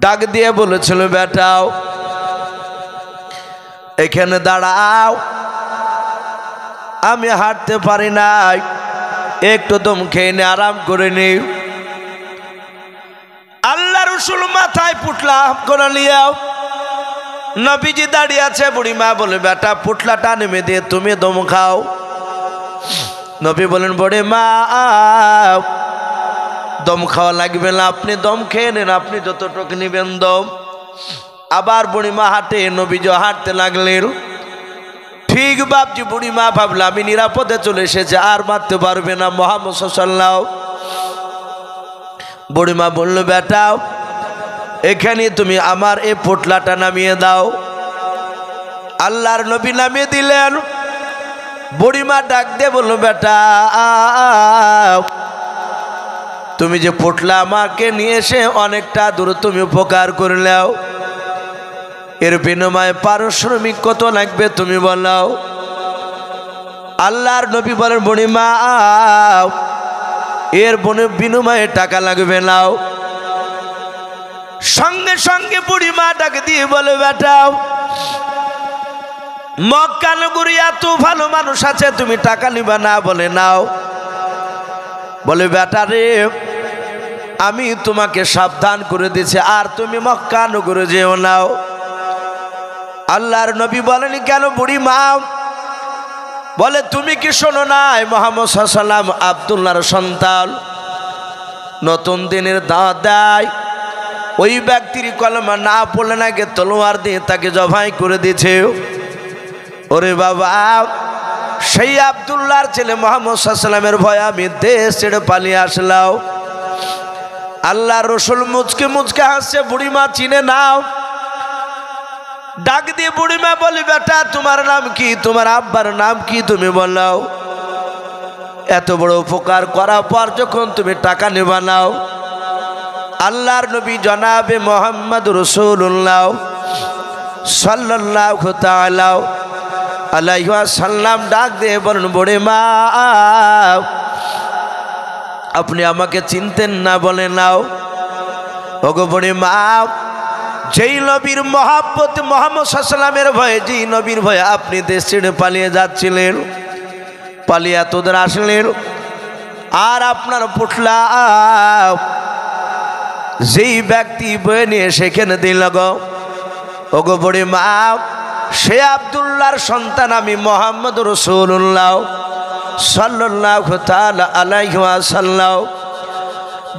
ডাক দিয়ে বলেছিল, বেটাও এখানে দাঁড়াও, আমি হাঁটতে পারি নাই, একটু দম খেয়ে নে, আরাম করে নি। আল্লাহ রসুল মাথায় পুটলা করে নিয়েও নবীজি দাঁড়িয়ে আছে। বুড়িমা বলে, বেটা পুটলাটা নেমে দিয়ে তুমি দম খাও। নবী বলেন, বুড়িমা দম খাওয়া লাগবে না, আপনি দম খেয়ে নেন, আপনি যতটুকু নেবেন দম। আবার বুড়িমা হাঁটে, নবীজি হাঁটতে লাগলেন। ঠিক বাপজি বুড়িমা ভাবলাম আমি নিরাপদে চলে এসেছে, আর মারতে পারবে না মুহাম্মদ সাল্লাল্লাহু। বুড়িমা বলল, বেটাও এখানে তুমি আমার এই পোটলাটা নামিয়ে দাও। আল্লাহর নবী নামিয়ে দিলেন। বুড়িমা ডাক দিয়ে বলল, বেটা তুমি যে পোটলা আমাকে নিয়ে এসে অনেকটা দূর তুমি উপকার করলেও, এর বিনিময়ে পারিশ্রমিক কত লাগবে তুমি বলো। আল্লাহর নবী বলেন, বুড়িমা এর বিনিময়ে টাকা লাগবে নাও। সঙ্গে সঙ্গে বুড়িমা ডাক দিয়ে বলে, বেটাও মক্কা নগরী এত ভালো মানুষ আছে, তুমি টাকা নিবা না? বলে, নাও। বলে, বেটা রে আমি তোমাকে সাবধান করে দিয়েছি, আর তুমি মক্কা নগরে যেও নাও। আল্লাহর নবী বলেন, কেন বুড়িমা? বলে, তুমি কি শোনো নাই মুহাম্মদ সাল্লাল্লাহু আলাইহি ওয়াসাল্লাম আব্দুল্লাহর সন্তান, নতুন দিনের দাওয়াত দেয়, ওই ব্যক্তির কলমা না পড়লে নাকি তলোয়ার দিয়ে তাকে জবাই করে দিয়েছে। ওরে বাবা, সেই আব্দুল্লাহর ছেলে মুহাম্মদ সাল্লাল্লাহু আলাইহি ওয়াসাল্লামের ভয়ে আমি দেশ ছেড়ে পালিয়ে আসলাম। আল্লাহ রসুল মুচকে মুচকে হাসছে। বুড়িমা চিনে নাও। ডাক দিয়ে বুড়িমা বলি, বেটা তোমার নাম কি, তোমার আব্বার নাম কি তুমি বলো। এত বড় উপকার করার পর যখন তুমি টাকা নেবা নাও। আল্লাহর নবী জনাবে মুহাম্মদ রাসূলুল্লাহ সাল্লাল্লাহু তাআলা আলাইহি ওয়াসাল্লাম ডাক দিয়ে বলেন, বুড়িমা আপনি আমাকে চিনতেন না? বলে, নাও। ওগো বুড়িমা, যেই নবীর মহব্বত মুহাম্মদ সাল্লাল্লাহু আলাইহি ওয়াসাল্লামের ভয়ে, যেই নবীর ভয়ে আপনি দেশ ছেড়ে পালিয়ে যাচ্ছিলেন, পালিয়ে এতদূর আসলেন, আর আপনার পুটলা যেই ব্যক্তি বয়ে নিয়ে সেখানে দিল গো, ওগো বুড়িমা সে আব্দুল্লাহর সন্তান আমি মুহাম্মদ রাসূলুল্লাহ সাল্লাল্লাহু তাআলা আলাইহি ওয়াসাল্লাম।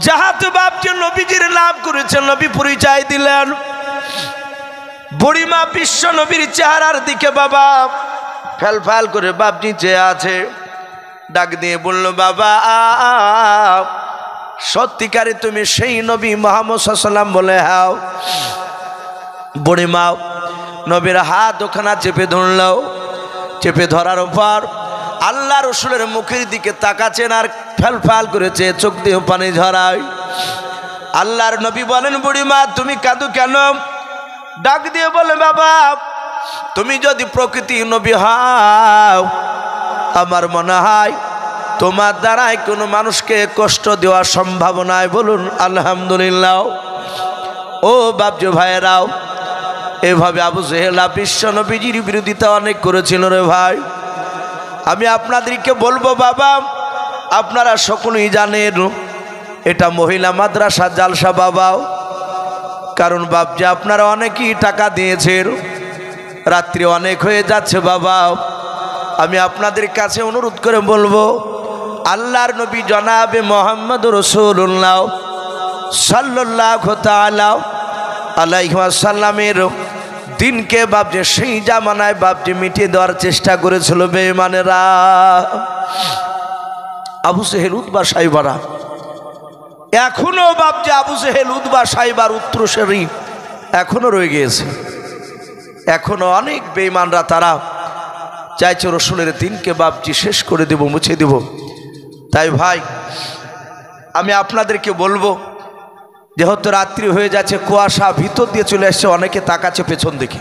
যাহাত বাপজি নবীজির নাম করেছেন, নবী পরিচয় দিলেন। বুড়িমা বিশ্ব নবীর চেহারার দিকে বাবা ফেল ফেল করে বাপজি চেয়ে আছে। ডাক দিয়ে বলল, বাবা সত্যিকারে তুমি সেই নবী মুহাম্মদ সাল্লাল্লাহু আলাইহি ওয়াসাল্লাম? বলে, হ্যাঁ। বুড়িমা নবীর হাত ওখানা চেপে ধরল। চেপে ধরার পর আল্লাহ রসুলের মুখের দিকে তাকাচ্ছেন, আর ফেল ফেল করেছে, চোখ দিয়ে পানি ঝরায়। আল্লাহর নবী বলেন, বুড়িমা তুমি কাঁদো কেন? ডাক দিয়ে বলে, বাবা তুমি যদি প্রকৃতি নবী হও, আমার মনে হয় তোমার দ্বারাই কোনো মানুষকে কষ্ট দেওয়া সম্ভব নয়। বলুন আলহামদুলিল্লাহ। ও বাপজি ভাইয়েরাও, এভাবে আবু জেহেল বিশ্ব নবীজির বিরোধিতা অনেক করেছিল রে ভাই। আমি আপনাদেরকে বলবো বাবা, আপনারা সকলেই জানেন এটা মহিলা মাদ্রাসা জালসা বাবাও। কারণ বাপজি আপনারা অনেকেই টাকা দিয়েছেন, রাত্রি অনেক হয়ে যাচ্ছে বাবা। আমি আপনাদের কাছে অনুরোধ করে বলবো, আল্লাহর নবী জনাবে মুহাম্মদ রাসূলুল্লাহ সাল্লাল্লাহু তাআলা আলাইহি ওয়াসাল্লামের দিনকে বাপজি সেই জামানায় বাপজি মিটিয়ে দেওয়ার চেষ্টা করেছিল বেঈমানেরা। আবু জেহেল উতবা সাইবারা এখনো বাপজি আবু জেহেল উতবা সাইবার উত্তরসূরি এখনো রয়ে গিয়েছে। এখনো অনেক বেঈমানরা তারা চাইছে রসুলের দিনকে বাপজি শেষ করে দেব, মুছে দেব। তাই ভাই আমি আপনাদেরকে বলবো, যেহেতু রাত্রি হয়ে যাচ্ছে, কুয়াশা ভিতর দিয়ে চলে আসছে, অনেকে তাকাচ্ছে পেছন দিকে।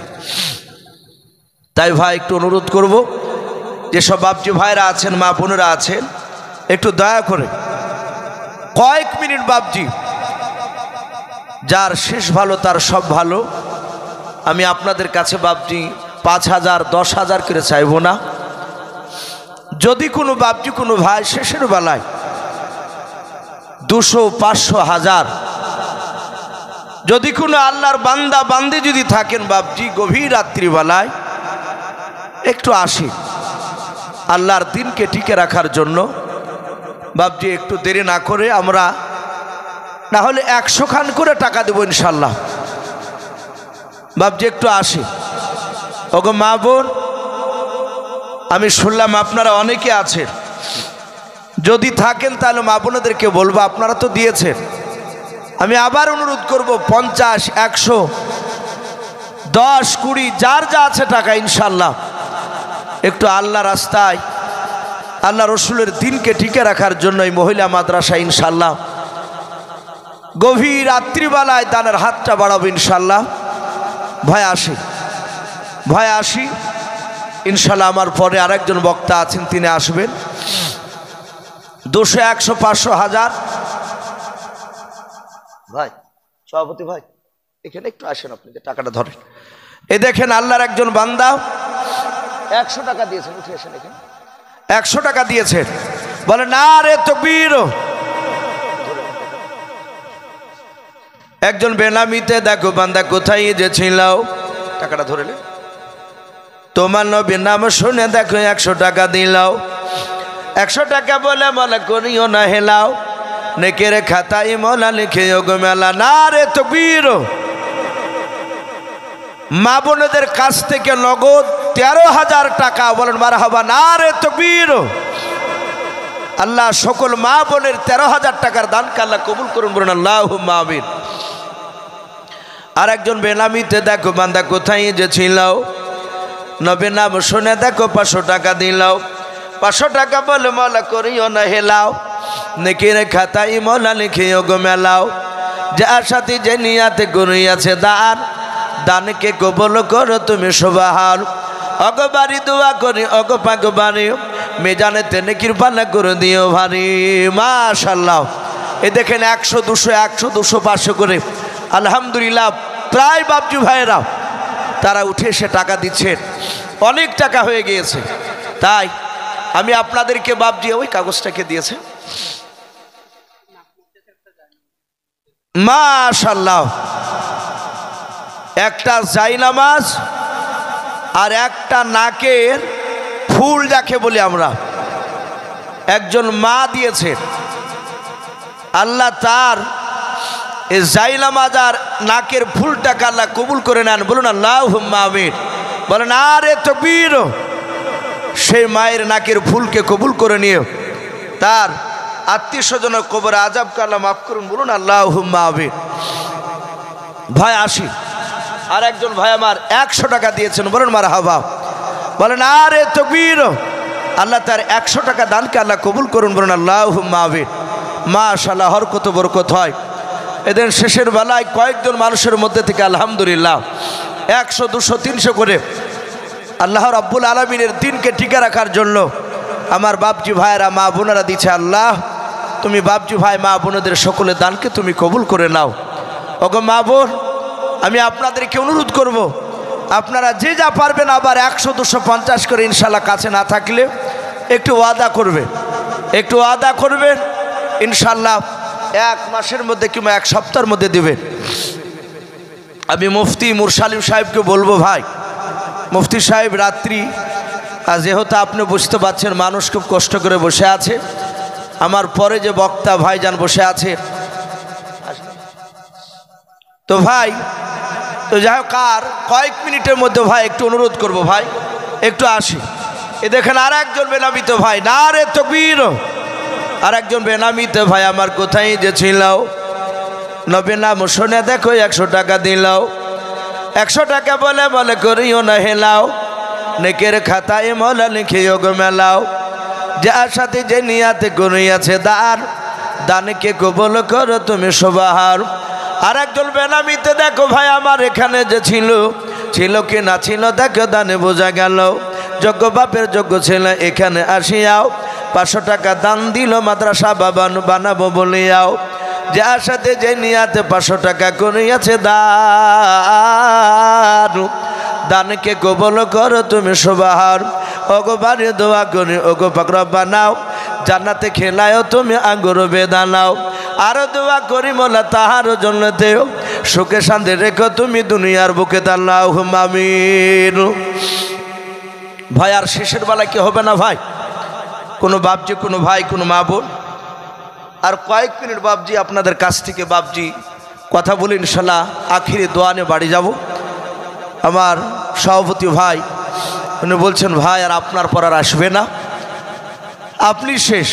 তাই ভাই একটু অনুরোধ করব, যেসব বাপজি ভাইরা আছেন, মা বোনেরা আছেন, একটু দয়া করে কয়েক মিনিট বাপজি যার শেষ ভালো তার সব ভালো। আমি আপনাদের কাছে বাপজি 5,000 10,000 করে চাইব না। যদি কোনো বাপজি কোনো ভাই শেষের বেলায় 200 500 1000 যদি কোনো আল্লাহর বান্দা বান্দি যদি থাকেন বাপজি গভীর রাত্রিবেলায় একটু আসি আল্লাহর দিনকে টিকে রাখার জন্য বাপজি, একটু দেরি না করে আমরা না হলে 100 খান করে টাকা দেবো ইনশাল্লাহ। বাপজি একটু আসি। ওগো মা বোন, আমি শুনলাম আপনারা অনেকে আছেন, যদি থাকেন তাহলে মা বোনদেরকে বলবো আপনারা তো দিয়েছেন। আমি আবার অনুরোধ করব 50 100 10 20 যার যা আছে টাকা ইনশাল্লাহ একটু আল্লাহ রাস্তায় আল্লাহ রসুলের দিনকে টিকে রাখার জন্য এই মহিলা মাদ্রাসা ইনশাল্লাহ গভীর রাত্রিবেলায় দানের হাতটা বাড়াবো ইনশাল্লাহ। ভয় আসি ইনশাল্লাহ। আমার পরে আরেকজন বক্তা আছেন, তিনি আসবেন। 200 100 500 1000 ভাই সভাপতি ভাই এখানে একটু আসেন, আপনি যে টাকাটা ধরেন। এই দেখেন আল্লাহর একজন বান্দা 100 টাকা দিয়েছেন, উঠে আসেন এখানে। 100 টাকা দিয়েছেন, বলে না রে তাকবীর। একজন বেনামিতে দেখো বান্দা কোথায় যে ছিল, টাকাটা ধরে নে। তোমার নবীর নাম শুনে দেখো 100 টাকা দিলাও। 100 টাকা বলে মনে করিও না হেলাও, নেকের খাতায় মলা লিখে গো মেলা। না রে তাকবীর। মা বোনদের কাছ থেকে নগদ 13,000 টাকা, বলেন মারহাবা। না রে তাকবীর। আল্লাহ সকল মা বোনের 13,000 টাকার দানকে আল্লাহ কবুল করুন, বলুন আল্লাহুম্মা আমিন। আর একজন বেনামিতে দেখো বান্দা কোথায় যে ছিল, নবীর নাম শুনে দেখো 500 টাকা দিলাও। 500 টাকা বলে মলা করিও না হেলাও, নেকের খাতায় মলা লিখিও গো মেলাও। যার সাথে যে নিয়াতে করিয়াছে দান, দানকে কবুল করো তুমি সুবহান। অগবারি দোয়া করি অগ পাক বাড়ি, মেজানে তেনে কৃপানা করে দিও ভারী। মাশাআল্লাহ। এই দেখেন 100 200 100 200 500 করে আলহামদুলিল্লাহ প্রায় বাপজি ভাইয়েরা তারা উঠে এসে টাকা দিচ্ছেন। অনেক টাকা হয়ে গিয়েছে। তাই আমি আপনাদেরকে বাপজি ওই কাগজটাকে দিয়েছে, মাশাআল্লাহ, একটা জায়নামাজ আর একটা নাকের ফুল যাকে বলি আমরা, একজন মা দিয়েছেন। আল্লাহ তার এই জায়নামাজ আর নাকের ফুলটাকে আল্লাহ কবুল করে নেন, বলুন আল্লাহুম্মা আমিন। বলেন আরে তাকবীর। সেই মায়ের নাকের ফুলকে কবুল করে নিও, তার আত্মীয় স্বজনের কবরে আযাবকে আল্লাহ মাফ করুন, বলুন আল্লাহুম্মা আমিন। ভাই আসি। আর একজন ভাই আমার 100 টাকা দিয়েছেন, বলেন মারহাবা। বলেন আরে তাকবীর। আল্লাহ তার 100 টাকা দানকে আল্লাহ কবুল করুন, বলুন আল্লাহুম্মা আমিন। মাশাআল্লাহ, হরকত বরকত হয়। এদের শেষের বেলায় কয়েকজন মানুষের মধ্যে থেকে আলহামদুলিল্লাহ 100 200 300 করে আল্লাহ রাব্বুল আলামিনের দিনকে টিকে রাখার জন্য আমার বাপজি ভাইয়েরা মা বোনেরা দিচ্ছে। আল্লাহ তুমি বাপজি ভাই মা বোনদের সকলের দানকে তুমি কবুল করে নাও। ওগো মা বোন, আমি আপনাদেরকে অনুরোধ করব, আপনারা যে যা পারবেন আবার 100 250 করে ইনশাল্লাহ কাছে না থাকলে একটু ওয়াদা করবেন ইনশাল্লাহ 1 মাসের মধ্যে কিংবা 1 সপ্তাহের মধ্যে দিবেন। আমি মুফতি মুরসালিম সাহেবকে বলবো, ভাই মুফতি সাহেব রাত্রি যেহেতু আপনি বুঝতে পারছেন মানুষ খুব কষ্ট করে বসে আছে, আমার পরে যে বক্তা ভাইজান বসে আছে, তো ভাই তো যাই হোক আর কয়েক মিনিটের মধ্যে ভাই একটু অনুরোধ করব, ভাই একটু আসি। এ দেখেন আর একজন বেনামিত ভাই, না রে তাকবীর। আর একজন বেনামিত ভাই আমার কোথায় যে ছিল, নবীর নাম শুনে দেখো 100 টাকা দিলাও। 100 টাকা বলে মনে করিও না হেলাও, নেকের খাতায় মলা লিখিও গো মেলাও। যার সাথে যে নিয়াতে করিয়াছে দান, দানকে কবুল করো তুমি সুবহান। আর একজন বেনামিতে দেখো ভাই আমার এখানে যে ছিল কি না ছিল দেখো দানে বোঝা গেল। যোগ্য বাপের যোগ্য ছেলে এখানে আসিয়াও 500 টাকা দান দিল মাদ্রাসা বানাবো বলিয়াও। যার সাথে যে নিয়াতে 500 টাকা করিয়াছে দান, দানকে কবুল করো তুমি সুবহান। ওগো বাড়ি দোয়া করি ওগো পাক রব্বানাও, জান্নাতে খেলায়ও তুমি আঙ্গুর বেদানাও। আরো দোয়া করি মোলা তাহার জন্য দেও, সুখে শান্তি রেখো তুমি দুনিয়ার বুকে আল্লাহুম্মা আমিন। ভাই আর শেষের বেলায় কি হবে না ভাই? কোনো বাপজি, কোনো ভাই, কোনো মা বোন, আর কয়েক মিনিট বাপজি আপনাদের কাছ থেকে বাপজি কথা বলি, ইনশাল্লাহ আখিরি দোয়া নিয়ে বাড়ি যাব। আমার সভাপতি ভাই উনি বলছেন ভাই আর আপনার পর আর আসবে না, আপনি শেষ।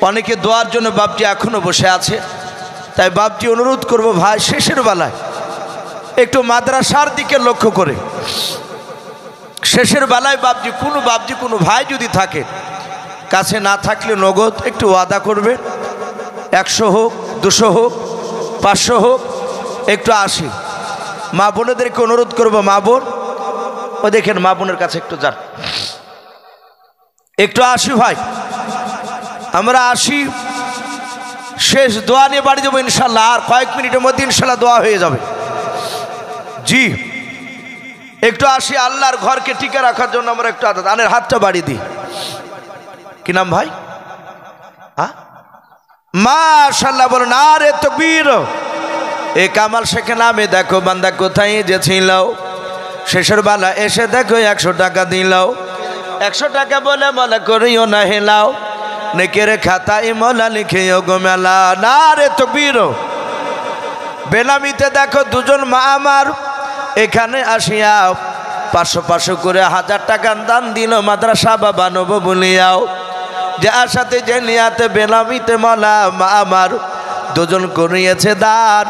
অনেকে দোয়ার জন্য বাপজি এখনো বসে আছে, তাই বাপজি অনুরোধ করব ভাই শেষের বেলায় একটু মাদ্রাসার দিকে লক্ষ্য করে, শেষের বেলায় বাপজি কোনো ভাই যদি থাকে, কাছে না থাকলে নগদ একটু ওয়াদা করবে, 100 হোক 200 হোক 500 হোক, একটু আসি। মা বোনেদেরকে অনুরোধ করবো, মা বোন ও দেখেন মা বোনের কাছে একটু যান, একটু আসি ভাই, আমরা আসি। শেষ দোয়া নিয়ে বাড়ি যাবো ইনশাল্লাহ, আর কয়েক মিনিটের মধ্যে ইনশাল্লাহ দোয়া হয়ে যাবে। জি একটু আসি, আল্লাহর ঘরকে টিকে রাখার জন্য আমরা একটু আনের হাতটা বাড়িয়ে দিই। কি নাম ভাই? মাশাআল্লাহ বলো নারে তাকবীর। এ কামাল শেখ নামে দেখো বান্দা কোথায় যে ছিল, শেষের বেলা এসে দেখো 100 টাকা দিল। 100 টাকা বলে মনে করিও না হেলাও, নেকের খাতায় মোলা লিখেও গো মেলা। নারে তাকবীর। বেনামিতে দেখো দুজন মা আমার এখানে আসিয়া 500 করে 1000 টাকা দান দিল, মাদ্রাসা বানাব বলিয়াও। যার সাথে যে নিয়াতে বেনামিতে মোলা মা আমার দুজন করিয়েছে দান,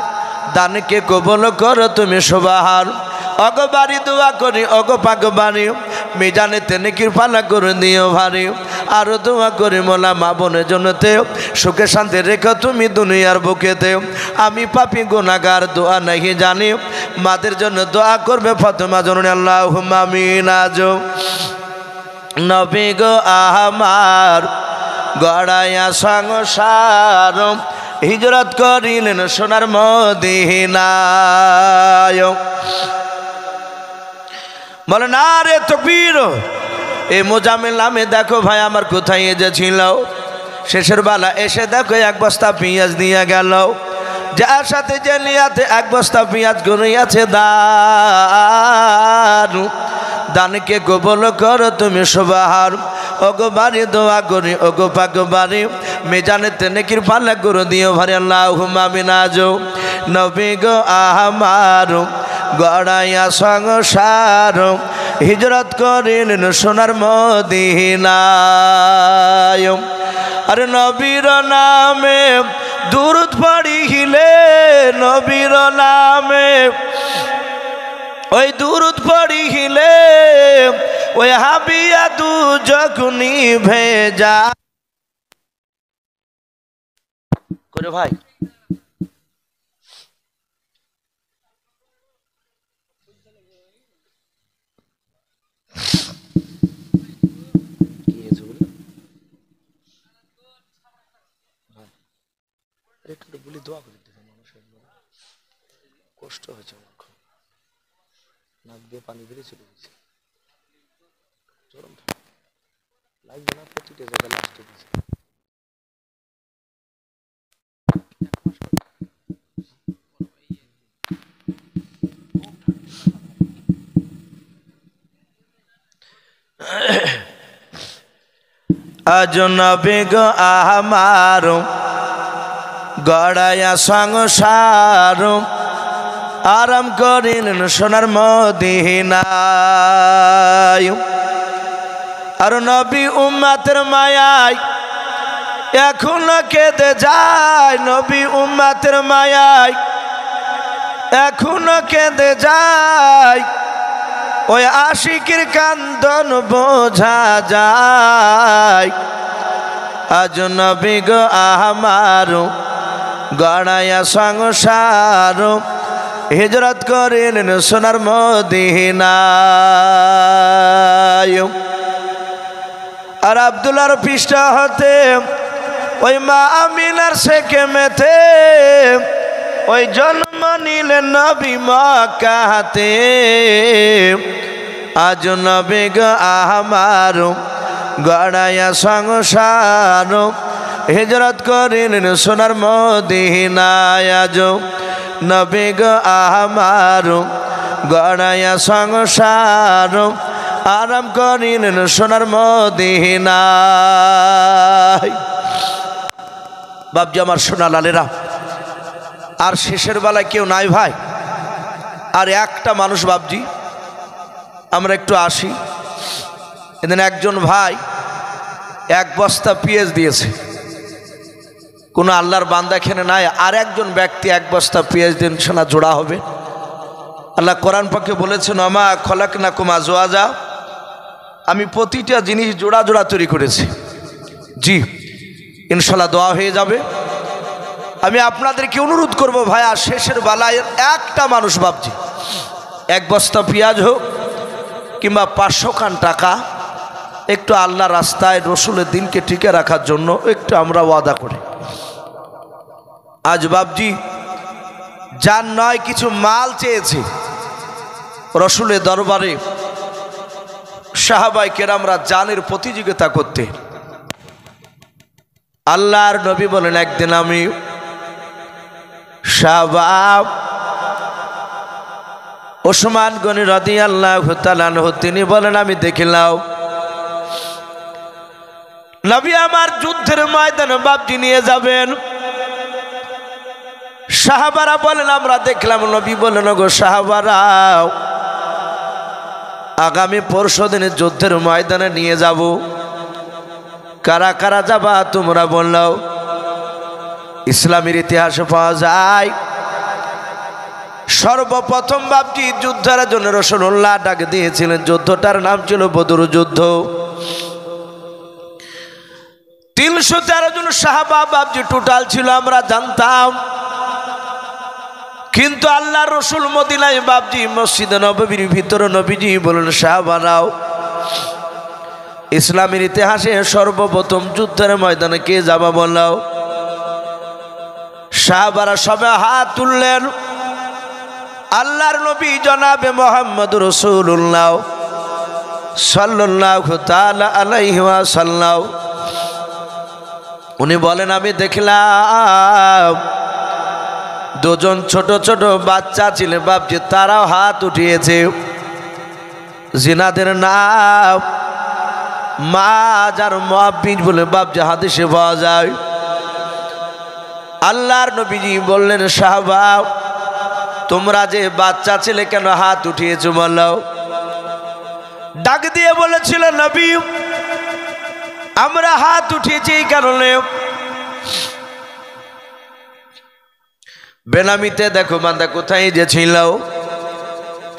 দানকে কবুল করো তুমি সুবহান। অগো বাড়ি দোয়া করি অগো পাক বাড়ি, মিজানে নেকির পালা করে দিও ভারী। আরো দোয়া করি মোলা মা বোনের জন্যতে, সুখে শান্তি রেখো তুমি দুনিয়ার বুকেতে। আমি পাপী গুনাহগার দোয়া নাহি জানি, মাদের জন্য দোয়া করবে ফাতেমা জননী আল্লাহুম্মা আমিন। আজো নবী গো আমার গড়াইয়া সংসার, হিজরত করিলেন সোনার মদিনায়। বলে না রে তাকবীর। এ মোজামিল নামে দেখো ভাই আমার কোথায় যে ছিল, শেষের বেলা এসে দেখো 1 বস্তা পেঁয়াজ নিয়ে গেল। যার সাথে যে নিয়াতে 1 বস্তা পেঁয়াজ গনিয়াছে দান, দানকে কবুল করো তুমি সুবহান। ওগো বাড়ি দোয়া করি ওগো পাক বাড়ি, মিজানেতে নেকির পাল্লা করে দিও ভারী আল্লাহুম্মা আমিন। আজো নবী গো আমার গড়াইয়া সংসার, হিজরত করিলেন সোনার মদিনায়। আরে নবীর নামে দুরূদ পড়িলে, নবীর নামে ওই দুরূদ পড়িলে, ওই হাবিয়া দু যখনি ভেজা করে ভাই। একটু বলি দোয়া করে দিতে, মানুষের কষ্ট হয়েছে, নাক দিয়ে পানি বেরিয়ে চলে গেছে, চরম লাগবে না, প্রতিটা জায়গায় লাস্টে দিয়েছে। আজ নবী গো আমার গড়াইয়া সংসার, আরাম করিলেন সোনার মদিনায়। আর নবী উম্মতের মায়ায় এখনো কেঁদে যায়, নবী উম্মতের মায়ায় এখনো কেঁদে যায়, ওই আশিকের কান্দন বোঝা যায়। আজ নবী গো আমার গড়াইয়া সংসার, হিজরত করিলেন সোনার মদিনায়। আর আব্দুল্লাহর পৃষ্ঠা হতে ওই মা আমিনার সেকেমেতে ওই জন্ম নিলেন নবী মক্কাতে। আজ নবী গো আমার গড়াইয়া সংসার হিজরত করিলেন সোনার মদিনায়। আজ নবী গো আমার গড়াইয়া সংসার আরাম করিলেন সোনার মদিনায়। বাপজি আমার সোনা লালেরা, আর শেষের বেলায় কেউ নাই ভাই, আর একটা মানুষ বাপজি। আমরা একটু আসি, এদিন একজন ভাই 1 বস্তা পেঁয়াজ দিয়েছে। কোনো আল্লাহর বান্দা এখানে নাই, আর একজন ব্যক্তি 1 বস্তা পেঁয়াজ দিন সোনা জোড়া হবে। আল্লাহ কোরআন পাকে বলেছেন আমা খলাকনাকুম আজওয়াজা, আমি প্রতিটা জিনিস জোড়া জোড়া তৈরি করেছি। জি ইনশাল্লাহ দোয়া হয়ে যাবে। আমি আপনাদেরকে অনুরোধ করব ভাই, আর শেষের বেলায় একটা মানুষ ভাবছি 1 বস্তা পেঁয়াজ হোক কিংবা 500 খান টাকা, একটু আল্লাহ রাস্তায় রসুলের দিনকে টিকে রাখার জন্য একটু আমরা ওয়াদা করি। আজ বাবজি যার নয় কিছু মাল চেয়েছে রসুলের দরবারে, সাহাবায়ে কেরামরা জানের প্রতিযোগিতা করতে। আল্লাহর নবী বলেন একদিন আমি সাহাব ওসমান গনি রাদিয়াল্লাহু তাআলা আনহু তিনি বলেন আমি দেখিলাম নবী আমার যুদ্ধের ময়দানে বাবজি নিয়ে যাবেন। সাহাবারা বলেন আমরা দেখলাম। নবী বলেন গো সাহাবারা আগামী পরশু দিনে যুদ্ধের ময়দানে নিয়ে যাব। কারা কারা যাবা তোমরা বললাও। ইসলামের ইতিহাসে পাওয়া যায় সর্বপ্রথম বাবজি যুদ্ধের জন্য রাসূলুল্লাহ ডাক দিয়েছিলেন। যুদ্ধটার নাম ছিল বদর যুদ্ধ। 313 জন সাহাবা বাবজি টোটাল ছিল আমরা জানতাম, কিন্তু আল্লাহ রসুল মদিনায় বাবজি মসজিদে নববীর ভিতরে নবীজি বলেন সাহাবারাও ইসলামের ইতিহাসে সর্বপ্রথম যুদ্ধের ময়দানে কে যাবা বললাও। সাহাবারা সবে হাত তুললেন। আল্লাহর নবী জনাবে মুহাম্মদ রাসূলুল্লাহ সাল্লাল্লাহু তাআলা আলাইহি ওয়াসাল্লাম উনি বলেন আমি দেখলাম 2 জন ছোট ছোট বাচ্চা ছিলেন বাপজি, তারাও হাত উঠিয়েছে। জিনাদের নাম মাজ আর মুআব্বিদ বলে বাপজি হাদিসে পাওয়া যায়। আল্লাহর নবীজি বললেন সাহাবা তোমরা যে বাচ্চা ছেলে কেন হাত উঠিয়েছো বলো। ডাক দিয়ে বলেছিল নবী আমরা হাত উঠিয়েছি এই কারণে বেনামিতে দেখো বান্দা কোথায় যে ছিল,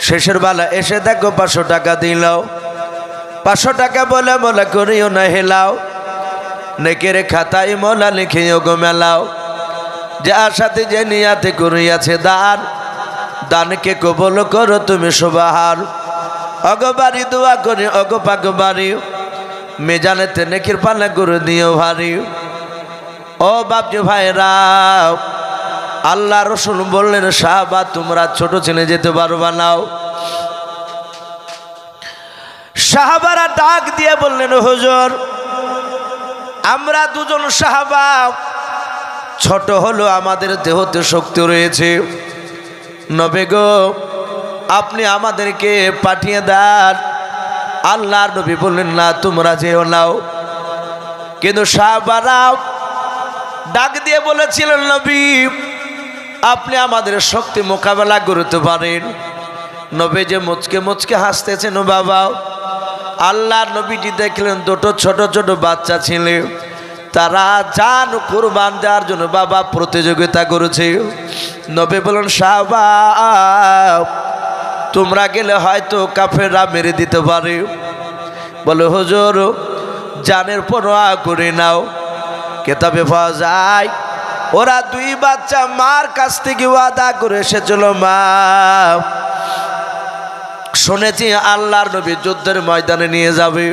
শেষের বেলা এসে দেখো 500 টাকা দিল। 500 টাকা বলে বলে করিও না হেলাও, নেকের খাতায় মোলা লিখিও গো মেলাও। যার সাথে যে নিয়াতে করিয়াছে দান, দানকে কবুল করো তুমি সুবহান। অগবারি দোয়া করি অগ পাগবারি, মেজানেতে নেকির পাল্লা করে দিও ভারী। ও বাপজি ভাইরা আল্লাহ রসুল বললেন সাহাবা তোমরা ছোট ছেলে যেতে পারবা নাও। সাহাবারা ডাক দিয়ে বললেন হুজুর আমরা 2 জন সাহাবা, ছোট হলো আমাদের দেহতে শক্তি রয়েছে, নবী গো আপনি আমাদেরকে পাঠিয়ে দেন। আল্লাহর নবী বললেন না তোমরা যেও নাও। কিন্তু সাহাবারা ডাক দিয়ে বলেছিলেন নবী আপনি আমাদের শক্তি মোকাবেলা করতে পারেন। নবী যে মুচকে মুচকে হাসতেছেন বাবা। আল্লাহর নবীজি দেখলেন 2টো ছোট ছোট বাচ্চা ছিল, তারা জান কুরবান দেওয়ার জন্য বাবা প্রতিযোগিতা করেছে। নবী বলেন সাহাবা তোমরা গেলে হয়তো কাফেররা মেরে দিতে পারে। বলে হুজুর জানের পরোয়া করে নাও। কিতাবে পাওয়া যায় ওরা 2 বাচ্চা মার কাছ থেকে ওয়াদা করে এসেছিল মা শুনেছি আল্লাহর নবী যুদ্ধের ময়দানে নিয়ে যাবে,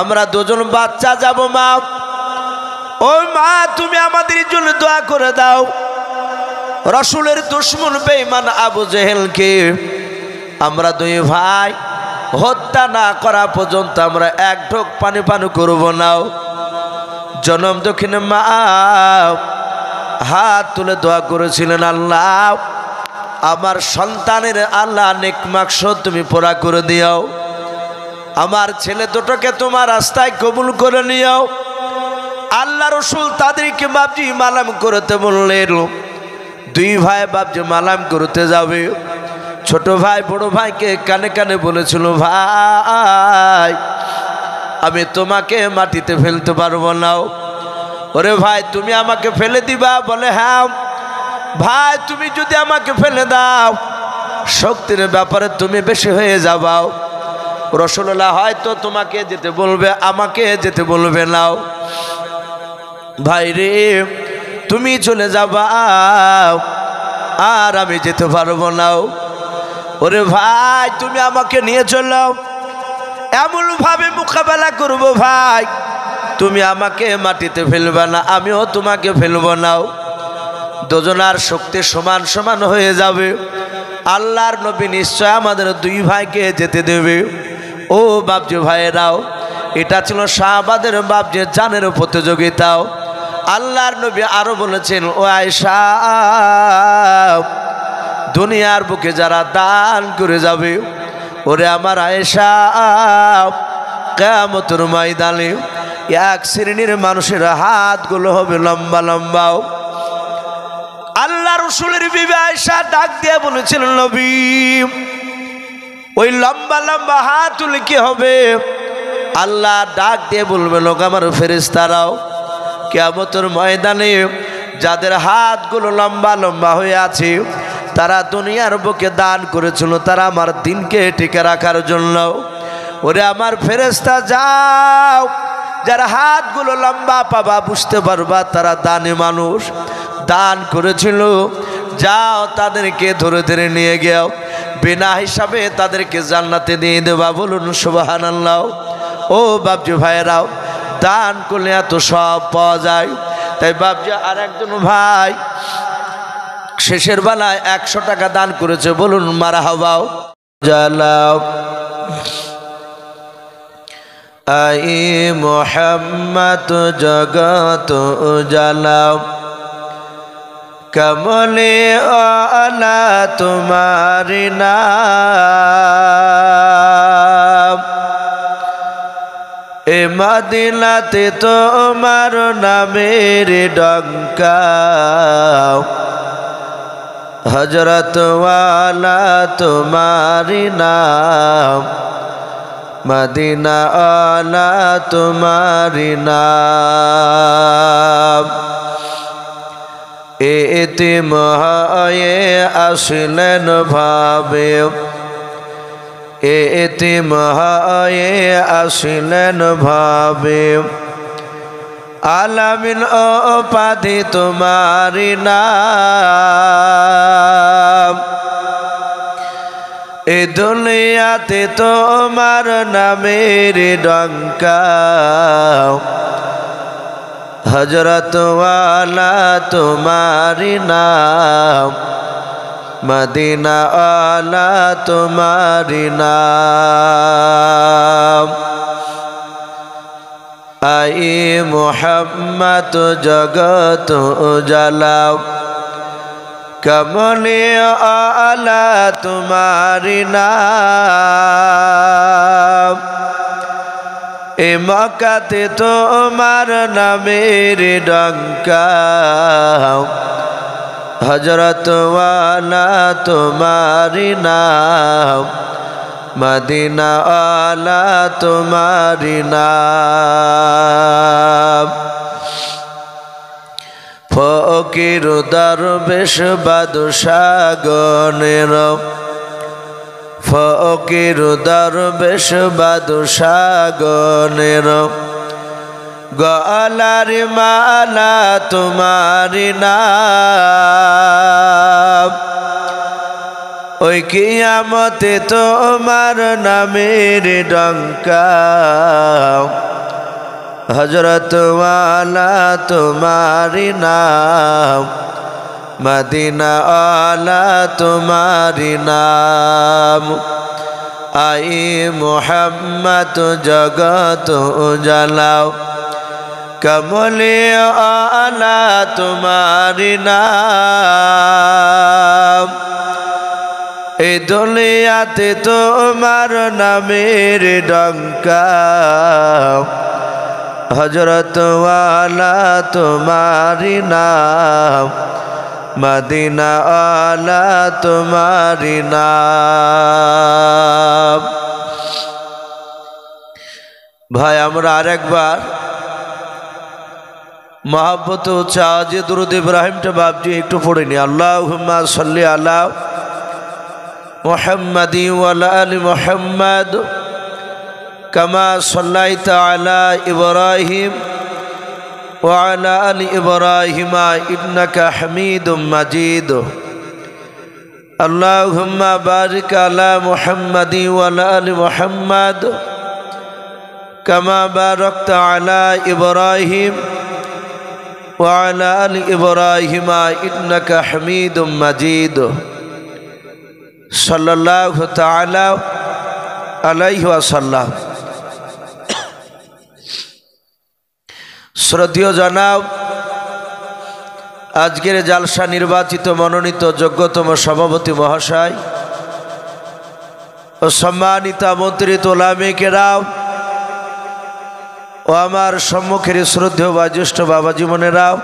আমরা 2 জন বাচ্চা যাব মা। ও মা তুমি আমাদের জন্য দোয়া করে দাও, রাসূলের দুশমন বেঈমান আবু জেহেলকে আমরা দুই ভাই হত্যা না করা পর্যন্ত আমরা এক ঢোক পানি পান করব না। জনম দক্ষিণে মা হাত তুলে দোয়া করেছিলেন, আল্লাহ আমার সন্তানের আল্লাহ নেক মাকসদ তুমি পুরা করে দিও, আমার ছেলে দুটোকে তোমার রাস্তায় কবুল করে নিও। আল্লাহ রসুল তাদেরকে বাপজি মালাম করতে বললেন। দুই ভাই বাপজি মালাম করতে যাবে। ছোট ভাই বড় ভাইকে কানে কানে বলেছিল, ভাই আমি তোমাকে মাটিতে ফেলতে পারবো না। ওরে ভাই তুমি আমাকে ফেলে দিবা? বলে হ্যাঁ ভাই, তুমি যদি আমাকে ফেলে দাও শক্তির ব্যাপারে তুমি বেশি হয়ে যাবাও, রাসূলুল্লাহ হয়তো তোমাকে যেতে বলবে, আমাকে যেতে বলবে না। ভাই রে তুমি চলে যাবা আর আমি যেতে পারবো না। ওরে ভাই তুমি আমাকে নিয়ে চলো, এমন ভাবে মোকাবেলা করবো ভাই তুমি আমাকে মাটিতে ফেলবে না, আমিও তোমাকে ফেলবো না। দুজনার শক্তি সমান সমান হয়ে যাবে। আল্লাহর নবী নিশ্চয় আমাদের দুই ভাইকে যেতে দেবে। ও বাপজি ভাইয়েরাও, এটা ছিল সাহাবাদের বাপজি জানের প্রতিযোগিতাও। আল্লাহর নবী আরো বলেছেন, ও আয়েশা দুনিয়ার বুকে যারা দান করে যাবে, ওরে আমার আয়েশা কিয়ামতের ময়দানে এক শ্রেণীর মানুষের হাতগুলো হবে লম্বা লম্বাও। আল্লাহ রসুলের বিবি আয়েশা ডাক দিয়ে বলেছিলেন, নবী ওই লম্বা লম্বা হাত তুলে কি হবে? আল্লাহ ডাক দিয়ে বলবে, লোক আমার ফেরেশতারাও কিয়ামতের ময়দানে যাদের হাতগুলো লম্বা লম্বা হয়ে আছে তারা দুনিয়ার বুকে দান করেছিল তারা আমার দিনকে টিকে রাখার জন্য। ওরে আমার ফেরেশতা যাও, যার হাতগুলো লম্বা পাবা বুঝতে পারবা তারা দানি মানুষ, দান করেছিল। যাও তাদেরকে ধরে ধরে নিয়ে গেও, বিনা হিসাবে তাদেরকে জান্নাতে দিয়ে দেবা। বলুন সুবহানাল্লাহ। ও বাপজি ভাইয়েরাও, দান করলে এত সব পাওয়া যায়। তাই বাপজি আর একজন ভাই শেষের বেলায় 100 টাকা দান করেছে। বলুন মারহাবাও। জালাও আই মোহাম্মদ জগত জালাও, কমলে আলা তোমারি নাম, এ মদিনাতে তোমার নামের ডঙ্কা, হযরত ওয়ালা তোমারি নাম, মদিনা আলা তোমারি নাম। এতিম হয়ে আসলেন ভাবে, এতিম হয়ে আসলেন ভাবে, আলামিন উপাধি তোমারি নাম, এ দুনিয়াতে তোমার নামের ডঙ্কা, হযরত ওয়ালা তোমারি নাম, মদিনা আলা তোমারি নাম। আই মোহাম্মদ জগত জালাও, কমলে আলা তোমারি নাম, এ মক্কাতে তোমার নামের ডঙ্কা, হযরত ওয়ালা তোমারি নাম, মদিনা আলা তোমারি নাম। ফকির দরবেশ বাদশাহ গণের, ফকির দরবেশ বাদশাহ গণের, গলার মালা তোমারি নাম, ওই কিয়ামতে তোমার নামের ডঙ্কা, हजरत वाला तुम्हारी नाम, मदीना वाला तुम्हारी नाम। आई मोहम्मद जगत उजलाओ, कमले आला तुम्हारी नाम। ए दुनियाते तुम्हार नामेर डंका, हजरत वाला तुम्हारी नाम, मदीना वाला तुम्हारी नाम। भाई আমরা আরেকবার मोहब्बत चाहे दुरूद इब्राहिम टा बापजी एक पढ़े नी। अल्लाहुम्मा सल्ली अला मुहम्मदी व अला आलि मुहम्मद कमा सल्लैता अला इब्राहिम व अला आलि इब्राहिम इन्नका हमीदुम मजीद। अल्लाहुम्मा बारिक अला मुहम्मदी व अला आलि मुहम्मद कमा बारकता अला इब्राहिम व अला आलि इब्राहिम इन्नका हमीदुम मजीद। सल्लल्लाहु ताला अलैहि वसल्लम। श्रद्धेय जनाब, आजकेर जालसा निर्वाचित मनोनीत योग्यतम सभापति महाशय और सम्मानित आमंत्रित ओलामे केराम ও আমার সম্মুখের শ্রদ্ধেয় বয়োজ্যেষ্ঠ বাবা জীবনেরাও,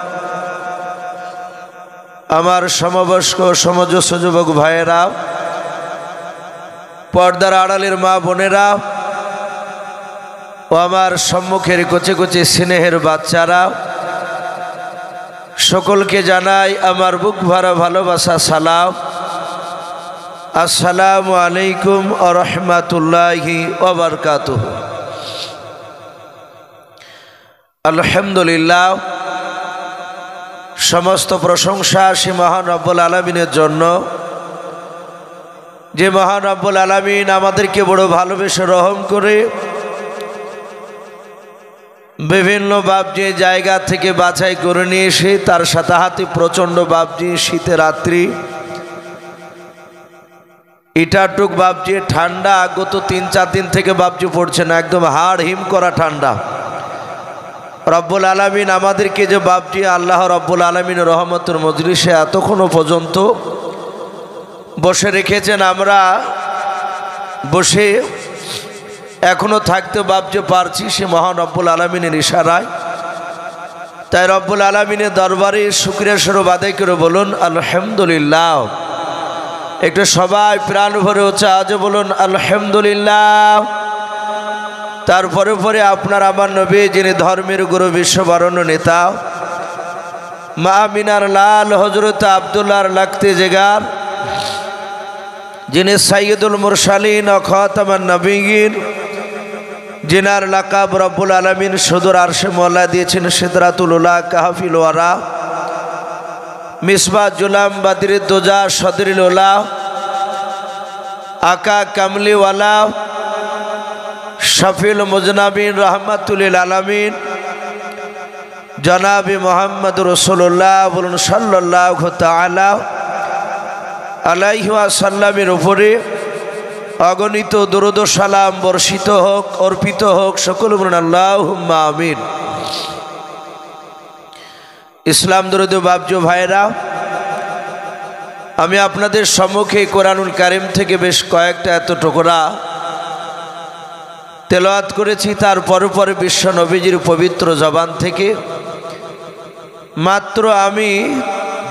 আমার সমবয়স্ক সমজস্ব যুবক ভাইয়েরা, পর্দার আড়ালের মা বোনেরা ও আমার সম্মুখের কচি কচি স্নেহের বাচ্চারা, সকলকে জানাই আমার বুক ভরা ভালোবাসা সালাম। আসসালামু আলাইকুম ওয়া রাহমাতুল্লাহি ওয়া বারাকাতুহু। আলহামদুলিল্লাহ, समस्त प्रशंसा से महान रब्बुल आलामीनेर जन्य, जे महान रब्बुल आलामीन आमादेरके बड़ो भालोबेसे रहम करे विभिन्न बाबजी जायगा थेके बाछाई करे निये एसे तार साथे हाथे प्रचंड बाबजी शीतेर रात्रि इटाटुक बाबजी ठंडा गत 3-4 दिन थेके बाबजी पड़ছে না, एकदम हाड़ हिम करा ठंडा। रब्बुल आलामीन आमादेरके जे बापजी आल्लाह रब्बुल आलामीन रहमतेर मजलिसे एतक्षण पर्यन्त बसे रेखेছেন, আমরা বসে এখনো থাকতে বাপজি পারছি সে মহান রব্বুল আলামিনের ইশারায়। তাই রব্বুল আলামিনের দরবারে শুকরিয়া স্বরূপ আদায় করে বলুন আলহামদুলিল্লাহ। একটু সবাই প্রাণ ভরে উচ্চ আজ বলুন আলহামদুলিল্লাহ। তারপরে পরে আপনার আমার নবী যিনি ধর্মের গুরু বিশ্ববরণ্য নেতা মা আমিনার লাল হযরত আব্দুল্লাহর লাগতে জেগার, যিনি সাইয়্যিদুল মুরসালিন ও খাতামান নবিয়্যিন, जिनार लाकाब रब्बुल आलमीन सुदूर आरशे मौला दिएছেন सिदरातुल उला काहफिल ওয়ারা मिसबा जुलाम बदरिद दुजा सदरिल उला आका कमली वाला शफील मुजनाबिन रहमतुल लिल आलमीन जनाब मोहम्मद रसूलुल्लाह बोलुन सल्लल्लाहु ताआला अलैहि वसल्लमेर उपरे अगणित दुरूद सालाम बर्षित होक अर्पित होक, सकल बोलुन आल्लाहुम्मा आमीन। इस्लाम दुरूद बाबजो भाईरा, आमी आपनादेर सम्मुखे कुरानुल कारिम थेके बेश कयेकटा एत टुकरा तेलाওয়াত करेছি। तार परे परे विश्व नबीजिर पवित्र जबान थेके मात्र आमी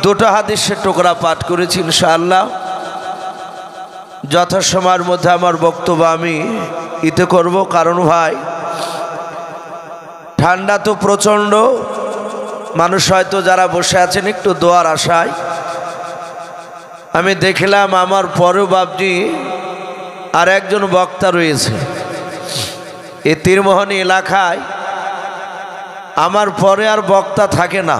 दुটো हादिसेर टुकरा पाठ करेছি। इनशाআল্লাহ যথাসময়ের মধ্যে আমার বক্তব্য আমি ইতে করব, কারণ ভাই ঠান্ডা তো প্রচণ্ড, মানুষ হয়তো যারা বসে আছেন একটু দোয়ার আশায়। আমি দেখলাম আমার পরেও বাবজি আর একজন বক্তা রয়েছে এই তীরমোহনী এলাকায়, আমার পরে আর বক্তা থাকে না।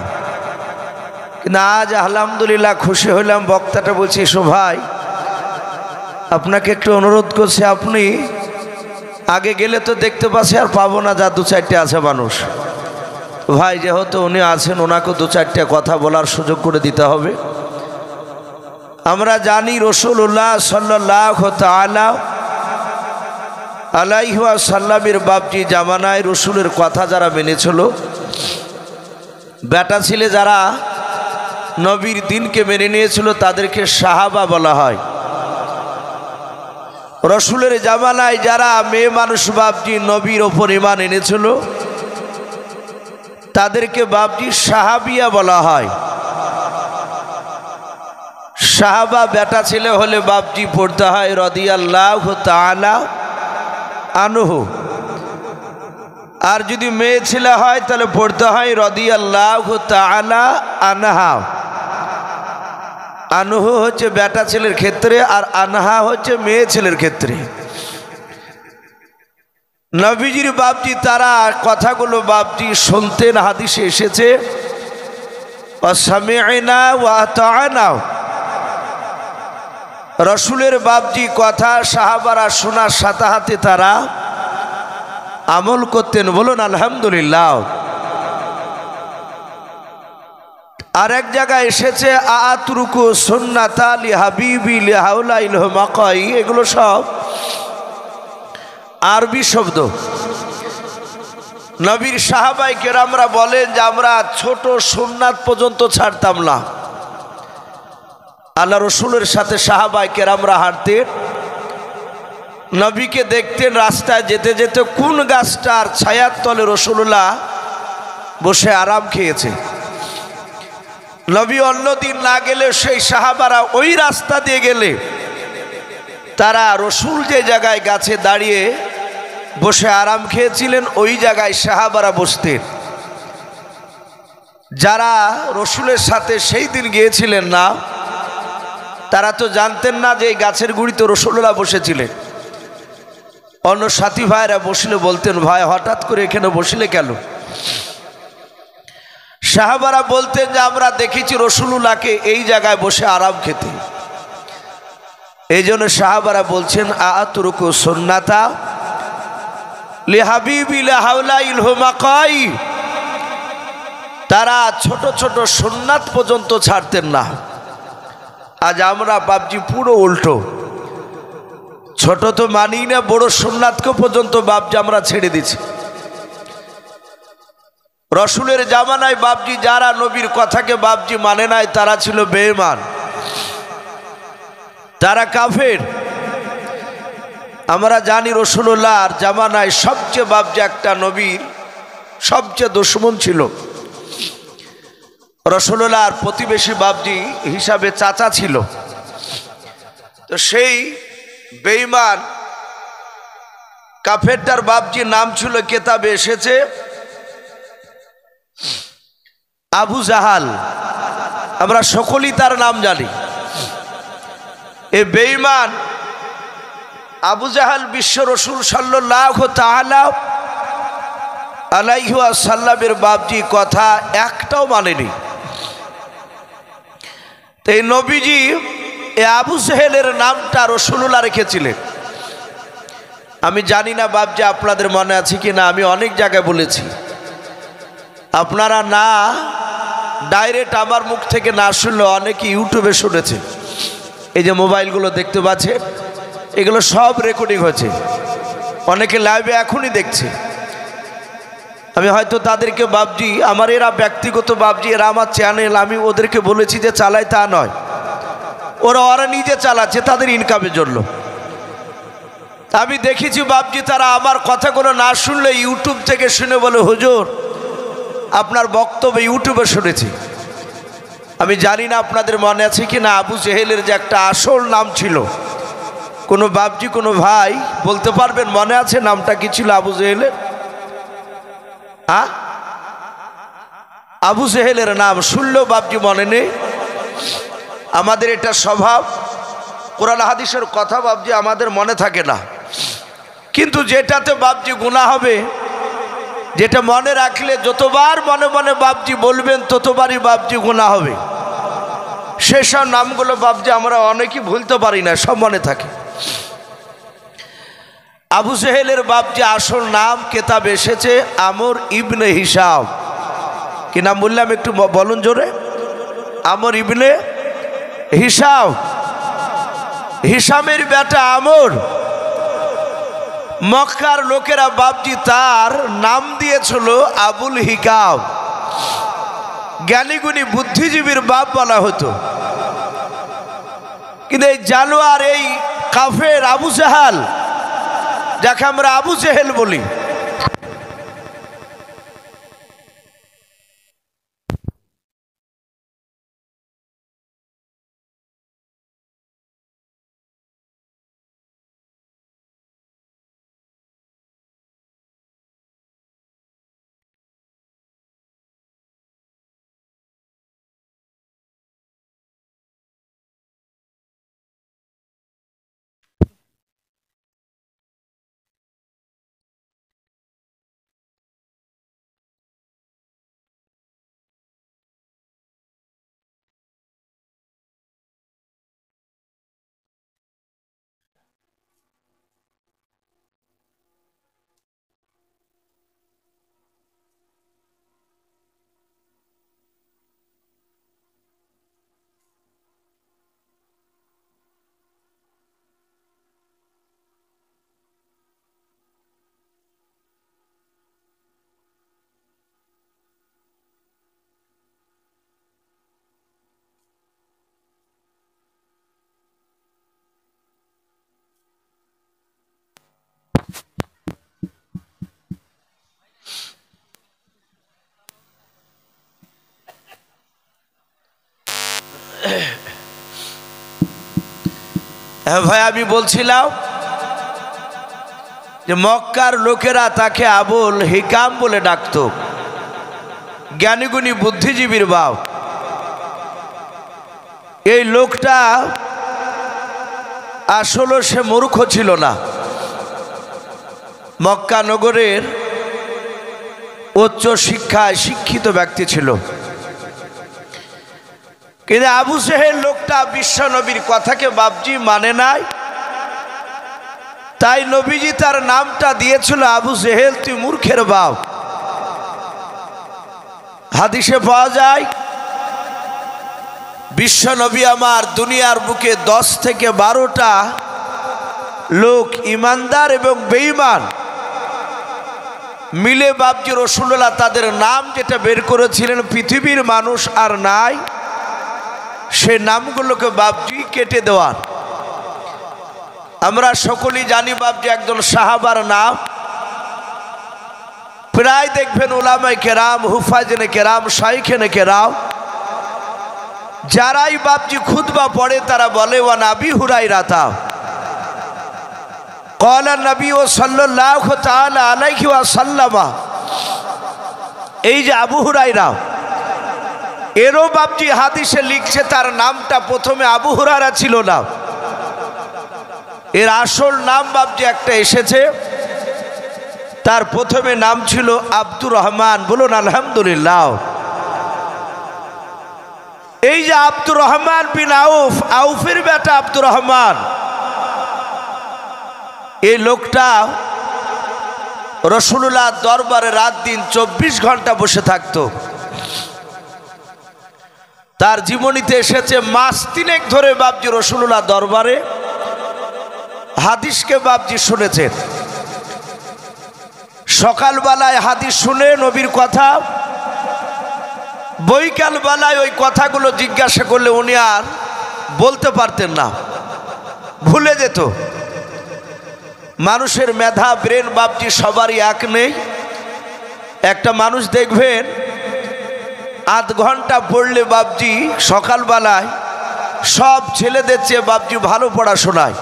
কিন্তু আজ আলহামদুলিল্লাহ খুশি হইলাম, বক্তাটা বলছি এসো ভাই আপনাকে একটু অনুরোধ করছি, আপনি আগে গেলে তো দেখতে পাচ্ছি আর পাবো না, যা দু চারটে আছে মানুষ। ভাই যেহেতু উনি আছেন, ওনাকে দু চারটে কথা বলার সুযোগ করে দিতে হবে। আমরা জানি রাসূলুল্লাহ সাল্লাল্লাহু তাআলা আলাইহি ওয়াসাল্লামের বাপজি জামানায় রসুলের কথা যারা মেনেছিল, বেটা ছেলে যারা নবীর দিনকে মেনে নিয়েছিল, তাদেরকে সাহাবা বলা হয়। রসুলের জামানায় যারা মেয়ে মানুষ বাপজি নবীর ওপর ঈমান এনেছিল, তাদেরকে বাপজি সাহাবিয়া বলা হয়। সাহাবা বেটা ছেলে হলে বাপজি পড়তে হয় রাদিয়াল্লাহু তাআলা আনহু, আর যদি মেয়ে ছেলে হয় তাহলে পড়তে হয় রাদিয়াল্লাহু তাআলা আনহা। আনহু হচ্ছে বেটা ছেলের ক্ষেত্রে, আর আনহা হচ্ছে মেয়ে ছেলের ক্ষেত্রে। নবীজির বাপজি তারা কথাগুলো বাপজি শুনতেন, হাদিসে এসেছে সামি'না ওয়া আতা'না। রসুলের বাপজি কথা সাহাবারা শোনার সাথে সাথে তারা আমল করতেন। বলুন আলহামদুলিল্লাহ। আর এক জায়গায় এসেছে আতরুকু সুন্নাতা লি হাবিবি লি হাউলাইল মাকাই। এগুলো সব আরবি শব্দ। নবীর সাহাবাই কেরামরা বলেন যে আমরা ছোট সুন্নাত পর্যন্ত ছাড়তাম না। আল্লাহ রসুলের সাথে সাহাবাই কেরামরা হাঁটতেন, নবীকে দেখতেন রাস্তায় যেতে যেতে কোন গাছটার ছায়ার তলে রসুল্লাহ বসে আরাম খেয়েছে। নবী অন্যদিন না গেলে সেই সাহাবারা ওই রাস্তা দিয়ে গেলে তারা রসুল যে জায়গায় গাছে দাঁড়িয়ে বসে আরাম খেয়েছিলেন ওই জায়গায় সাহাবারা বসতেন। যারা রসুলের সাথে সেই দিন গিয়েছিলেন না, তারা তো জানতেন না যে এই গাছের গুঁড়িতে রসুল্লাহ বসেছিলেন। অন্য সাথী ভাইরা বসলে বলতেন, ভাই হঠাৎ করে এখানে বসলে কেন? সাহাবারা বলতেন যে আমরা দেখেছি রসুলুল্লাহকে এই জায়গায় বসে আরাম খেতে। এই জন্য সাহাবারা বলছেন আতরুকু সুন্নাতা লি হাবিবি লি হাউলাইল মাকাই। তারা ছোট ছোট সুন্নাত পর্যন্ত ছাড়তেন না। আজ আমরা বাপজি পুরো উল্টো, ছোট তো মানি না, বড় সুন্নাতকে পর্যন্ত বাপজি আমরা ছেড়ে দিচ্ছি। রসুলের জামানায় বাপজি যারা নবীর কথাকে বাপজি মানে নাই, তারা ছিল বেঈমান, তারা কাফের। আমরা জানি রসুল্লাহর জামানায় সবচেয়ে বাপজি একটা নবীর সবচেয়ে দুশমন ছিল। রসুল্লাহর প্রতিবেশী বাপজি হিসাবে চাচা ছিল। তো সেই বেঈমান কাফেরটার বাপজির নাম ছিল, কেতাবে এসেছে আবু জাহাল। আমরা সকলেই তার নাম জানি। এই বেঈমান আবু জাহাল বিশ্ব রসুল সাল্লাল্লাহু তাআলা আলাইহি ওয়াসাল্লামের বাপজি কথা একটাও মানেনি। এই নবীজি এই আবু জাহেলের নামটা রসুলুল্লাহ রেখেছিলেন। আমি জানি না বাপজি আপনাদের মনে আছে কি না, আমি অনেক জায়গায় বলেছি। আপনারা না ডাইরেক্ট আমার মুখ থেকে না শুনলে অনেকে ইউটিউবে শুনেছে। এই যে মোবাইলগুলো দেখতে পাচ্ছেন, এগুলো সব রেকর্ডিং হয়েছে, অনেকে লাইভে এখনই দেখছে। আমি হয়তো তাদেরকে বাপজি আমার এরা ব্যক্তিগত বাপজি, এরা আমার চ্যানেল, আমি ওদেরকে বলেছি যে চালাই, তা নয়। ওরা নিজে চালাচ্ছে তাদের ইনকামের জন্য। আমি দেখেছি বাপজি তারা আমার কথাগুলো না শুনলে ইউটিউব থেকে শুনে বলে, হুজুর আপনার বক্তব্য ইউটিউবে শুনেছি। আমি জানি না আপনাদের মনে আছে কি না, আবু জেহেলের যে একটা আসল নাম ছিল, কোনো বাপজি কোনো ভাই বলতে পারবেন মনে আছে নামটা কি ছিল আবু জেহেলের? আবু জেহেলের নাম শুনলেও বাপজি মনে নেই। আমাদের এটা স্বভাব, কোরআন হাদিসের কথা বাপজি আমাদের মনে থাকে না, কিন্তু যেটাতে বাপজি গুনাহ হবে, যেটা মনে রাখলে যতবার মনে মনে বাপজি বলবেন ততবারই বাপজি গুনাহ হবে। সেসব নামগুলো বাপজি আমরা অনেকেই ভুলতে পারি না, সব মনে থাকে। আবু জেহেলের বাপ যে আসল নাম কেতাব এসেছে আমর ইবনে হিসাম। কি নাম বললাম একটু বলুন জোরে? আমর ইবনে হিসাম। হিসামের বেটা আমর। মক্কার লোকেরা বাপজি তার নাম দিয়েছিল আবুল হিকাম। জ্ঞানীগুণী বুদ্ধিজীবীর বাপ বলা হতো। কিন্তু এই জানোয়ার, এই কাফের আবু জাহাল, যাকে আমরা আবু জেহেল বলি, হ্যাঁ ভাই, আমি বলছিলাম যে মক্কার লোকেরা তাকে আবুল হিকাম বলে ডাকত, জ্ঞানীগুণী বুদ্ধিজীবীর বাপ। এই লোকটা আসলে সে মূর্খ ছিল না। মক্কা নগরের উচ্চ শিক্ষায় শিক্ষিত ব্যক্তি ছিল। কিন্তু আবু জেহেল লোকটা বিশ্ব নবীর কথাকে বাপজি মানে নাই। তাই নবীজি তার নামটা দিয়েছিল আবু জেহেল, তুই মূর্খের বাপ। হাদিসে পাওয়া যায় বিশ্ব নবী আমার দুনিয়ার বুকে 10 থেকে 12টা লোক ইমানদার এবং বেঈমান মিলে বাপজি রাসূলুল্লাহ তাদের নাম যেটা বের করেছিলেন, পৃথিবীর মানুষ আর নাই সে নামগুলোকে বাপজি কেটে দেওয়ার। আমরা সকলেই জানি বাপজি একজন সাহাবার নাম। প্রায় দেখবেন উলামায়ে কেরাম, হুফাজে কেরাম, শাইখে কেরাম যারাই বাপজি খুতবা পড়ে তারা বলে ওয়া আবি হুরায়রা ক্বালা নবী সাল্লাল্লাহু তাআলা আলাইহি ওয়াসাল্লাম। এই যে আবু হুরায়রা, এরও বাপজি হাদিসে লিখছে তার নামটা প্রথমে আবু হুরায়রা ছিল না, এর আসল নাম বাপজি একটা এসেছে। তার প্রথমে নাম ছিল আব্দুর রহমান। বলুন আলহামদুলিল্লাহ। এই যে আব্দুর রহমান বিন আউফ, আউফের বেটা আব্দুর রহমান, এই লোকটা রাসূলুল্লাহ দরবারে রাত দিন 24 ঘন্টা বসে থাকতো। তার জীবনীতে এসেছে মাস 3 ধরে বাপজি রাসূলুল্লাহ দরবারে হাদিসকে বাপজি শুনেছেন। সকালবেলায় হাদিস শুনে নবীর কথা, বৈকালবেলায় ওই কথাগুলো জিজ্ঞাসা করলে উনি আর বলতে পারতেন না, ভুলে যেত। মানুষের মেধা, ব্রেন বাপজি সবারই এক নেই। একটা মানুষ দেখবেন আধ ঘন্টা পড়লে বাপজি সকালবেলায় সব ছেলেদের চেয়ে বাপজি ভালো পড়াশোনায়।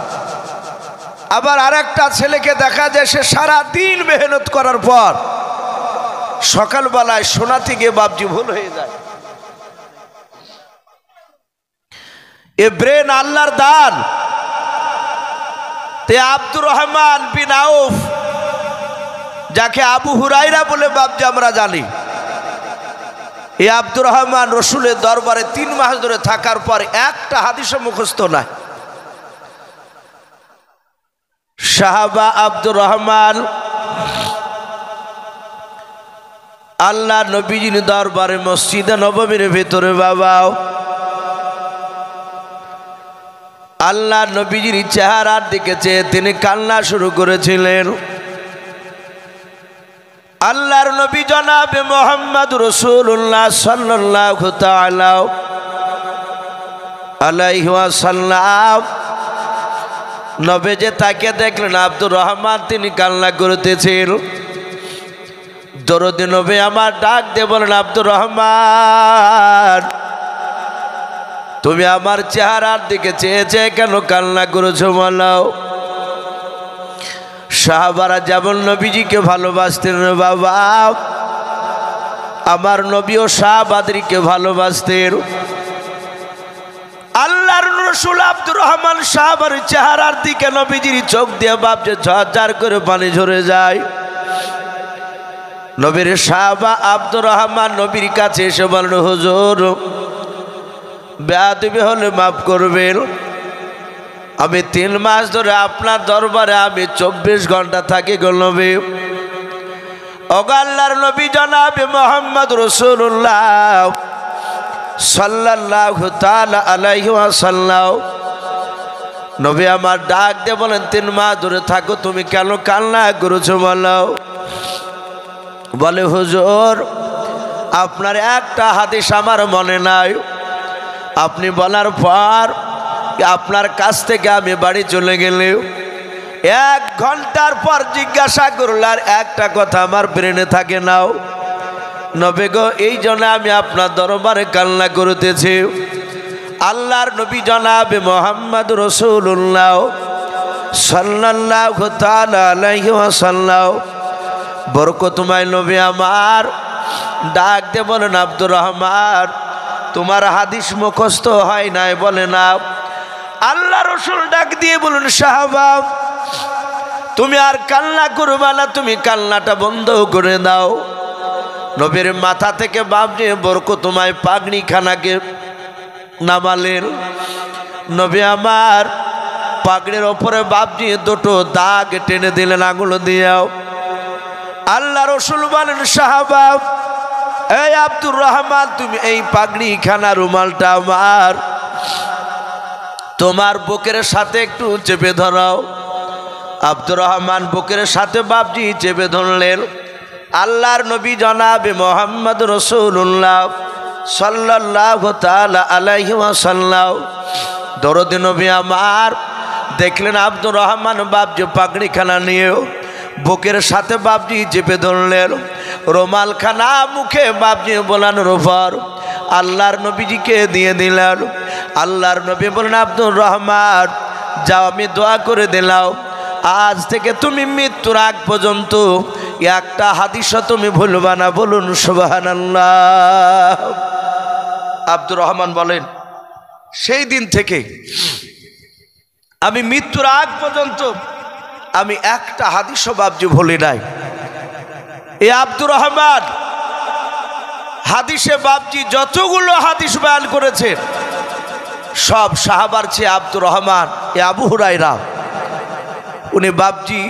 আবার আর একটা ছেলেকে দেখা যায় সে সারা দিন মেহনত করার পর সকালবেলায় শোনাতে গিয়ে বাপজি ভুল হয়ে যায়। এ ব্রেন আল্লাহর দান। তে আব্দুর রহমান বিন আউফ, যাকে আবু হুরায়রা বলে বাপজি আমরা জানি, এই আব্দুর রহমান রসুলের দরবারে 3 মাস ধরে থাকার পর একটা হাদিসও মুখস্থ নাই। সাহাবা আব্দুর রহমান আল্লাহ নবীজির দরবারে মসজিদে নববীর ভিতরে বাবা আল্লাহ নবীজির চেহারার দিকে চেয়ে তিনি কান্না শুরু করেছিলেন। আল্লাহর নবী জনাবে মুহাম্মদ রাসূলুল্লাহ সাল্লাল্লাহু তাআলা আলাইহি ওয়াসাল্লাম নবী যে তাকে দেখলেন আব্দুর রহমান তিনি কান্না করতেছেন। দরদি নবী আমার ডাক দিয়ে বলেন, আব্দুর রহমান তুমি আমার চেহারার দিকে চেয়ে চেয়ে কেন কান্না করেছো বলো? সাহাবারা যেমন নবীজিকে ভালোবাসতেন বাবা, আমার নবীও সাহাবাদেরকে ভালোবাসতেন। আল্লাহর রাসূল আব্দুর রহমান সাহাবার চেহারার দিকে নবীজির চোখ দিয়ে ভাবছে ঝরঝর করে পানি ঝরে যায়। নবীর সাহাবা আব্দুর রহমান নবীর কাছে এসে বলেন, হুজুর বেয়াদবি হলে মাফ করবেন, আমি 3 মাস ধরে আপনার দরবারে আমি 24 ঘন্টা থাকি গো নবী। ওগো আল্লাহর নবী জনাবে মুহাম্মদ রাসূলুল্লাহ সাল্লাল্লাহু তাআলা আলাইহি ওয়াসাল্লাম নবী আমার ডাক দিয়ে বলেন, 3 মাস ধরে থাকো তুমি কেন কান্না করেছো বলো? বলে হুজুর আপনার একটা হাদিস আমার মনে নাই, আপনি বলার পর আপনার কাছ থেকে আমি বাড়ি চলে গেলে 1 ঘন্টার পর জিজ্ঞাসা করলার একটা কথা আমার ব্রেনে থাকে নাও নবী গো, এই জন্য আমি আপনার দরবারে কান্না করতেছি। আল্লাহর নবী জনাবে মুহাম্মদ রাসূলুল্লাহ সাল্লাল্লাহু তাআলা আলাইহি ওয়াসাল্লাম বরকতময় নবী আমার ডাক দিয়ে বলেন, আব্দুর রহমান তোমার হাদিস মুখস্থ হয় নাই বলে না। আল্লাহ রাসূল ডাক দিয়ে বলুন, সাহাবা তুমি আর কান্না করবে না, তুমি কান্নাটা বন্ধ করে দাও। নবীর মাথা থেকে বাবজি বরকতময় পাগড়ি খানাকে নামালেন। নবী আমার পাগড়ির ওপরে বাবজি 2টো দাগ টেনে দিলেন আঙুল দিয়েও। আল্লাহ রাসূল বলেন, সাহাবা এই আব্দুর রহমান তুমি এই পাগড়ি খানা রুমালটা আমার তোমার বুকের সাথে একটু চেপে ধরাও। আব্দুর রহমান বুকের সাথে বাবজি চেপে ধরলেন। আল্লাহর নবী জনাবে মুহাম্মদ রাসূলুল্লাহ সাল্লাল্লাহু তাআলা আলাইহি ওয়াসাল্লাম দরদি নবী আমার দেখলেন আব্দুর রহমান বাবজি পাগড়িখানা নিয়েও বুকের সাথে বাবজি চেপে ধরলেন। রুমালখানা মুখে বাবজি বোলানোর পর আল্লাহর নবীজিকে দিয়ে দিলেন। আল্লাহর নবী বলেন, আব্দুর রহমান যাও আমি দোয়া করে দিলাম, আজ থেকে তুমি মৃত্যুর আগ পর্যন্ত একটা হাদিসও তুমি ভুলবা না। বলুন সুবহানাল্লাহ। আব্দুর রহমান বলেন, সেই দিন থেকে আমি মৃত্যুর আগ পর্যন্ত আমি একটা হাদিসও বাবজি ভুলি নাই। এই আব্দুর রহমান হাদিসে বাবজি যতগুলো হাদিস বয়ান করেছেন সব সাহাবার চেয়ে আব্দুর রহমান এ আবু হুরায়রা উনি বাবজি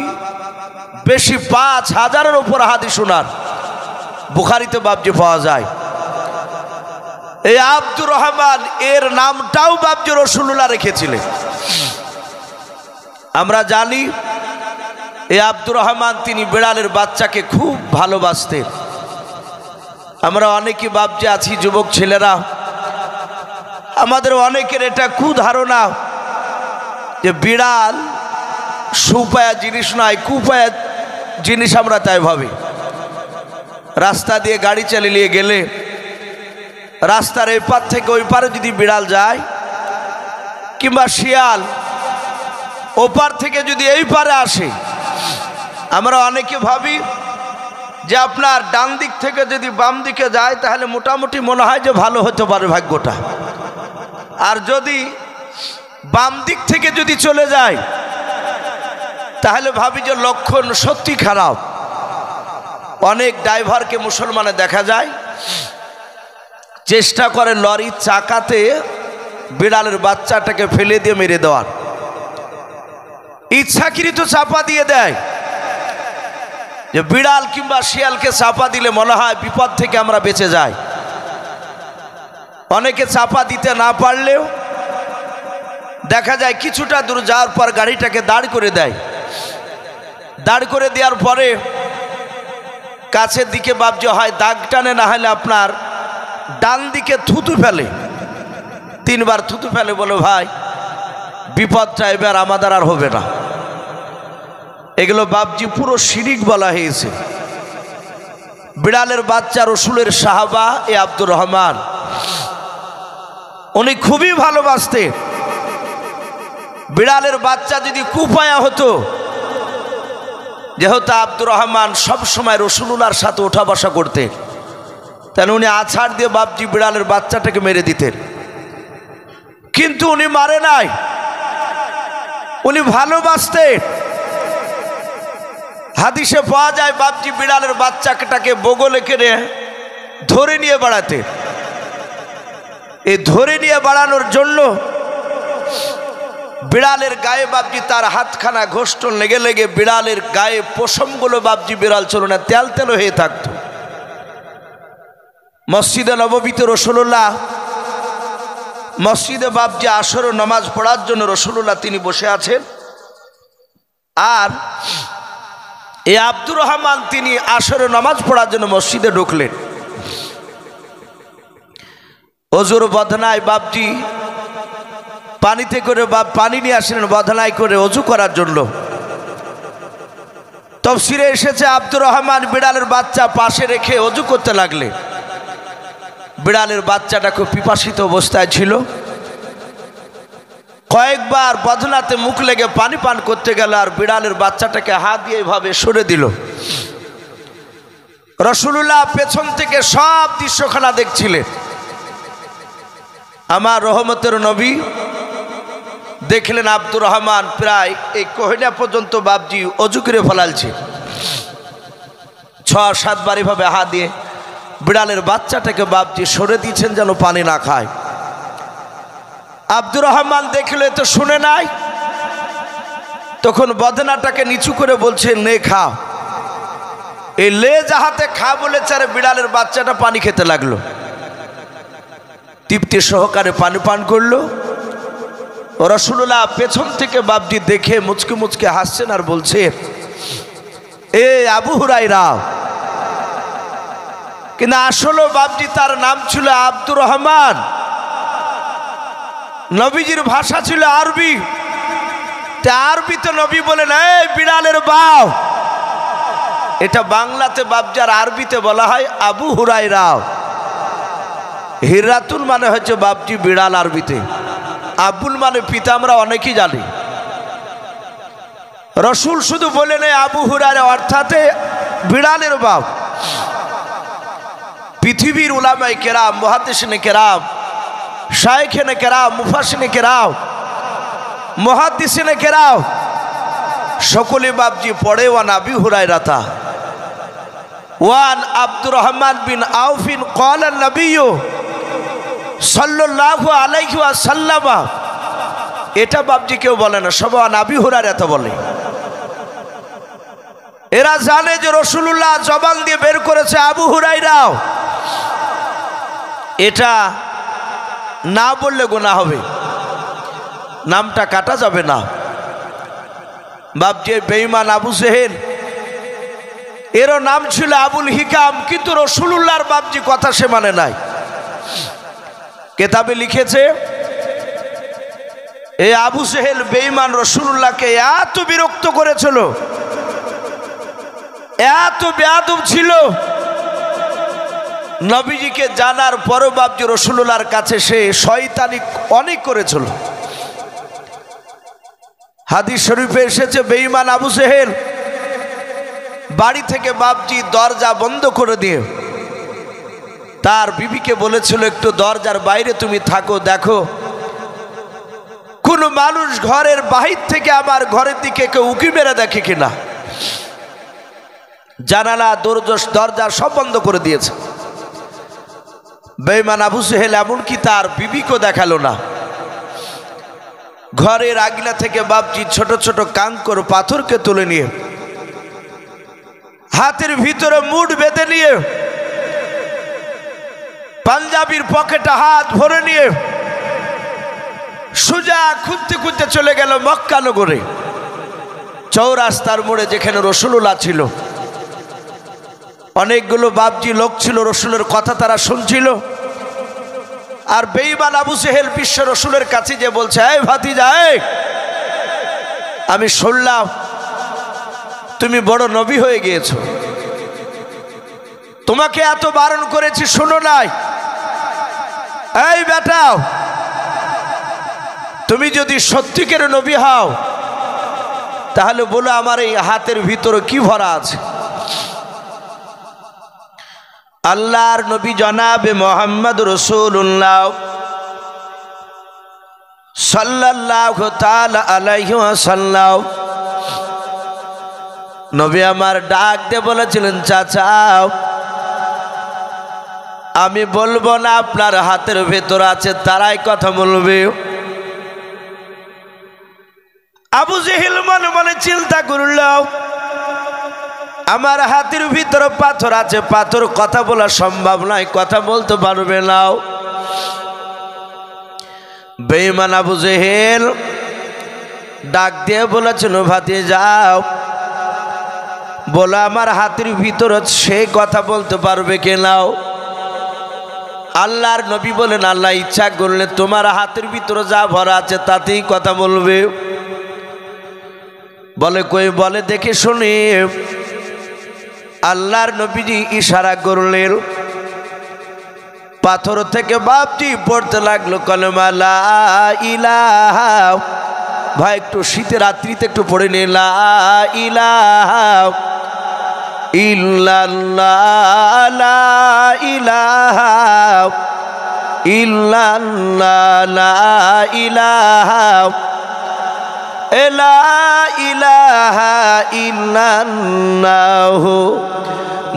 বেশি 5000-এর উপর হাদিস শোনার বুখারীতে বাবজি পাওয়া যায়। এই আব্দুর রহমান এর নামটাও বাবজি রাসূলুল্লাহ রেখেছিলেন। আমরা জানি এই আব্দুর রহমান তিনি বিড়ালের বাচ্চাকে খুব ভালোবাসতেন। আমরা অনেকে বাবজি আছি যুবক ছেলেরা, আমাদের অনেকের এটা কুধারণা যে বিড়াল সুপায়া জিনিস নয়, কুপায়া জিনিস আমরা তাই ভাবি। রাস্তা দিয়ে গাড়ি চালিয়ে গেলে রাস্তার এই পার থেকে ওই পারে যদি বিড়াল যায় কিংবা শিয়াল ওপার থেকে যদি এই পারে আসে, আমরা অনেকে ভাবি যে আপনার ডান দিক থেকে যদি বাম দিকে যায় তাহলে মোটামুটি মনে হয় যে ভালো হতে পারে ভাগ্যটা, আর যদি বাম দিক থেকে যদি চলে যায় তাহলে ভাবি যে লক্ষণ সত্যি খারাপ। অনেক ড্রাইভারকে মুসলমানে দেখা যায় চেষ্টা করে লরির চাকাতে বিড়ালের বাচ্চাটাকে ফেলে দিয়ে মেরে দেওয়ার। ইচ্ছাকৃত চাপা দিয়ে দেয় যে বিড়াল কিংবা শিয়ালকে চাপা দিলে মনে হয় বিপদ থেকে আমরা বেঁচে যাই। অনেকে চাপা দিতে না পারলেও দেখা যায় কিছুটা দূর যাওয়ার পর গাড়িটাকে দাঁড় করে দেয়। দাঁড় করে দেওয়ার পরে কাছের দিকে বাবজি হয় দাগ টানে, না হলে আপনার ডান দিকে থুতু ফেলে, 3 বার থুতু ফেলে, বলে ভাই বিপদটা এবার আমাদের আর হবে না। এগুলো বাবজি পুরো শিরিক বলা হয়েছে। বিড়ালের বাচ্চা রসুলের সাহাবা এ আব্দুর রহমান, উনি খুবই ভালোবাসতেন। বিড়ালের বাচ্চা যদি কুপায়া হতো, যেহেতু আব্দুর রহমান সবসময় রসুলুল্লাহর সাথে ওঠা বসা করতেন, তাহলে উনি আছাড় দিয়ে বাবজি বিড়ালের বাচ্চাটাকে মেরে দিতেন। কিন্তু উনি মারে নাই, উনি ভালোবাসতেন। হাদিসে পাওয়া যায় বাবজি বিড়ালের বাচ্চাটাকে বগলে কেড়ে ধরে নিয়ে বেড়াতে। এই ধরে নিয়ে বেড়ানোর জন্য বিড়ালের গায়ে বাবজি তার হাতখানা ঘোষ্টন লেগে লেগে বিড়ালের গায়ে পশমগুলো বাবজি বিড়াল চলো না তেল তেল হয়ে থাকতো। মসজিদে নববীতে রসুলুল্লাহ মসজিদে বাবজি আসর নামাজ পড়ার জন্য রসুলুল্লাহ তিনি বসে আছেন, আর এই আব্দুর রহমান তিনি আসরে নামাজ পড়ার জন্য মসজিদে ঢুকলেন। ওজুর বদনায় বাবজি পানিতে করে পানি নিয়ে আসলেন বদনায় করে অজু করার জন্য। তাফসীরে এসেছে আব্দুর রহমান বিড়ালের বাচ্চা পাশে রেখে অজু করতে লাগলে। বিড়ালের বাচ্চাটা খুব পিপাসিত অবস্থায় ছিল, কয়েকবার বদনাতে মুখ লেগে পানি পান করতে গেল, আর বিড়ালের বাচ্চাটাকে হাত দিয়ে এভাবে সরে দিল। রাসূলুল্লাহ পেছন থেকে সব দৃশ্যখানা দেখছিলেন। আমার রহমতের নবী দেখলেন আব্দুর রহমান প্রায় এই কোহিনা পর্যন্ত বাবজি অজু করে ফেলালছে। 6-7 বার এভাবে হাত দিয়ে বিড়ালের বাচ্চাটাকে বাবজি সরে দিয়েছেন যেন পানি না খায়। আব্দুর রহমান দেখলে তো শুনে নাই, তখন বদনাটাকে নিচু করে বলছে নে খা। এই লে যাহাতে খা বলেছে, আরে বিড়ালের বাচ্চাটা পানি খেতে লাগলো, তৃপ্তি সহকারে পানি পান করলো। রাসূলুল্লাহ পেছন থেকে বাবজি দেখে মুচকে মুচকে হাসছেন আর বলছে, এ আবু হুরায়রা। কিন্তু আসলে বাবজি তার নাম ছিল আব্দুর রহমান, নবীজির ভাষা ছিল আরবি। আরবিতে নবী বলেন এই বিড়ালের বাপ, এটা বাংলাতে বাবজি আর আরবিতে বলা হয় আবু হুরায়রা। হিরাতুল মানে হচ্ছে বাবজি বিড়াল আরবিতে, আবুল মানে পিতা, আমরা অনেকেই জানি। রসুল শুধু বলে নেই আবু হুরায়রা অর্থাৎ বিড়ালের বাপ। পৃথিবীর উলামায়ে কেরাম, মুহাদ্দিসিনে কেরাম, শায়েখেনে কেরাম, মুফাসসিরিনে কেরাম, মুহাদ্দিসিনে কেরাম সকলে বাবজি পড়ে ওয়ান আবি হুরায়রাতা ওয়ান আব্দুর রহমান বিন আউফিন ক্বালা নবিয়্যু সাল্লাল্লাহু আলাইহি ওয়াসাল্লাম। এটা বাবজি কেউ বলে না, সবাই আবি হুরায়রা বলে। এরা জানে যে রাসূলুল্লাহ জবান দিয়ে বের করেছে আবু হুরায়রা, এটা না বললে গুনাহ হবে, নামটা কাটা যাবে না। বাবজি বেঈমান আবু জেহেল, এরও নাম ছিল আবুল হিকাম, কিন্তু রাসূলুল্লাহর বাবজি কথা সে মানে নাই। কেতাবে লিখেছে এই আবু জেহেল বেঈমান রাসূলুল্লাহকে এত বিরক্ত করেছিল, এত বেয়াদব ছিল, নবীজিকে জানার পরও বাবজি রাসূলুল্লাহর কাছে সে শয়তানি অনেক করেছিল। হাদিস শরীফে এসেছে বেঈমান আবু জেহেল বাড়ি থেকে বাবজি দরজা বন্ধ করে দিয়ে তার বিবিকে বলেছিল একটু দরজার বাইরে তুমি থাকো, দেখো কোন মানুষ ঘরের বাহির থেকে আমার ঘরের দিকে কেউ উকি মেরে দেখে কিনা। জানালা দরজা সব বন্ধ করে দিয়েছে। বেঈমান আবু জেহেল এমনকি তার বিবিকেও দেখালো না। ঘরের আগিনা থেকে বাপজি ছোট ছোট কাঙ্কর পাথরকে তুলে নিয়ে হাতের ভিতরে মুঠ বেঁধে নিয়ে পাঞ্জাবির পকেটে হাত ভরে নিয়ে সোজা খুঁজতে খুঁজতে চলে গেল মক্কা নগরে। চৌরাস্তার মোড়ে যেখানে রাসূলুল্লাহ ছিল, অনেকগুলো বাপজি লোক ছিল, রাসূলের কথা তারা শুনছিল। আর বেঈমান আবু জেহেল বিশ্ব রাসূলের কাছে যে বলছে, এই ভাতিজা, আমি শুনলাম তুমি বড় নবী হয়ে গিয়েছো, তোমাকে এত বারণ করেছি শোনো নাই। এই বেটাও, তুমি যদি সত্যিকার নবী হও তাহলে বলো আমার এই হাতের ভিতরে কি ভরা আছে। আল্লাহর নবী জনাবে মুহাম্মদ রাসূলুল্লাহ সাল্লাল্লাহু তাআলা আলাইহি ওয়াসাল্লাম নবী আমার ডাক দিয়ে বলেছিলেন, চাচা আমি বলবো না আপনার হাতের ভেতর আছে, তারাই কথা বলবে। আবু জেহেল মনে মনে চিন্তা করল, আমার হাতের ভিতরে পাথর আছে, পাথর কথা বলা সম্ভব নয়, কথা বলতে পারবে না। বেঈমান আবু জেহেল ডাক দিয়ে বলেছিল, ভাতিজা বলো আমার হাতের ভিতরে সে কথা বলতে পারবে কে নাও। আল্লাহর নবী বলেন, আল্লাহ ইচ্ছা করলে তোমার হাতের ভিতরে যা ভরা আছে তাতেই কথা বলবে। বলে কই, বলে দেখে শুনি। আল্লাহর নবীজি ইশারা করলেন, পাথর থেকে বাপজি পড়তে লাগলো কলেমা লা ইলাহা। ভাই একটু শীতের রাত্রিতে একটু পড়ে নে, লা ইলাহা ইল্লাল্লাহ, লা ইলাহা ইল্লাল্লাহ, লা ইলাহা লা ইলাহা ইল্লাল্লাহু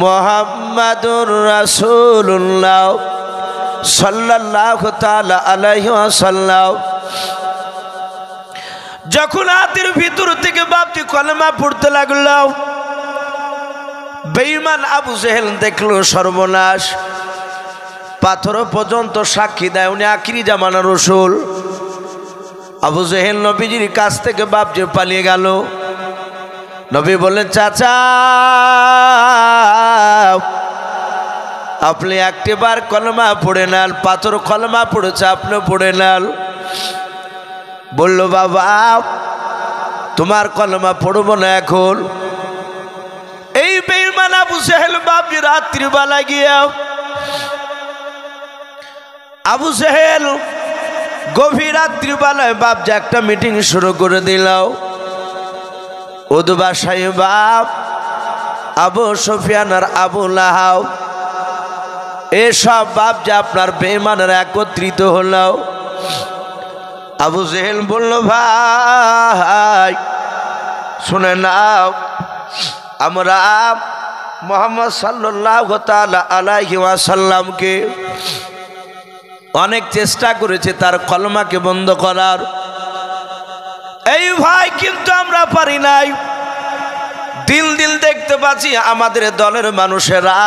মুহাম্মাদুর রাসূলুল্লাহ সাল্লাল্লাহু তাআলা আলাইহি ওয়াসাল্লাম। যখন হাতের ভিতর থেকে বাপটি কলেমা পড়তে লাগলো, বেঈমান আবু জেহেল দেখলো সর্বনাশ, পাথর পর্যন্ত সাক্ষী দেয় উনি আখিরি জামানার রাসূল। আবু জেহেল নবীজির কাছ থেকে বাপজি পালিয়ে গেল। নবী বললেন, চাচা আপনি একটিবার কলমা পড়ে নেন, পাথর কলমা পড়েছে আপনিও পড়ে নেন। বলল, বাবা তোমার কলমা পড়বো না এখন। এই বেঈমান আবু জেহেল বাপজি রাত্রিবেলা গিয়া আবু জেহেল গভীর রাত্রিবেলায় বাপজি একটা মিটিং শুরু করে দিল। উদবা সাহেব, আবু সুফিয়ান আর আবু লাহাব এসব বাপজি আপনার বেঈমানেরা একত্রিত হলো। আবু জেহেল বলল, ভাই শুনে নাও, আমরা মুহাম্মদ সাল্লাল্লাহু তাআলা আলাইহি ওয়াসাল্লামকে অনেক চেষ্টা করেছে তার কলমাকে বন্ধ করার। এই ভাই কিন্তু আমরা পারি নাই। দিন দিন দেখতে পাচ্ছি আমাদের দলের মানুষেরা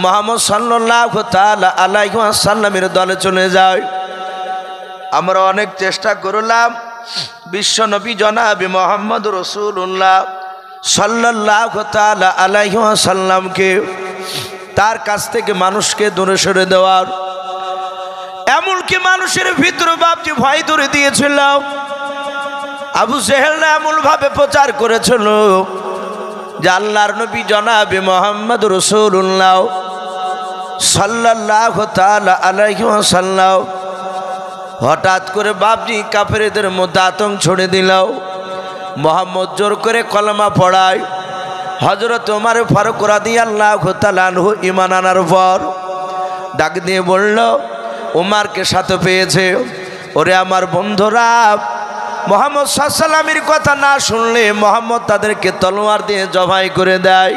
মুহাম্মদ সাল্লাল্লাহু তাআলা আলাইহি ওয়াসাল্লামের দলে চলে যায়। আমরা অনেক চেষ্টা করলাম বিশ্ব নবী জনাবে মুহাম্মদ রাসূলুল্লাহ সাল্লাল্লাহু তাআলা আলাইহি ওয়াসাল্লামকে তার কাছ থেকে মানুষকে দূরে সরে দেওয়ার। এমনকি মানুষের ভিতরে বাপজি ভয় ধরে দিয়েছিল। আবু জেহেল এমন ভাবে প্রচার করেছিল যে আল্লাহর নবী জনাবে মুহাম্মদ রাসূলুল্লাহ সাল্লাল্লাহু তাআলা আলাইহি ওয়াসাল্লাম হঠাৎ করে বাপজি কাফেরদের মধ্যে আতঙ্ক ছড়িয়ে দিল। মুহাম্মদ জোর করে কলমা পড়ায়। হযরত ওমর ফারুক রাদিয়াল্লাহু তাআলা আনহু ঈমান আনার পর ডাক দিয়ে বলল, ওমরকে সাথে পেয়েছে। ওরে আমার বন্ধুরা, মুহাম্মদ সাল্লাল্লাহু আলাইহি ওয়াসাল্লামের কথা না শুনলে মুহাম্মদ তাদেরকে তলোয়ার দিয়ে জবাই করে দেয়।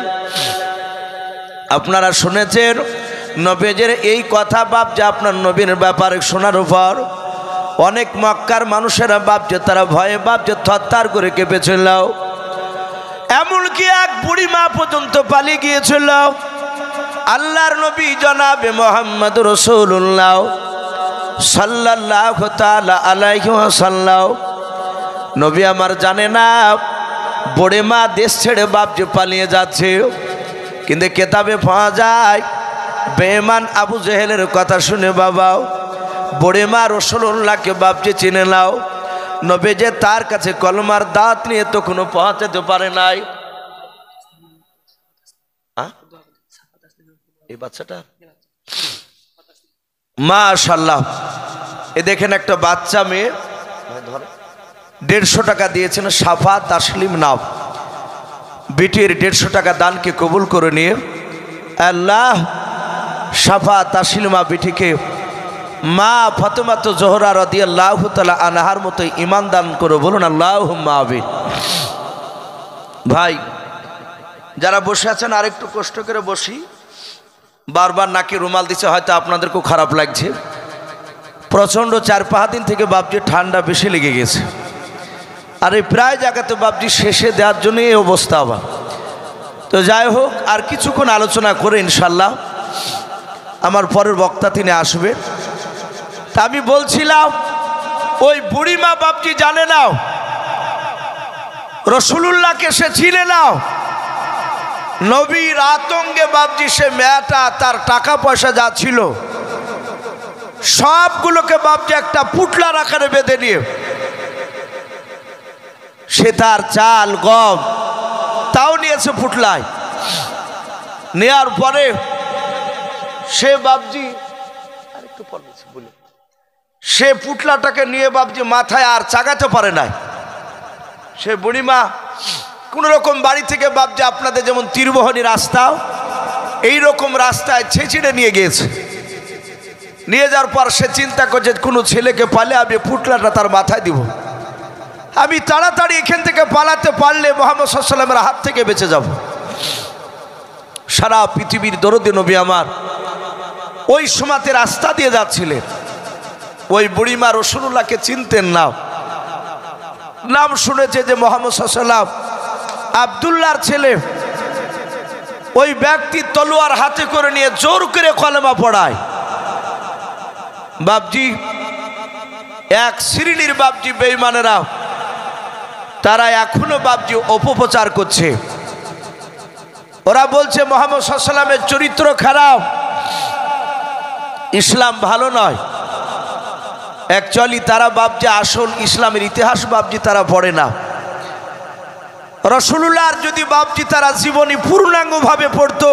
আপনারা শুনেছেন নবীজির এই কথা বাপ যে আপনার নবীর ব্যাপারে শোনার পর অনেক মক্কার মানুষেরা বাপজি তারা ভয়ে বাপজি থরথর করে কেঁপেছিল। এমনকি এক বুড়ি মা পর্যন্ত পালিয়ে গিয়েছিল। আল্লাহর নবী জনাবে মুহাম্মদ রাসূলুল্লাহ সাল্লাল্লাহু তাআলা আলাইহি ওয়াসাল্লাম নবী আমার জানে না বুড়ি মা দেশ ছেড়ে বাপজি পালিয়ে যাচ্ছে। কিন্তু কিতাবে পাওয়া যায় বেঈমান আবু জেহেলের কথা শুনে বাবা বুড়ি মা রাসূলুল্লাহকে বাপজি চিনে নাও। নবী যে তার কাছে কলমার দাঁত নিয়ে তো কোনো পৌঁছাতে পারে নাই। এই বাচ্চাটা মাশাআল্লাহ, এ দেখেন একটা বাচ্চা মেয়ে 150 টাকা দিয়েছেন সাফা তাসলিম নাও। বিটির 150 টাকা দানকে কবুল করে নিয়ে আল্লাহ সাফা তাসলিমা বিটিকে মা ফাতেমা জোহরা রাদিয়াল্লাহু তাআলা আনহার মতো ঈমান দান করে বলুন আল্লাহুম্মা আমিন। ভাই যারা বসে আছেন আরেকটু কষ্ট করে বসি, বারবার নাকি রুমাল দিচ্ছে, হয়তো আপনাদেরকেও খারাপ লাগছে। প্রচণ্ড 4-5 দিন থেকে বাপজি ঠান্ডা বেশি লেগে গেছে। আর এই প্রায় জায়গাতে বাপজি শেষে দেওয়ার জন্য এই অবস্থা আবার। তো যাই হোক, আর কিছুক্ষণ আলোচনা করে ইনশাল্লাহ আমার পরের বক্তা তিনি আসবে। তা আমি বলছিলাম ওই বুড়িমা বাপজি জানে নাও রাসূলুল্লাহকে সে চিনে নাও। নবীর আতঙ্কে বাপজি সে মেয়েটা তার টাকা পয়সা যা ছিল সবগুলোকে বাপজি একটা পুটলার আকারে বেঁধে নিয়ে সে তার চাল গম তাও নিয়েছে পুটলায়। নেয়ার পরে সে বাপজি আরেকটু পর বলে সে পুটলাটাকে নিয়ে বাপজি মাথায় আর চাগাতে পারে নাই। সে বুড়িমা কোন রকম বাড়ি থেকে বাপজি আপনাদের যেমন তীরবহনী রাস্তা এইরকম রাস্তায় ছেঁচিড়ে নিয়ে গিয়েছে। নিয়ে যাওয়ার পর সে চিন্তা করছে কোনো ছেলেকে পালে আমি পুটলাটা তার মাথায় দিব, আমি তাড়াতাড়ি এখান থেকে পালাতে পারলে মুহাম্মদ সাল্লাল্লাহু আলাইহি ওয়াসাল্লামের হাত থেকে বেঁচে যাব। সারা পৃথিবীর দরদে নবী আমার ওই সময়তে রাস্তা দিয়ে যাচ্ছিলেন। ওই বুড়িমা রাসূলুল্লাহকে চিনতেন না, নাম শুনেছে যে মুহাম্মদ সাল্লাল্লাহু আলাইহি ওয়াসাল্লাম আব্দুল্লাহর ছেলে। ওই ব্যক্তি তলোয়ার হাতে করে নিয়ে জোর করে কলেমা পড়ায়। বাপজি এক শ্রেণীর বাপজি বেঈমানেরা তারা এখনো বাপজি অপপ্রচার করছে। ওরা বলছে মুহাম্মদ সাল্লাল্লাহু আলাইহি ওয়াসাল্লামের চরিত্র খারাপ, ইসলাম ভালো নয়। অ্যাকচুয়ালি তারা বাপজি আসল ইসলামের ইতিহাস বাপজি তারা পড়ে না। রাসূলুল্লাহর যদি বাপজি তারা জীবনী পূর্ণাঙ্গভাবে পড়তো,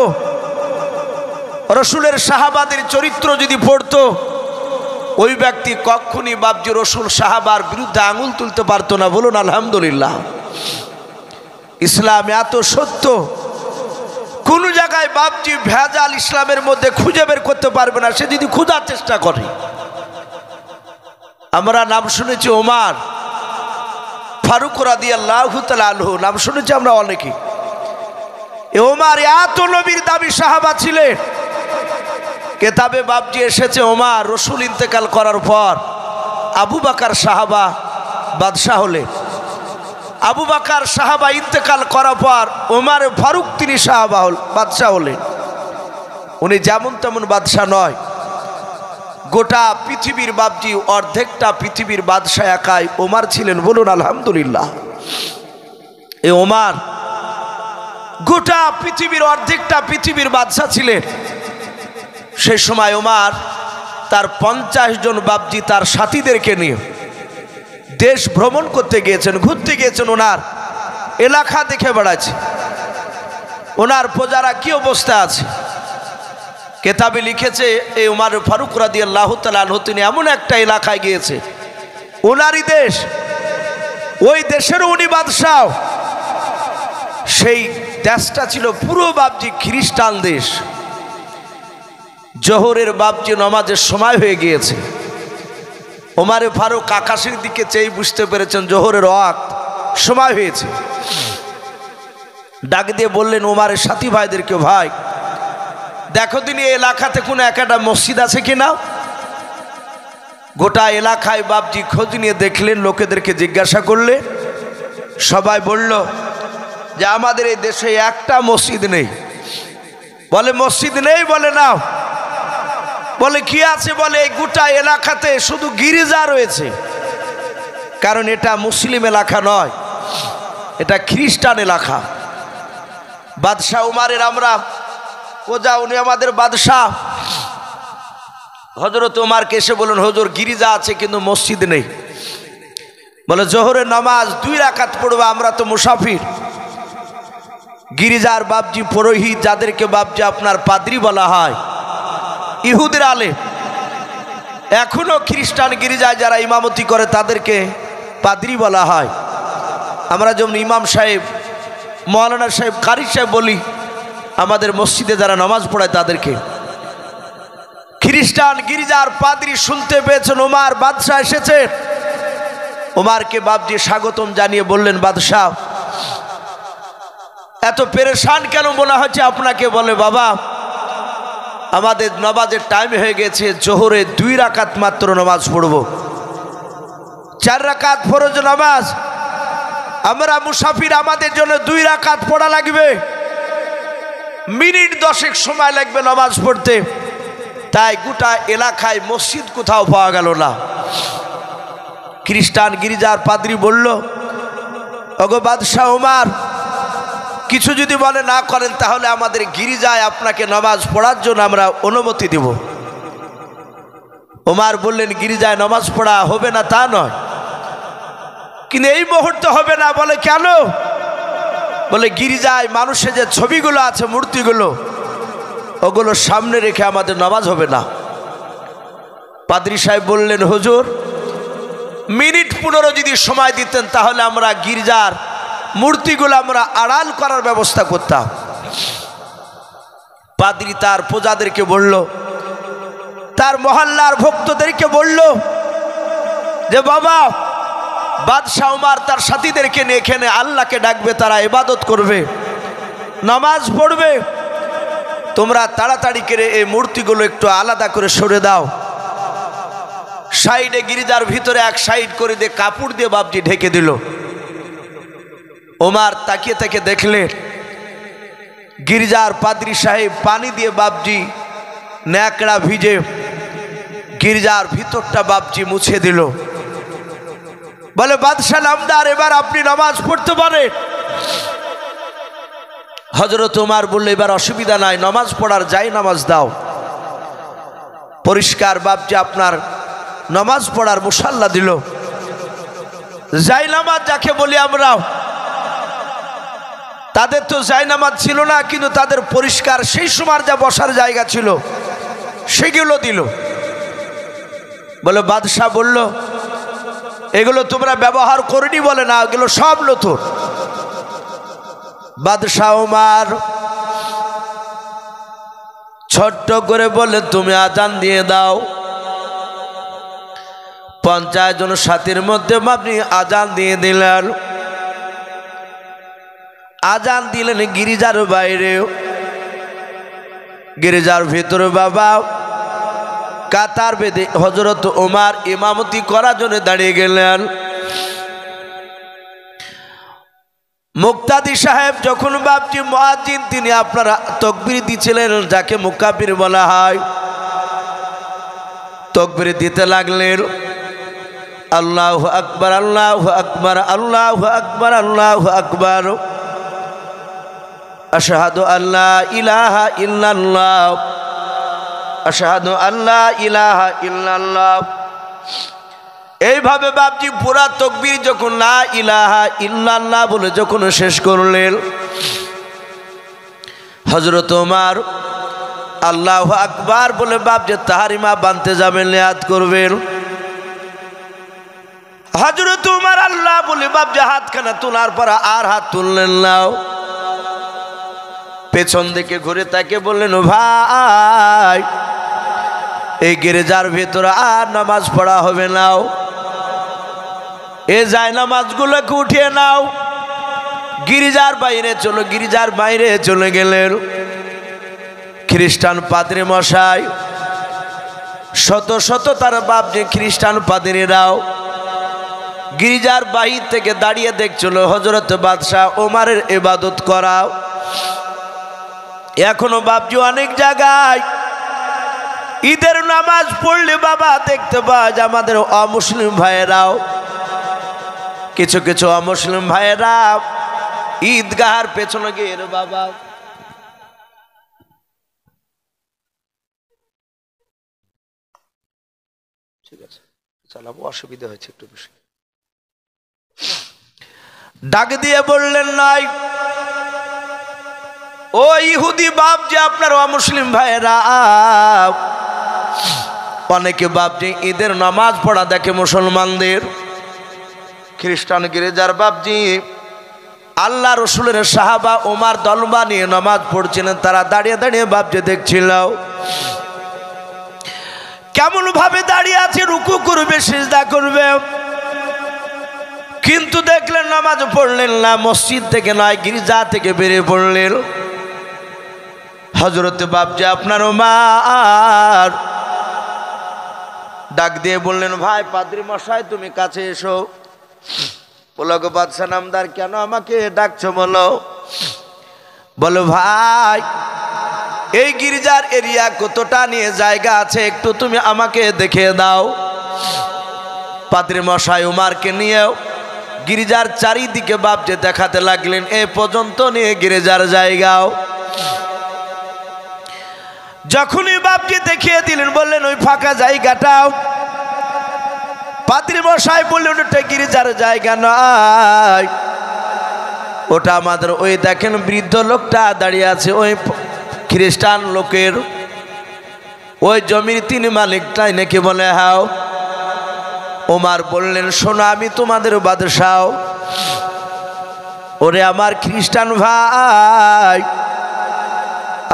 রসুলের সাহাবাদের চরিত্র যদি পড়তো, ওই ব্যক্তি কখনই বাপজি রসুল সাহাবার বিরুদ্ধে আঙুল তুলতে পারতো না। বলুন আলহামদুলিল্লাহ। ইসলাম এত সত্য, কোন জায়গায় বাপজি ভেজাল ইসলামের মধ্যে খুঁজে বের করতে পারবে না, সে যদি খোঁজার চেষ্টা করে। আমরা নাম শুনেছি ওমর ফারুক রাদিয়াল্লাহু তাআলা আনহু, নাম শুনেছি আমরা অনেকেই। ওমর এত নবীর দাবি সাহাবা ছিলেন। কেতাবে বাপজি এসেছে ওমর রসুল ইন্তেকাল করার পর আবু বকর সাহাবা বাদশাহ হলেন। আবু বকর সাহাবা ইন্তেকাল করার পর ওমর ফারুক তিনি সাহাবা বাদশাহ হলেন। উনি যেমন তেমন বাদশাহ নয়, গোটা পৃথিবীর বাপজি অর্ধেকটা পৃথিবীর বাদশাহ একাই ওমর ছিলেন। বলুন আলহামদুলিল্লাহ। এই ওমর গোটা পৃথিবীর অর্ধেকটা পৃথিবীর বাদশাহ ছিলেন। সেই সময় ওমর তার 50 জন বাপজি তার সাথীদেরকে নিয়ে দেশ ভ্রমণ করতে গিয়েছেন, ঘুরতে গিয়েছেন। ওনার এলাকা দেখে বেড়াচ্ছে, ওনার প্রজারা কি অবস্থা আছে। কেতাবে লিখেছে এই ওমর ফারুক রাদিয়াল্লাহু তাআলা আনহু তিনি এমন একটা এলাকায় গিয়েছে, ওনারই দেশ, ওই দেশের উনি বাদশাহ। সেই দেশটা ছিল পুরো বাপজি খ্রিস্টান দেশ। জোহরের বাপজি নামাজের সময় হয়ে গিয়েছে। ওমর ফারুক আকাশের দিকে চেয়ে বুঝতে পেরেছেন জোহরের ওয়াক্ত সময় হয়েছে। ডাক দিয়ে বললেন ওমরের সাথী ভাইদেরকে, ভাই দেখো দিন এই এলাকাতে কোনো একটা মসজিদ আছে কিনা। গোটা এলাকায় বাপজি খোঁজ নিয়ে দেখলেন, লোকেদেরকে জিজ্ঞাসা করলে সবাই বলল যে আমাদের এই দেশে একটা মসজিদ নেই। বলে মসজিদ নেই? বলে না। বলে কি আছে? বলে এই গোটা এলাকাতে শুধু গির্জা রয়েছে। কারণ এটা মুসলিম এলাকা নয়, এটা খ্রিস্টান এলাকা। বাদশাহ উমারের আমরা ওজা, উনি আমাদের বাদশাহ। হযরত উমারকে এসে বললেন, হুজুর গির্জা আছে কিন্তু মসজিদ নেই। বলে জোহরের নামাজ 2 রাকাত পড়বো, আমরা তো মুসাফির। গির্জার বাপজি পুরোহিত, যাদেরকে বাপজি আপনার পাদ্রী বলা হয়, ইহুদের আলেম। এখনো খ্রিস্টান গির্জায় যারা ইমামতি করে তাদেরকে পাদ্রী বলা হয়। আমরা যেমন ইমাম সাহেব, মৌলানা সাহেব, কারি সাহেব বলি, আমাদের মসজিদে যারা নামাজ পড়ায় তাদেরকে। খ্রিস্টান গির্জার পাদ্রী শুনতে পেয়েছেন ওমর বাদশাহ এসেছে। ওমরকে বাপজি স্বাগতম জানিয়ে বললেন, বাদশাহ এত পেরেশান কেন মনে হচ্ছে আপনাকে? বলে বাবা, আমাদের নামাজের টাইম হয়ে গেছে, জোহরে 2 রাকাত মাত্র নামাজ পড়ব। 4 রাকাত ফরজ নামাজ, আমরা মুসাফির, আমাদের জন্য 2 রাকাত পড়া লাগবে। মিনিট 10 সময় লাগবে নামাজ পড়তে। তাই গোটা এলাকায় মসজিদ কোথাও পাওয়া গেল না। খ্রিস্টান গির্জার পাদ্রী বলল, ওগো বাদশাহ ওমর, কিছু যদি বলে না করেন তাহলে আমাদের গির্জায় আপনাকে নামাজ পড়ার জন্য আমরা অনুমতি দেব। ওমর বললেন, গির্জায় নামাজ পড়া হবে না তা নয়, কিন্তু এই মুহূর্তে হবে না। বলে কেন? বলে গির্জায় মানুষের যে ছবিগুলো আছে, মূর্তিগুলো, ওগুলো সামনে রেখে আমাদের নামাজ হবে না। পাদ্রী সাহেব বললেন, হুজুর মিনিট 15 যদি সময় দিতেন তাহলে আমরা গির্জার মূর্তিগুলো আমরা আড়াল করার ব্যবস্থা করতাম। পাদ্রী তার প্রজাদেরকে বলল, তার মহল্লার ভক্তদেরকে বলল যে বাবা, বাদশাহ ওমর তার সাথীদেরকে নিয়ে এখানে আল্লাহকে ডাকবে, তারা ইবাদত করবে, নামাজ পড়বে। তোমরা তাড়াতাড়ি করে এই মূর্তিগুলো একটু আলাদা করে সরে দাও। সাইডে গির্জার ভিতরে এক সাইড করে দিয়ে কাপড় দিয়ে বাপজি ঢেকে দিল। ওমর তাকিয়ে তাকিয়ে দেখলেন গির্জার পাদ্রী সাহেব পানি দিয়ে বাপজি ন্যাকড়া ভিজে গির্জার ভিতরটা বাপজি মুছে দিল। বলে বাদশাহ নামদার, এবার আপনি নামাজ পড়তে পারেন। হযরত ওমর বলল, এবার অসুবিধা নাই, নামাজ পড়ার যাই নামাজ দাও। পরিষ্কার বাপজি আপনার নামাজ পড়ার মুসাল্লা দিল। যাই নামাজ যাকে বলি আমরা, তাদের তো যাই নামাজ ছিল না, কিন্তু তাদের পরিষ্কার সেই সময় যা বসার জায়গা ছিল সেগুলো দিল। বলে বাদশাহ বলল, এগুলো তোমরা ব্যবহার করিনি? বলে না, এগুলো সব নতুন। বাদশাহ ওমর ছোট্ট করে বলে, তুমি আজান দিয়ে দাও। 50 জন সাথীর মধ্যে আপনি আজান দিয়ে দিলেন। আজান দিলেন গির্জার বাইরে, গির্জার ভিতরে বাবা কাতার বেঁধে হযরত ওমর ইমামতি করার জন্য দাঁড়িয়ে গেলেন। মুক্তাদি সাহেব যখন বাপজি মুয়াজ্জিন, তিনি আপনারা তাকবীর দিছিলেন, যাকে মুকাব্বির বলা হয়। তাকবীর দিতে লাগলেন, আল্লাহু আকবার, আল্লাহু আকবার, আল্লাহু আকবার, আল্লাহু আকবার, আশহাদু আল্লা ইলাহা ইল্লাল্লাহ, আশহাদু আল্লা ইলাহা ইল্লাল্লাহ। এইভাবে বাপজি পুরা তাকবীর যখন লা ইলাহা ইল্লাল্লাহ বলে যখন শেষ করলেন, হযরত ওমর আল্লাহু আকবার বলে বাপজি তাহরিমা বানতে যাবেন, নিয়াত করবেন। হযরত ওমর আল্লাহ বলে বাপজি হাতখানা তোলার পর আর হাত তুললেন না। পেছন দিকে ঘুরে তাকে বললেন, ও ভাই, এই গির্জার ভেতরে আর নামাজ পড়া হবে না, এ যায় নামাজগুলোকে উঠিয়ে নাও, গির্জার বাইরে চলো। গির্জার বাইরে চলে গেলেন। খ্রিস্টান পাদ্রী মশাই শত শত তার বাপজি খ্রিস্টান পাদ্রীরাও গির্জার বাহির থেকে দাঁড়িয়ে দেখছিল হযরত বাদশাহ ওমরের ইবাদত করা। এখনো বাপজি অনেক জায়গায় ঈদের নামাজ পড়লে বাবা দেখতে পাওয়া যায় আমাদের অমুসলিম ভাইয়েরাও, কিছু কিছু অমুসলিম ভাইয়েরা ঈদগাহের পেছনে গিয়ে বাবা ঠিক আছে চালাবো, অসুবিধা হয়েছে একটু বেশি। ডাক দিয়ে বললেন নাই ও ইহুদি বাপ যে আপনার অমুসলিম ভাইয়েরা, অনেকে বাপ যে ঈদের নামাজ পড়া দেখে মুসলমানদের, খ্রিস্টান গির্জার বাপজি আল্লাহ রসুলের সাহাবা ওমর দলবা নিয়ে নামাজ পড়ছিলেন, তারা দাঁড়িয়ে দাঁড়িয়ে বাপজি দেখছিল কেমন ভাবে দাঁড়িয়ে আছে, রুকু করবে সিজদা করবে, কিন্তু দেখলেন নামাজ পড়লেন না, মসজিদ থেকে নয় গির্জা থেকে বেরিয়ে পড়লেন। হযরত বাপজি আপনার ওমর ডাক দিয়ে বললেন ভাই পাদ্রী মশাই তুমি কাছে এসো। বলো গো বাদশাহ নামদার কেন আমাকে ডাকছো বলো? বলো ভাই এই গির্জার এরিয়া কতটা নিয়ে জায়গা আছে একটু তুমি আমাকে দেখিয়ে দাও। পাদ্রী মশাই উমারকে নিয়েও গির্জার চারিদিকে বাপজি দেখাতে লাগলেন, এ পর্যন্ত নিয়ে গির্জার জায়গাও। যখনই বাপজি দেখিয়ে দিলেন বললেন ওই ফাঁকা জায়গাটাও, পাদ্রী মশাই বললেন ওটা গির্জার জায়গা নয়, ওটা আমাদের ওই দেখেন বৃদ্ধ লোকটা দাঁড়িয়ে আছে ওই খ্রিস্টান লোকের ওই জমির তিনি মালিকটাই নাকি বলে হাও। ওমর বললেন শোনো আমি তোমাদের বাদশাহ, ওরে আমার খ্রিস্টান ভাই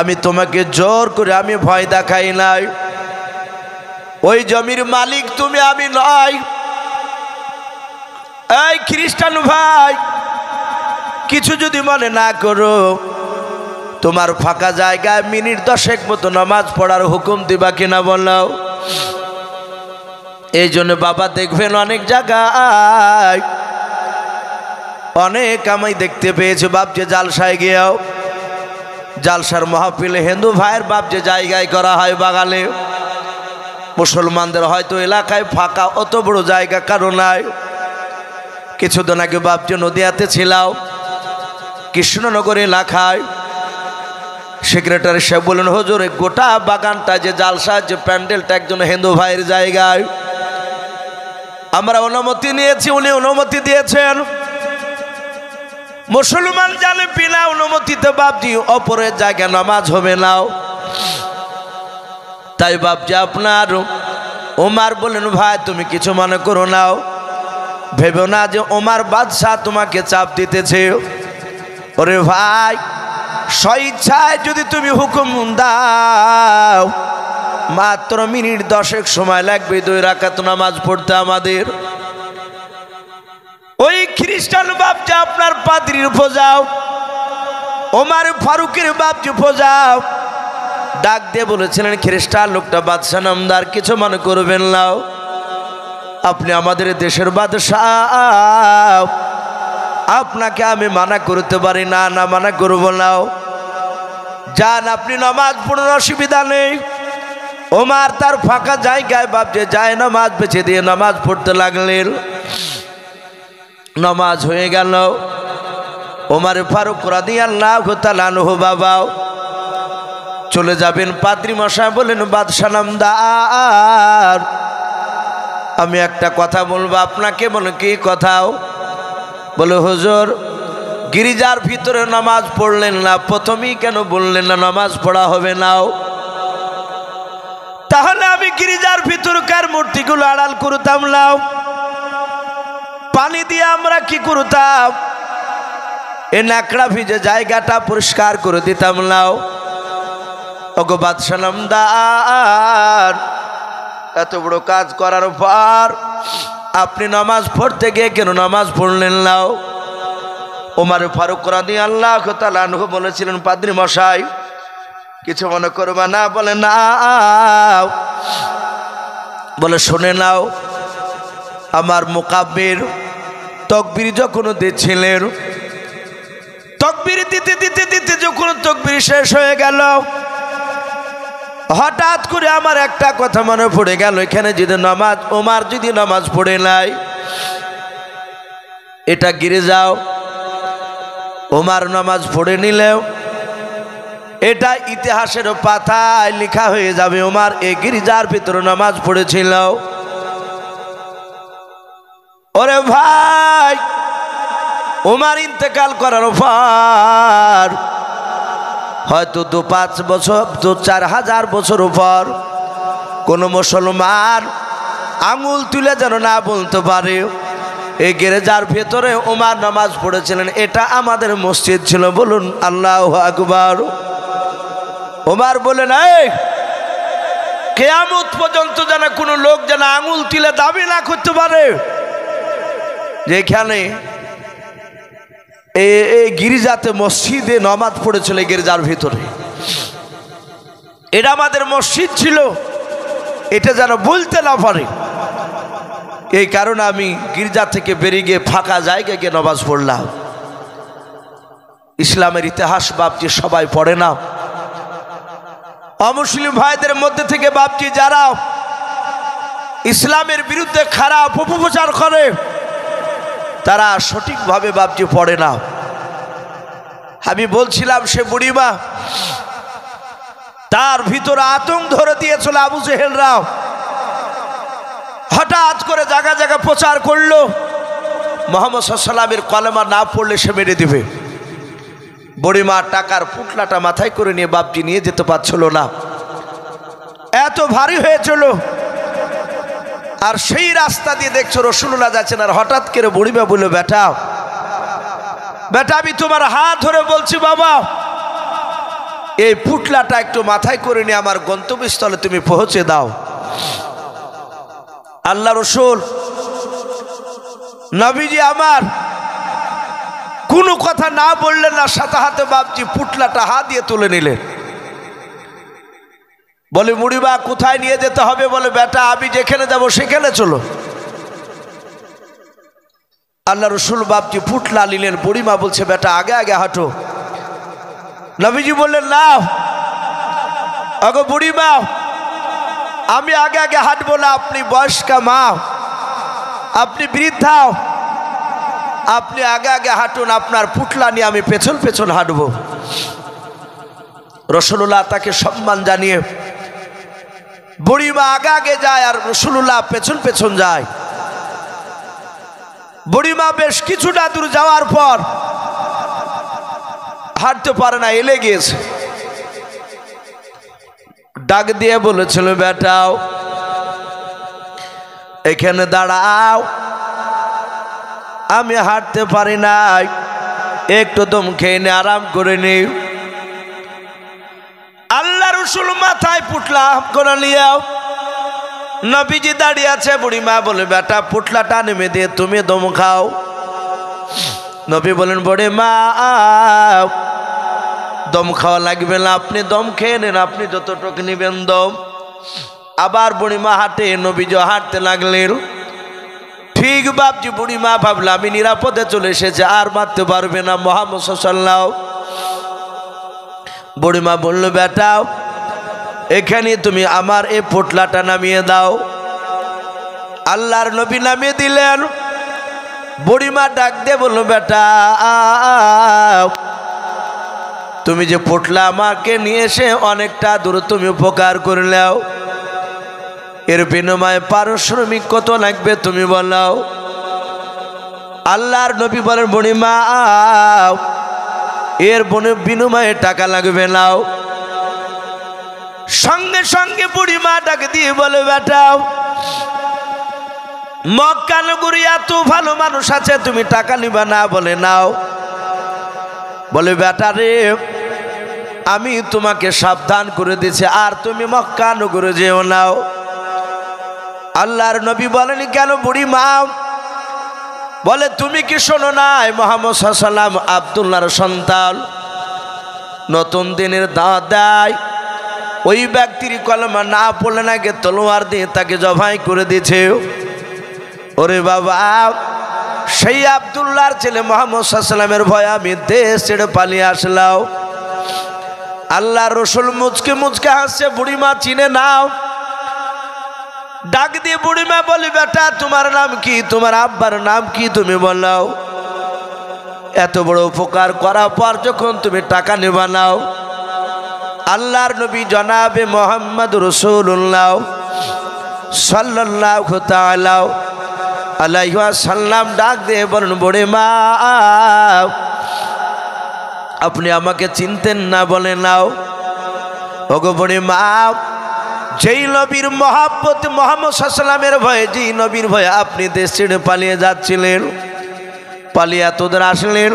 আমি তোমাকে জোর করে আমি ভয় দেখাই নাই, ওই জমির মালিক তুমি আমি নয়। এই খ্রিস্টান ভাই কিছু যদি মনে না করো তোমার ফাঁকা জায়গায় মিনিট 10 মতো নামাজ পড়ার হুকুম দিবা কিনা বলো? এই জন্য বাবা দেখবেন অনেক জায়গায় অনেক আমি দেখতে পেয়েছি বাপ যে জালসায় গিয়েও জালসার মাহফিলে হিন্দু ভাইয়ের বাপ যে জায়গায় করা হয় বাগালে, মুসলমানদের হয়তো এলাকায় ফাঁকা অত বড় জায়গা কারো নাই। কিছুদিন আগে বাপজি নদিয়াতে ছিলাম কৃষ্ণনগর এলাকায়, সেক্রেটারি সাহেব বললেন হুজুর গোটা বাগানটা যে জালসা যে প্যান্ডেলটা একজন হিন্দু ভাইয়ের জায়গায়, আমরা অনুমতি নিয়েছি উনি অনুমতি দিয়েছেন। মুসলমান জানে বিনা অনুমতিতে বাপজি অপরের জায়গায় নামাজ হবে না, তাই বাপজি আপনার ওমর বলেন ভাই তুমি কিছু মনে করো নাও, ভেবে না যে ওমর বাদশাহ তোমাকে চাপ দিতেছে। ওরে ভাই স্বইচ্ছায় যদি তুমি হুকুম দাও মাত্র মিনিট 10 সময় লাগবে 2 রাকাত নামাজ পড়তে আমাদের। ওই খ্রিস্টান বাপজি আপনার পাদ্রীর ফোজাও ওমর ফারুকের বাপজি ফোজাও ডাক দিয়ে বলেছিলেন খ্রিস্টান লোকটা বাদশাহ নামদার কিছু মনে করবেন না, আপনি আমাদের দেশের বাদশাহ, আপনাকে আমি মানা করতে পারি না, না মানা করবো না, যান আপনি নামাজ পড়ার অসুবিধা নেই। ওমর তার ফাঁকা জায়গায় বাপজি যায় নামাজ বেছে দিয়ে নামাজ পড়তে লাগলেন। নামাজ হয়ে গেল, ওমর ফারুক রাদিয়াল্লাহু তাআলা আনহু বাবাও চলে যাবেন। পাদ্রী মশাই বলেন বাদশাহ নামদার আমি একটা কথা বলবো আপনাকে। বলে কি কথাও? বলে হুজুর গির্জার ভিতরে নামাজ পড়লেন না, প্রথমেই কেন বললেন না নামাজ পড়া হবে না? তাহলে আমি গির্জার ভিতরকার মূর্তিগুলো আড়াল করতাম না, পানি দিয়ে আমরা কি করতাম এ নাকড়া ভিজে জায়গাটা পরিষ্কার করে দিতাম না। ওগো বাদশাহ নামদার এত বড় কাজ করার পর আপনি নামাজ পড়তে গিয়ে কেন নামাজ পড়লেন না? ওমর ফারুক রাদিয়াল্লাহু তাআলা আনহু বলেছিলেন পাদ্রী মশাই কিছু মনে করবা না। বলে না বলে শুনে নাও, আমার মুকাব্বির তাকবীর যখন দিচ্ছিলেন, তাকবীর দিতে দিতে দিতে যখন তাকবীর শেষ হয়ে গেল, হঠাৎ করে আমার একটা কথা মনে পড়ে গেল, এখানে যদি নামাজ, ওমর যদি নামাজ পড়ে নাই, এটা গিরে যাও, ওমর নামাজ পড়ে নিলেও এটা ইতিহাসের পাতায় লেখা হয়ে যাবে ওমর এই গির্জার ভিতরে নামাজ পড়েছিল। ওরে ভাই, ওমর ইন্তেকাল করার পর হয়তো 2-5 বছর 2-4 বছর পর কোন মুসলমান আঙুল তুলে যেন না বলতে পারে এই গির্জার ভেতরে ওমর নামাজ পড়েছিলেন। এটা আমাদের মসজিদ ছিল, বলুন আল্লাহু আকবার। ওমর বলেন, এই কিয়ামত পর্যন্ত যেন কোনো লোক যেন আঙুল তুলে দাবি না করতে পারে যেখানে এই গির্জাতে মসজিদে নামাজ পড়েছিল গির্জার ভিতরে, এটা আমাদের মসজিদ ছিল, এটা যেন বলতে না পারে। এই কারণে আমি গির্জা থেকে বেরিয়ে গিয়ে ফাঁকা জায়গায় গিয়ে নামাজ পড়লাম। ইসলামের ইতিহাস বাপজি সবাই পড়ে না। অমুসলিম ভাইদের মধ্যে থেকে বাপজি যারা ইসলামের বিরুদ্ধে খারাপ অপপ্রচার করে তারা সঠিকভাবে বাপজি পড়ে না। আমি বলছিলাম সে বুড়িমা, তার ভিতরে আতঙ্ক ধরে দিয়েছিল আবু জেহেলরাও, হঠাৎ করে জায়গা জায়গা প্রচার করলো মুহাম্মদ সাল্লাল্লাহু আলাইহি ওয়াসাল্লামের কলেমা না পড়লে সে মেরে দিবে। বুড়িমা টাকার পুটলাটা মাথায় করে নিয়ে বাপজি নিয়ে যেতে পারছিল না, এত ভারী হয়েছিল। আর সেই রাস্তা দিয়ে দেখছো রাসূলুল্লাহ যাচ্ছেন, আর হঠাৎ করে বুড়িমা বলল, বেটা বেটা আমি তোমার হাত ধরে বলছি বাবা, এই পুটলাটা একটু মাথায় করে নিয়ে আমার গন্তব্যস্থলে তুমি পৌঁছে দাও। আল্লাহ রাসূল নবীজি আমার কোনো কথা না বললেন না, সাথে হাতে বাপজি পুটলাটা হাত দিয়ে তুলে নিলেন। বলে বুড়িমা কোথায় নিয়ে যেতে হবে? বলে বেটা আমি যেখানে যাব সেখানে চলো। আল্লাহ রাসূল বাপজি পুটলা নিলেন, বুড়িমা বলছে বেটা আগে আগে হাঁটো। নবীজি বললেন না আগো বুড়িমা, আমি আগে আগে হাঁটবো না, আপনি বয়স্কা মা, আপনি বৃদ্ধা, আপনি আগে আগে হাঁটুন, আপনার পুটলা নিয়ে আমি পেছন পেছন হাঁটবো। রাসূলুল্লাহ তাকে সম্মান জানিয়ে বুড়িমা আগে আগে যায় আর রাসূলুল্লাহ পেছন পেছন যায়। বুড়িমা বেশ কিছুটা দূর যাওয়ার পর হাঁটতে পারে না, এলে গিয়েছে। ডাক দিয়ে বলেছিল বেটাও এখানে দাঁড়াও, আমি হাঁটতে পারি নাই, একটু দম খেয়ে নে, আরাম করে নি। আল্লাহ রাসূল মাথায় পুটলা করে নিয়েও নবীজি দাঁড়িয়ে আছে। বুড়িমা বলে বেটা পুটলাটা নেমে দিয়ে তুমি দম খাও। নবী বলেন বুড়িমা দম খাওয়া লাগবে না, আপনি দম খেয়ে নেন, আপনি যতটুকু নেবেন দম। আবার বুড়িমা হাঁটে, নবীজি হাঁটতে লাগলেন। ঠিক বাপজি বুড়িমা ভাবলো আমি নিরাপদে চলে এসেছে, আর মারতে পারবে না মুহাম্মদ সাল্লাল্লাহু। বুড়িমা বলল বেটা এখানে তুমি আমার এই পুটলাটা নামিয়ে দাও। আল্লাহর নবী নামিয়ে দিলেন। বুড়িমা ডাক দিয়ে বলল বেটা তুমি যে পুটলা আমাকে নিয়ে এসে অনেকটা দূর তুমি উপকার করলেও, এর বিনিময়ে পারিশ্রমিক কত লাগবে তুমি বলো। আল্লাহর নবী বলেন বুড়িমা এর বিনিময়ে টাকা লাগবে নাও। সঙ্গে সঙ্গে বুড়িমা ডাকে দিয়ে বলে বেটা মক্কা নগরী এত ভালো মানুষ আছে, তুমি টাকা নিবা না? বলে নাও। বলে বেটা রে আমি তোমাকে সাবধান করে দিয়েছি, আর তুমি মক্কা নগরে যেও নাও। আল্লাহর নবী বলেন কেন বুড়িমা? বলে তুমি কি শোনো নাই মুহাম্মদ সাল্লাল্লাহু আলাইহি ওয়াসাল্লাম আব্দুল্লাহর সন্তান, নতুন দিনের দাওয়াত দেয়, ওই ব্যক্তির কলমা না পড়লে নাকি তলোয়ার দিয়ে তাকে জবাই করে দিয়েছে। ওরে বাবা, সেই আব্দুল্লাহর ছেলে মুহাম্মদ সাল্লাল্লাহু আলাইহি ওয়াসাল্লামের ভয়ে আমি দেশ ছেড়ে পালিয়ে আসলাম। আল্লাহ রসুল মুচকে মুচকে হাসছে, বুড়িমা চিনে নাও। ডাক দিয়ে বুড়িমা বলি, বেটা তোমার নাম কি, তোমার আব্বার নাম কি তুমি বলো। এত বড় উপকার করার পর যখন তুমি টাকা নেবা নাও, আল্লাহর নবী জনাবে মুহাম্মদ রাসূলুল্লাহ সাল্লাল্লাহু তাআলা আলাইহি ওয়াসাল্লাম ডাক দিয়ে বলেন, বুড়িমা আপনি আমাকে চিনতেন না বলে নাও। ওগো বুড়িমা, যেই নবীর মহব্বত মুহাম্মদ সাল্লাল্লাহু আলাইহি ওয়াসাল্লামের ভয়ে, যেই নবীর ভয়ে আপনি দেশ ছেড়ে পালিয়ে যাচ্ছিলেন, পালিয়ে এতদূর আসলেন,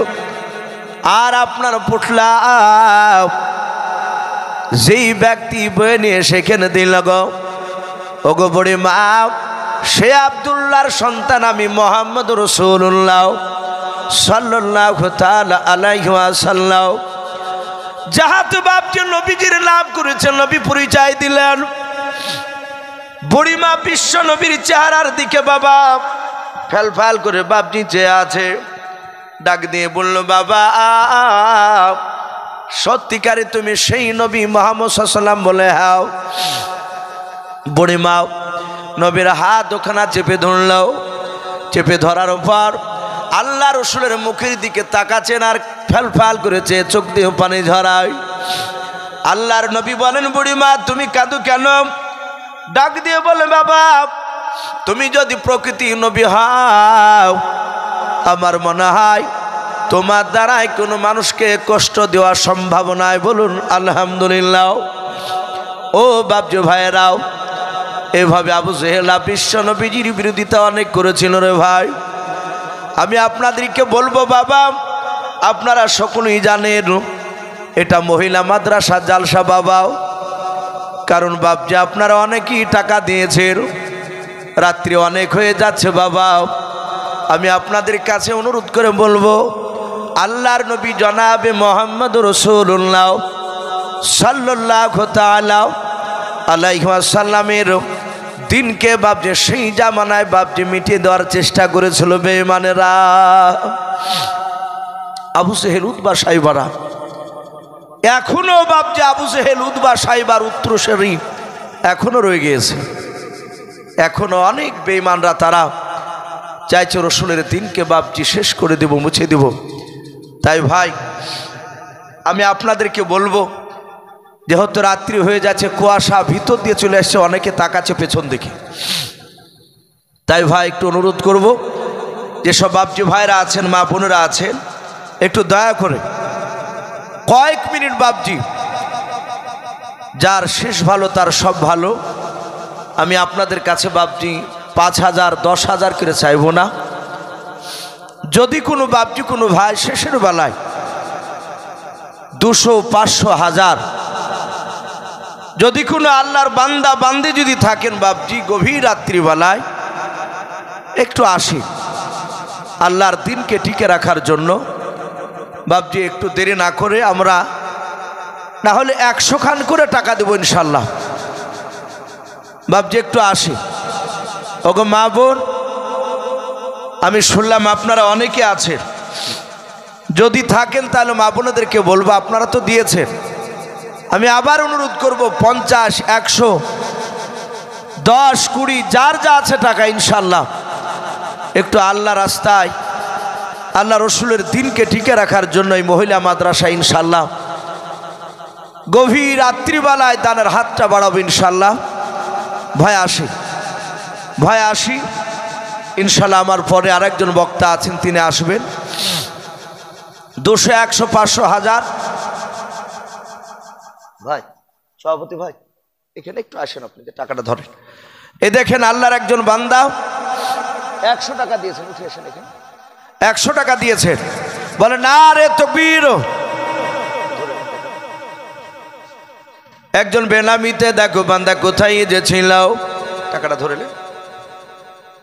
আর আপনার পুটলা যেই ব্যক্তি বয়ে নিয়ে সেখানে দিল গো, ওগো বুড়িমা সে আব্দুল্লাহর সন্তান আমি মুহাম্মদ রাসূলুল্লাহ সাল্লাল্লাহু তাআলা আলাইহি ওয়াসাল্লাম। যাহাতে বাপজি নবীজির নাম করেছেন, নবী পরিচয় দিলেন। বুড়িমা বিশ্ব নবীর চেহারার দিকে বাবা ফেল ফেল করে বাপজি চেয়ে আছে। ডাক দিয়ে বলল, বাবা সত্যিকারে তুমি সেই নবী মুহাম্মদ সাল্লাল্লাহু আলাইহি ওয়াসাল্লাম বলে? হ্যাঁ। বুড়িমা নবীর হাত ওখানা চেপে ধরল। চেপে ধরার পর আল্লাহ রসুলের মুখের দিকে তাকাচ্ছেন আর ফেল ফেল করেছে, চোখ দিয়ে পানি ঝরায়। আল্লাহর নবী বলেন, বুড়িমা তুমি কাঁদো কেন? ডাক দিয়ে বলে, বাবা তুমি যদি প্রকৃতি নবী হও, আমার মনে হয় তোমার দ্বারাই কোনো মানুষকে কষ্ট দেওয়া সম্ভব নয়। বলুন আলহামদুলিল্লাহ। ও বাপজি ভাইয়েরাও, এভাবে আবু জেহেল বিশ্ব নবীজির বিরোধিতা অনেক করেছিল রে ভাই। আমি আপনাদেরকে বলবো বাবা, আপনারা সকলেই জানেন এটা মহিলা মাদ্রাসা জালসা বাবাও। কারণ বাপজি আপনারা অনেকেই টাকা দিয়েছেন, রাত্রি অনেক হয়ে যাচ্ছে বাবা। আমি আপনাদের কাছে অনুরোধ করে বলবো, আল্লাহর নবী জনাবে মুহাম্মদ রাসূলুল্লাহ সাল্লাল্লাহু তাআলা আলাইহি ওয়াসাল্লামের দিনকে বাপজি সেই জামানায় বাপজি মিটিয়ে দেওয়ার চেষ্টা করেছিল বেঈমানেরা। আবু জেহেল উতবা সাইবারা এখনো বাপজি আবু জেহেল উতবা সাইবার উত্তরসূরি এখনো রয়ে গিয়েছে। এখনো অনেক বেঈমানরা তারা চাইছে রসুলের দিনকে বাপজি শেষ করে দেব, মুছে দেব। তাই ভাই আমি আপনাদেরকে বলবো, যেহেতু রাত্রি হয়ে যাচ্ছে, কুয়াশা ভিতর দিয়ে চলে আসছে, অনেকে তাকাচ্ছে পেছন দিকে। তাই ভাই একটু অনুরোধ করব, যেসব বাপজি ভাইরা আছেন, মা বোনেরা আছেন, একটু দয়া করে কয়েক মিনিট বাপজি, যার শেষ ভালো তার সব ভালো। আমি আপনাদের কাছে বাপজি 5,000 10,000 করে চাইব না। যদি কোনো বাপজি কোনো ভাই শেষের বেলায় 200 500 1000, যদি কোনো আল্লাহর বান্দা বান্দি যদি থাকেন বাপজি গভীর রাত্রিবেলায় একটু আসি আল্লাহর দিনকে টিকে রাখার জন্য, বাপজি একটু দেরি না করে আমরা না হলে 100 খান করে টাকা দেবো ইনশাল্লাহ। বাপজি একটু আসি। ওগো মা বোন, আমি শুনলাম আপনারা অনেকে আছেন, যদি থাকেন তাহলে মা বোনদেরকে বলবো, আপনারা তো দিয়েছেন, আমি আবার অনুরোধ করব 50 100 10 20 যার যা আছে টাকা ইনশাল্লাহ একটু আল্লাহ রাস্তায় আল্লাহ রসুলের দিনকে টিকে রাখার জন্য এই মহিলা মাদ্রাসা ইনশাল্লাহ গভীর রাত্রিবেলায় দানের হাতটা বাড়াবো ইনশাল্লাহ। ভাই আসি, ভাই আসি ইনশাল্লাহ। আমার পরে আরেকজন বক্তা আছেন, তিনি আসবেন। 200 100 500 1000 ভাই সভাপতি ভাই এখানে একটু আসেন, আপনি যে টাকাটা ধরেন। এই দেখেন আল্লাহর একজন বান্দা 100 টাকা দিয়েছেন, উঠে আসেন এখানে। 100 টাকা দিয়েছেন, বলে না রে তাকবীর। একজন বেনামিতে, দেখো বান্দা কোথায় যে ছিল, টাকাটা ধরে নে।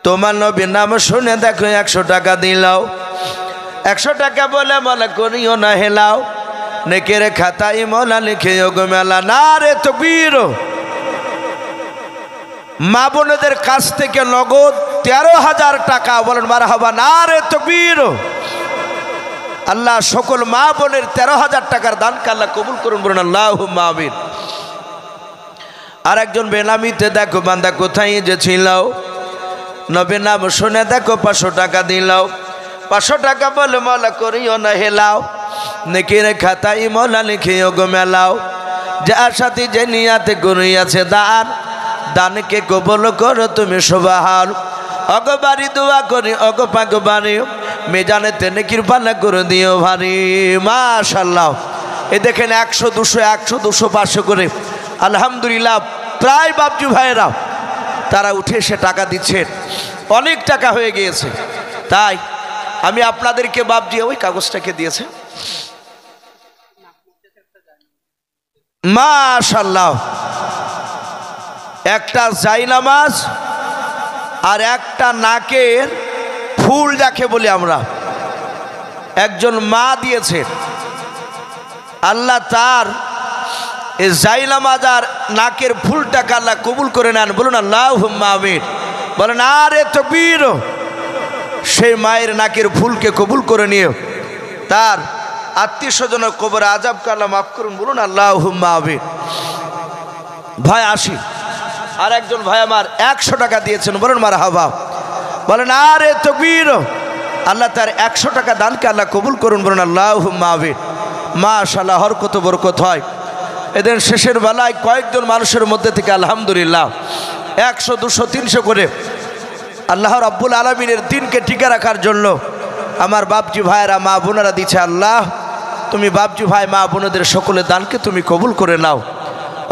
তোমার নবীর নাম শুনে দেখো 100 টাকা দিলাও। 100 টাকা বলে মনে করিও না হেলাও, নেকের খাতায় মৌলা লিখে গো মেলা। নারে তাকবীর। মা বোনদের কাছ থেকে নগদ 13,000 টাকা, বলেন মারহাবা। নারে তাকবীর। আল্লাহ সকল মা বোনের 13,000 টাকার দানকে আল্লাহ কবুল করুন, বলুন আল্লাহুম্মা আমিন। আর একজন বেনামিতে দেখো বান্দা কোথায় যে ছিল, নবীর নাম শুনে দেখো 500 টাকা দিলাও। 500 টাকা বলে মৌলা করিও না হেলাও, নেকির খাতায় মৌলা লিখিও গো মেলাও। যার সাথে যে নিয়াতে করিয়াছে দান, দানকে কবুল করো তুমি সুবহান। অগবারি দোয়া করি অগ পাগবানি, মেজানেতে নেকির পাল্লা করে দিও ভারী। মাশাআল্লাহ। এ দেখেন 100 200 100 200 500 করে আলহামদুলিল্লাহ প্রায় বাপজি ভাইয়েরা তারা উঠে এসে টাকা দিচ্ছেন। অনেক টাকা হয়ে গিয়েছে। তাই আমি আপনাদেরকে বাপজি ওই কাগজটাকে দিয়েছে, মাশাআল্লাহ, একটা জায়নামাজ আর একটা নাকের ফুল যাকে বলি আমরা, একজন মা দিয়েছে। আল্লাহ তার এই জায়নামাজ আর নাকের ফুলটাকে আল্লাহ কবুল করে নেন, বলুন আল্লাহুম্মা আমিন। বলেন আরে তাকবীর। সেই মায়ের নাকের ফুলকে কবুল করে নিও, তার আত্মীয় স্বজনের কবরে আযাবকে আল্লাহ মাফ করুন, বলুন আল্লাহুম্মা আমিন। ভাই আসি, আর একজন ভাই আমার 100 টাকা দিয়েছেন, বলেন মারহাবা। বলেন আরে তাকবীর। আল্লাহ তার 100 টাকা দানকে আল্লাহ কবুল করুন, বলুন আল্লাহুম্মা আমিন। মাশাআল্লাহ, হরকত বরকত হয়। এদের শেষের বেলায় কয়েকজন মানুষের মধ্যে থেকে আলহামদুলিল্লাহ 100 200 300 করে আল্লাহ রাব্বুল আলামিনের দিনকে টিকে রাখার জন্য আমার বাপজি ভাইয়েরা মা বোনেরা দিচ্ছে। আল্লাহ তুমি বাপজি ভাই মা বোনদের সকলের দানকে তুমি কবুল করে নাও।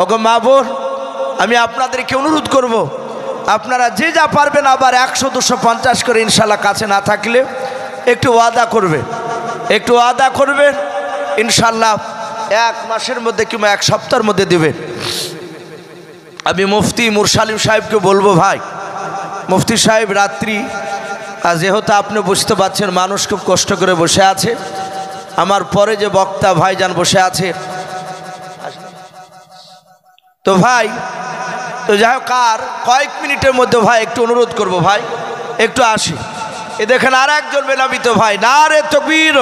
ওগো মা বোন, আমি আপনাদেরকে অনুরোধ করব, আপনারা যে যা পারবেন আবার 100 250 করে ইনশাল্লাহ কাছে না থাকলে একটু ওয়াদা করবে, একটু ওয়াদা করবেন ইনশাল্লাহ 1 মাসের মধ্যে কিংবা 1 সপ্তাহের মধ্যে দেবেন। আমি মুফতি মুরসালিম সাহেবকে বলবো, ভাই মুফতি সাহেব রাত্রি যেহেতু আপনি বুঝতে পারছেন মানুষ খুব কষ্ট করে বসে আছে, আমার পরে যে বক্তা ভাইজান বসে আছে, তো ভাই তো যাই হোক আর কয়েক মিনিটের মধ্যে ভাই একটু অনুরোধ করব, ভাই একটু আসি। এ দেখেন আর একজন বেনামিতে ভাই, নারে তাকবীর।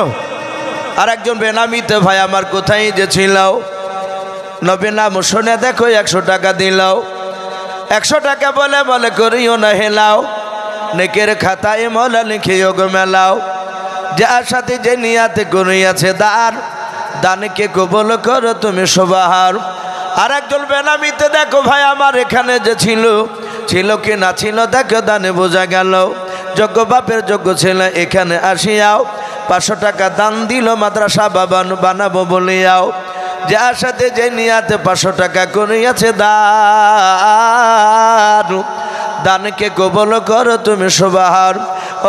আর একজন বেনামিতে ভাই আমার কোথায় যে ছিল, নবীর নাম শুনে দেখো 100 টাকা দিলাও। 100 টাকা বলে বলে করিও না হেলাও, নেকের খাতায় মৌলা লিখিও গো মেলাও। যার সাথে যে নিয়াতে করিয়াছে দান, দানকে কবুল করো তুমি সুবহান। আর একজন বেনামিতে দেখো ভাই আমার এখানে যে ছিল, ছিল কি না ছিল দেখো দানে বোঝা গেল। যোগ্য বাপের যোগ্য ছেলে এখানে আসিয়াও 500 টাকা দান দিল মাদ্রাসা বানাবো বলিয়াও। যার সাথে যে নিয়াতে 500 টাকা করিয়াছে দান, দানকে কবুল করো তুমি সুবহান।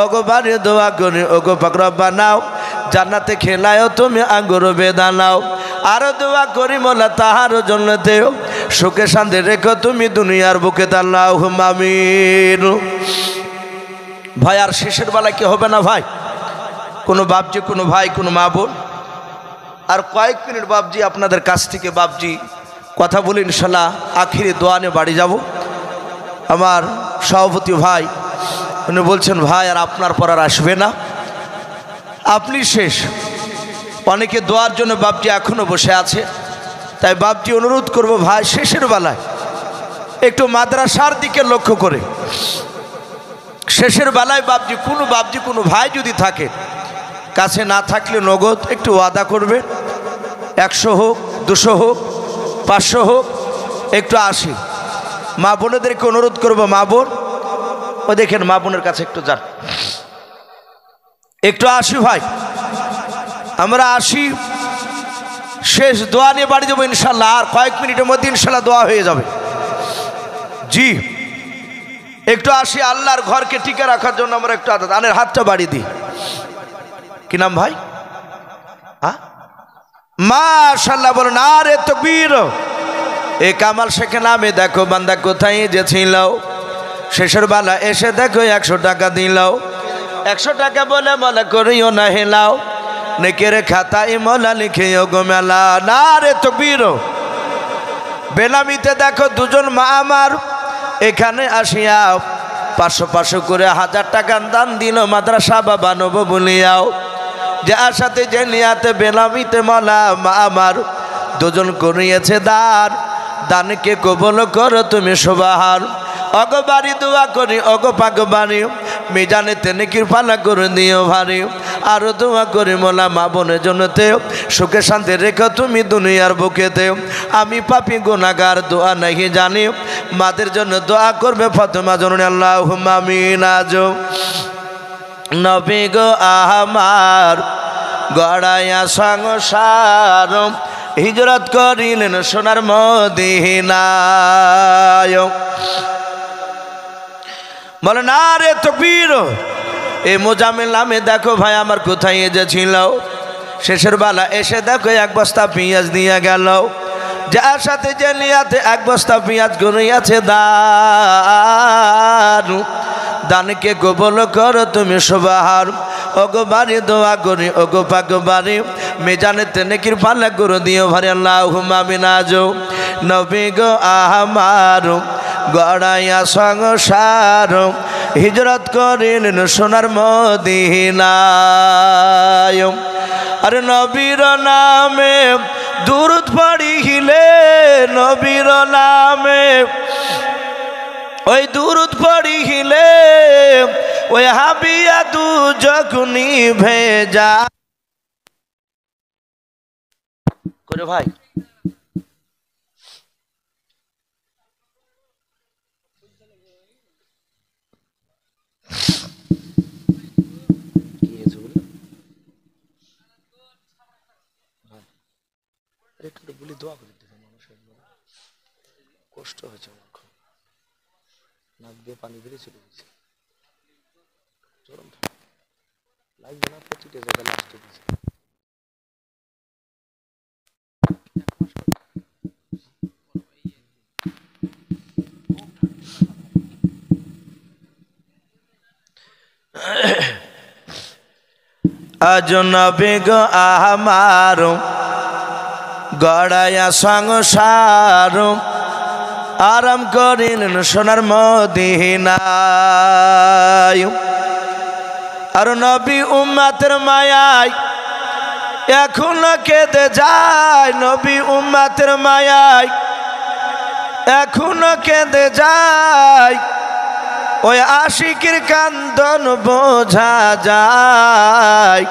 ওগো বাড়ি দোয়া করি ওগো পাক রব্বানাও, জান্নাতে খেলায়ও তুমি আঙ্গুর বেদানাও। আরো দোয়া করি মোলা তাহার জন্য দেও, সুখে শান্তি রেখো তুমি দুনিয়ার বুকে, আল্লাহুম্মা আমিন। ভাই আর শেষের বেলায় কি হবে না ভাই, কোনো বাপজি কোনো ভাই কোনো মা বোন আর কয়েক মিনিট বাপজি আপনাদের কাছ থেকে বাপজি কথা বলি ইনশাল্লাহ আখিরে দোয়া নিয়ে বাড়ি যাব। আমার সভাপতি ভাই উনি বলছেন ভাই আর আপনার পর আর আসবে না, আপনি শেষ। অনেকে দোয়ার জন্য বাপজি এখনো বসে আছে, তাই বাপজি অনুরোধ করব ভাই শেষের বেলায় একটু মাদ্রাসার দিকে লক্ষ্য করে শেষের বেলায় বাপজি কোনো ভাই যদি থাকে কাছে না থাকলে নগদ একটু ওয়াদা করবে, 100 হোক 200 হোক 500 হোক একটু আসি। মা বোনেদেরকে অনুরোধ করব, মা বোন ও দেখেন মা বোনের কাছে একটু যান, একটু আসি ভাই, আমরা আসি। শেষ দোয়া নিয়ে বাড়ি যাবো ইনশাল্লাহ, আর কয়েক মিনিটের মধ্যে ইনশাল্লাহ দোয়া হয়ে যাবে। জি একটু আসি, আল্লাহর ঘরকে টিকে রাখার জন্য আমরা একটু দানের হাতটা বাড়ি দিই। কি নাম ভাই? মাশাআল্লাহ, বলুন আরে তাকবীর। এ কামাল শেখ নামে দেখো বান্দা কোথায় যে ছিল, শেষের বেলা এসে দেখো 100 টাকা দিলাও। 100 টাকা বলে মনে করিও না হেলাও, নেকের খাতায় মোলা লিখে গো মেলা। না রে তকবীর। বেনামিতে দেখো দুজন মা আমার এখানে আসিয়া 500 করে 1000 টাকা দান দিল মাদ্রাসা বানাবো বলিয়াও। যার সাথে যে নিয়াতে বেনামিতে মোলা মা আমার দুজন করিয়েছে দান, দানকে কবুল করো তুমি সুবহান। অগো বাড়ি দোয়া করি অগো পাক বাড়ি মিজানেতে নেকির পালা করে দিও ভারী। আরো দোয়া করি মোলা মা বোনের জন্যতে সুখে শান্তি রেখো তুমি দুনিয়ার বুকেতে। আমি পাপী গুনাহগার দোয়া নাহি জানি, মাদের জন্য দোয়া করবে ফাতেমা জননী আল্লাহুম্মা আমিন। আজো নবী গো আমার গড়াইয়া সংসার হিজরত করিলেন সোনার মদিনায়। বলে না রে তকবীর। এ মোজামিল নামে দেখো ভাই আমার কোথায় এসেছিল, শেষের বেলা এসে দেখো 1 বস্তা পেঁয়াজ নিয়ে গেল। যার সাথে যে নিয়াতে 1 বস্তা পেঁয়াজ গনিয়াছে দান, দানকে কবুল করো তুমি সুবহান। ওগো বাড়ি দোয়া করি ওগো পাক বাড়ি মিজানেতে নেকির পালা করে দিও ভারী আল্লাহুম্মা আমিন। আজো নবী গো আমার গড়াইয়া সংসার হিজরত করিলেন সোনার মদিনায়। আরে নবীর নামে দুরূদ পড়িলে, নবীর নামে ওই দুরূদ পড়িলে ওই হাবিয়া দু যখনি ভেজা করে ভাই। একটু বলি দোয়া করে দিতে মানুষের কষ্ট হয়েছে, নাক দিয়ে পানি বেরিয়ে চলে গেছে, চরম লাগবে না, প্রতিটা জায়গায় লাগতে দিয়েছে। আজ নবী গো আমার গড়াইয়া সংসার আরাম করিলেন সোনার মদিনায়। আর নবী উম্মতের মায়ায় এখনো কেঁদে যায়, নবী উম্মতের মায়ায় এখনো কেঁদে যায়। ওই আশিকের কান্দন বোঝা যায়।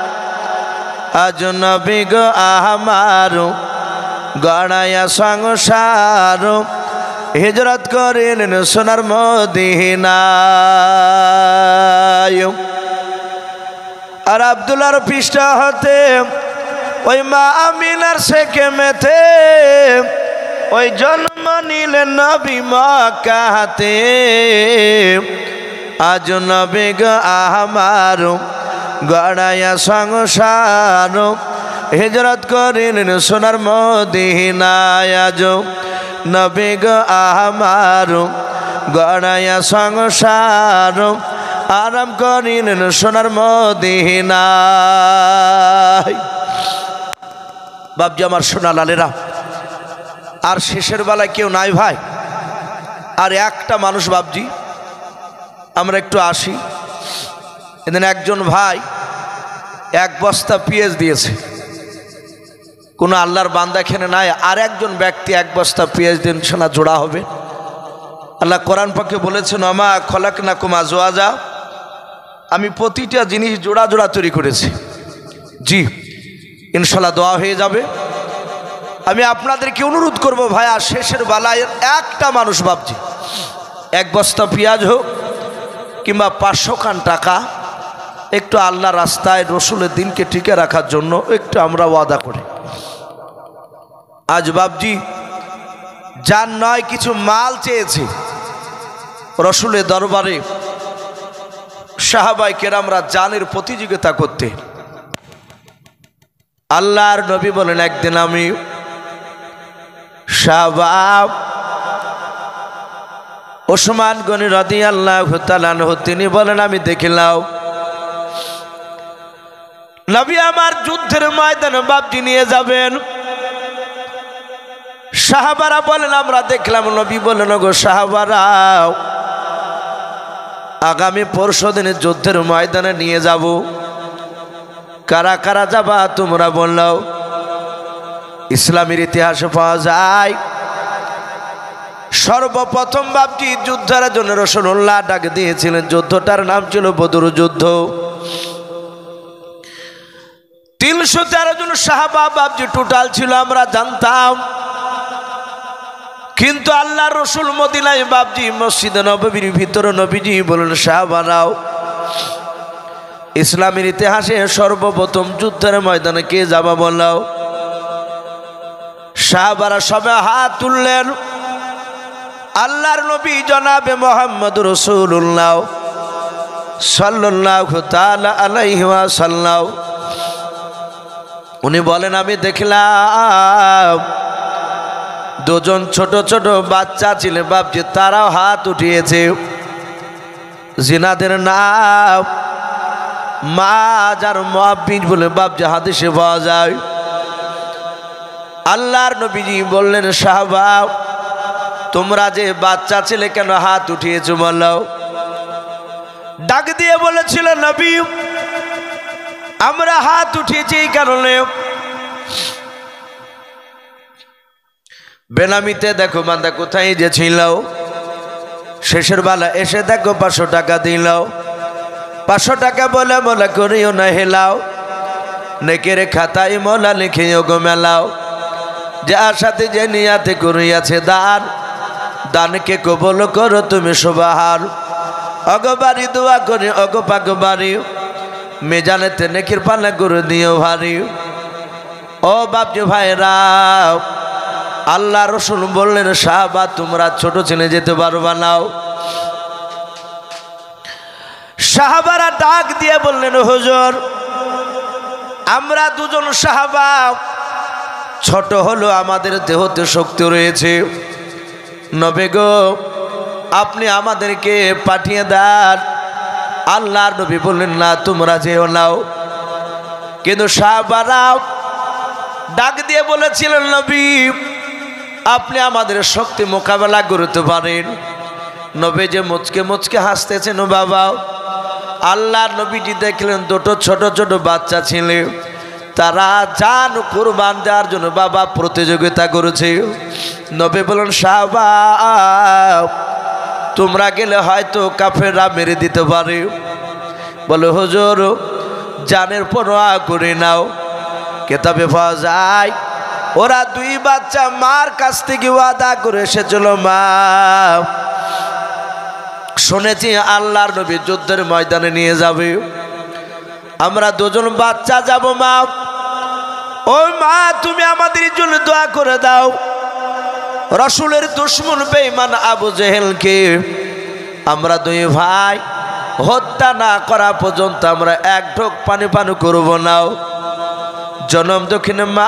আজ নবী গো আমার গড়াইয়া সংসার হিজরত করিলেন সোনার মদিনায়। আর আব্দুল্লাহর পৃষ্ঠা হতে ওই মা আমিনার শেখে মেতে ওই জন্ম নিলেন নবী মক্কাতে। আজ নবী গো আমার গড়াইয়া সংসার হিজরত করিলেন সোনার মদিনায়। আজ নবী গো আমার গড়াইয়া সংসার আরাম করিলেন সোনার মদিনায়। বাপজি আমার সোনা লালেরা, আর শেষের বেলায় কেউ নাই ভাই, আর একটা মানুষ বাপজি আমরা একটু আসি। এদিন একজন ভাই 1 বস্তা পেঁয়াজ দিয়েছে, কোনো আল্লাহর বান্দা এখানে নাই। আর একজন ব্যক্তি 1 বস্তা পেঁয়াজ দিন সোনা জোড়া হবে। আল্লাহ কোরআন পাকে বলেছেন আমা খলাকনাকুম আজওয়াজা, আমি প্রতিটা জিনিস জোড়া জোড়া তৈরি করেছি। জি ইনশাল্লাহ দোয়া হয়ে যাবে। আমি আপনাদেরকে অনুরোধ করব ভাই, আর শেষের বেলায় একটা মানুষ ভাবছি 1 বস্তা পেঁয়াজ হোক কিংবা 500 খান টাকা একটু আল্লাহ রাস্তায় রসুলের দিনকে টিকে রাখার জন্য একটু আমরা ওয়াদা করি। আজ বাবজি যার নয় কিছু মাল চেয়েছে রসুলের দরবারে, সাহাবায়ে কেরামরা জানের প্রতিযোগিতা করতে। আল্লাহর নবী বলেন একদিন আমি শাবাব ওসমান গনি রাদিয়াল্লাহু তাআলা আনহু তিনি বলেন আমি দেখিলাম নবী আমার যুদ্ধের ময়দানে বাপজি নিয়ে যাবেন। সাহাবারা বলেন আমরা দেখলাম। নবী বলেন গো সাহাবারা, আগামী পরশুদিনে যুদ্ধের ময়দানে নিয়ে যাব। কারা কারা যাবা তোমরা বললাও। ইসলামের ইতিহাসে পাওয়া যায় সর্বপ্রথম বাপজি যুদ্ধের জন্য রাসূলুল্লাহ ডাক দিয়েছিলেন। যুদ্ধটার নাম ছিল বদর যুদ্ধ। 313 জন সাহাবা বাপজি টোটাল ছিল, আমরা জানতাম। কিন্তু আল্লাহর রাসূল মদিনায় বাপজি মসজিদে নববীর ভিতরে নবীজি বলেন সাহাবারাও, ইসলামের ইতিহাসে সর্বপ্রথম যুদ্ধের ময়দানে কে যাবা বললাও। সাহাবারা সবাই হাত তুললেন। আল্লাহর নবী জনাবে মুহাম্মদ রাসূলুল্লাহ সাল্লাল্লাহু তাআলা আলাইহি ওয়াসাল্লাম উনি বলেন আমি দেখলাম দুজন ছোট ছোট বাচ্চা ছিল বাপজি, তারাও হাত উঠিয়েছে। জিনাদের নাম মাজার মুআব্বিদ বলে বাপজি হাদিসে পাওয়া যায়। আল্লাহর নবীজি বললেন সাহাবা, তোমরা যে বাচ্চা ছেলে কেন হাত উঠিয়েছো বলো। ডাক দিয়ে বলেছিল নবী, আমরা হাত উঠিয়েছি এই কারণে, বেনামিতে দেখো বান্দা কোথায় যে ছিল, শেষের বেলা এসে দেখো 500 টাকা দিল। 500 টাকা বলে মোলা করিও না হেলাও, নেকের খাতায় মোলা লিখিও গো মেলাও। যার সাথে যে নিয়াতে করিয়াছে দান, দানকে কবুল করো তুমি সুবহান। অগবারি দোয়া করি অগ পাগবারি, মেজানেতে নেকির পাল্লা করে দিও ভারী। ও বাপজি ভাইরা, আল্লাহ রাসূল বললেন সাহাবা তোমরা ছোট ছেলে যেতে পারবা নাও। সাহাবারা ডাক দিয়ে বললেন হুজুর, আমরা দুজন সাহাবা, ছোট হলো আমাদের দেহতে শক্তি রয়েছে, নবী গো আপনি আমাদেরকে পাঠিয়ে দেন। আল্লাহর নবী বললেন না তোমরা যেও নাও। কিন্তু সাহাবারা ডাক দিয়ে বলেছিলেন নবী আপনি আমাদের শক্তি মোকাবেলা করতে পারেন। নবী যে মুচকে মুচকে হাসতেছেন বাবা। আল্লাহর নবীজি দেখলেন দুটো ছোট ছোট বাচ্চা ছিল, তারা জান কুরবান দেওয়ার জন্য বাবা প্রতিযোগিতা করেছে। নবী বলেন সাহাবা তোমরা গেলে হয়তো কাফেররা মেরে দিতে পারে। বলে হুজুর জানের পরোয়া করে নাও। কিতাবে পাওয়া যায় ওরা দুই বাচ্চা মার কাছ থেকে ওয়াদা করে এসেছিল, মা শুনেছি আল্লাহর নবী যুদ্ধের ময়দানে নিয়ে যাবে, আমরা দুজন বাচ্চা যাব মা। ওই মা তুমি আমাদের জন্য দোয়া করে দাও। রাসূলের দুশমন বেঈমান আবু জেহেলকে আমরা দুই ভাই হত্যা না করা পর্যন্ত আমরা এক ঢোক পানি পান করব না। জনম দক্ষিণে মা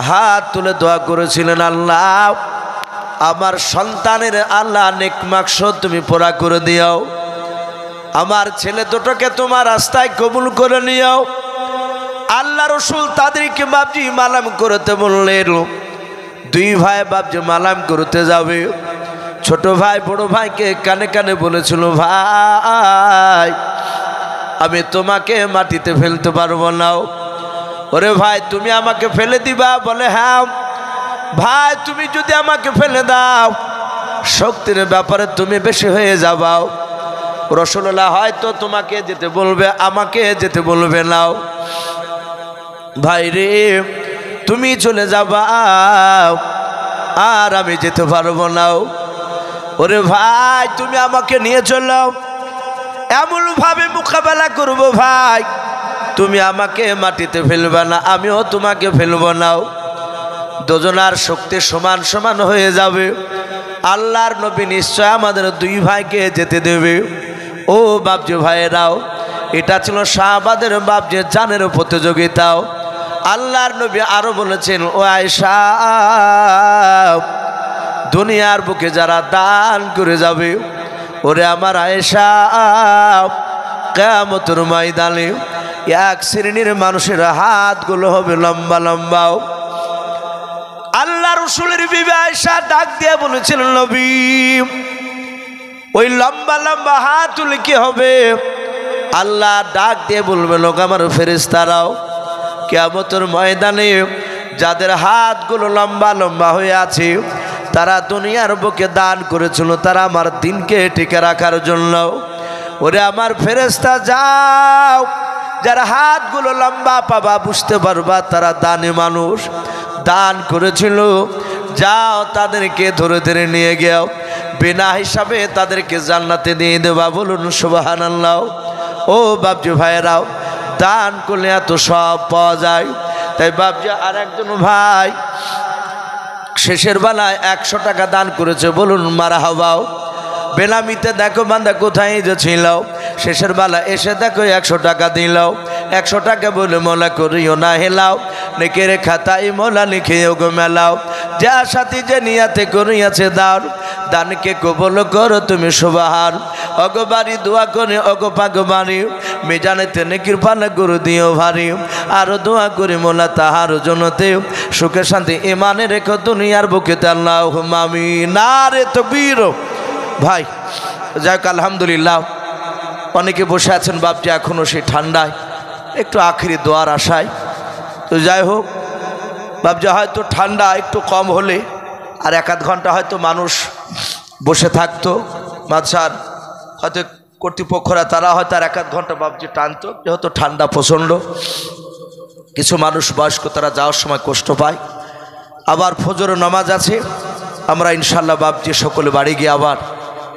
হাত তুলে দোয়া করেছিলেন, আল্লাহ আমার সন্তানের আল্লাহ নেক মাকসদ তুমি পুরা করে দিও, আমার ছেলে দুটোকে তোমার রাস্তায় কবুল করে নিও। আল্লাহ রাসূল তাদেরকে বাপজি মালাম করতে বললেন। দুই ভাই বাপজি মালাম করতে যাবে। ছোট ভাই বড় ভাইকে কানে কানে বলেছিল, ভাই আমি তোমাকে মাটিতে ফেলতে পারবো না। ওরে ভাই তুমি আমাকে ফেলে দিবা? বলে হ্যাঁ। ভাই তুমি যদি আমাকে ফেলে দাও শক্তির ব্যাপারে তুমি বেশি হয়ে যাবাও, রাসূলুল্লাহ হয়তো তোমাকে যেতে বলবে, আমাকে যেতে বলবে না। ভাই রে তুমি চলে যাবা আর আমি যেতে পারবো না। ওরে ভাই তুমি আমাকে নিয়ে চলো, এমন ভাবে মোকাবেলা করব ভাই তুমি আমাকে মাটিতে ফেলবে না, আমিও তোমাকে ফেলবো না। দুজনার শক্তি সমান সমান হয়ে যাবে। আল্লাহর নবী নিশ্চয় আমাদের দুই ভাইকে যেতে দেবে। ও বাপজি ভাইয়েরাও, এটা ছিল সাহাবাদের বাপজি জানের প্রতিযোগিতাও। আল্লাহর নবী আরো বলেছেন, ও আয়েশা দুনিয়ার বুকে যারা দান করে যাবে, ওরে আমার আয়েশা কিয়ামতের ময়দানে এক শ্রেণীর মানুষের হাতগুলো হবে লম্বা লম্বা। আল্লাহ রাসূলের বিবি আয়েশা ডাক দিয়ে বলেছিলেন, নবী ওই লম্বা লম্বা হাতগুলো কি হবে? আল্লাহ ডাক দিয়ে বলবে, লোক আমার ফেরেশতারাও কিয়ামতের ময়দানে যাদের হাতগুলো লম্বা লম্বা হয়ে আছে তারা দুনিয়ার বুকে দান করেছিল তারা আমার দিনকে টিকে রাখার জন্য। ওরে আমার ফেরেশতা যাও, যার হাতগুলো লম্বা পাবা বুঝতে পারবা তারা দানি মানুষ, দান করেছিল। যাও তাদেরকে ধরে ধরে নিয়ে গেও, বিনা হিসাবে তাদেরকে জান্নাতে দিয়ে দেবা। বলুন সুবহানাল্লাহ। ও বাপজি ভাইয়েরাও, দান করলে এত সব পাওয়া যায়। তাই বাপজি আর একজন ভাই শেষের বেলায় 100 টাকা দান করেছে। বলুন মারহাবাও। বেনামিতে দেখো বান্দা কোথায় যে ছিল, শেষের বেলা এসে দেখো 100 টাকা দিল। 100 টাকা বলে মোলা করিও না হেলাও, নেকের খাতায় মোলা লিখেও গো মেলাও। যা সাথী যে নিয়াতে করিয়াছে দাও, দানকে কবল করো তুমি সুবহান। অগবারি দোয়া করে অগপাগবারি মেজানেতে নেকির পানা করে দিও ভারী। আরো দোয়া করি মোলা তাহার জন্যতে সুখে শান্তি ইমানে রেখো দুনিয়ার বুকেতে আল্লাহুম্মা আমিন। নারে তাকবীর। ভাই যাক আলহামদুলিল্লাহ, অনেকে বসে আছেন বাপজি এখনও সেই ঠান্ডায় একটু আখিরি দোয়ার আশায়। তো যাই হোক বাপজি, হয়তো ঠান্ডা একটু কম হলে আর 1-8 ঘন্টা হয়তো মানুষ বসে থাকতো। মাঝার হয়তো কর্তৃপক্ষরা তারা হয়তো আর 1-8 ঘন্টা বাপজি টানতো, যেহেতু ঠান্ডা প্রচণ্ড। কিছু মানুষ বয়স্ক তারা যাওয়ার সময় কষ্ট পায়। আবার ফজরের নামাজ আছে, আমরা ইনশাল্লাহ বাপজি সকলে বাড়ি গিয়ে আবার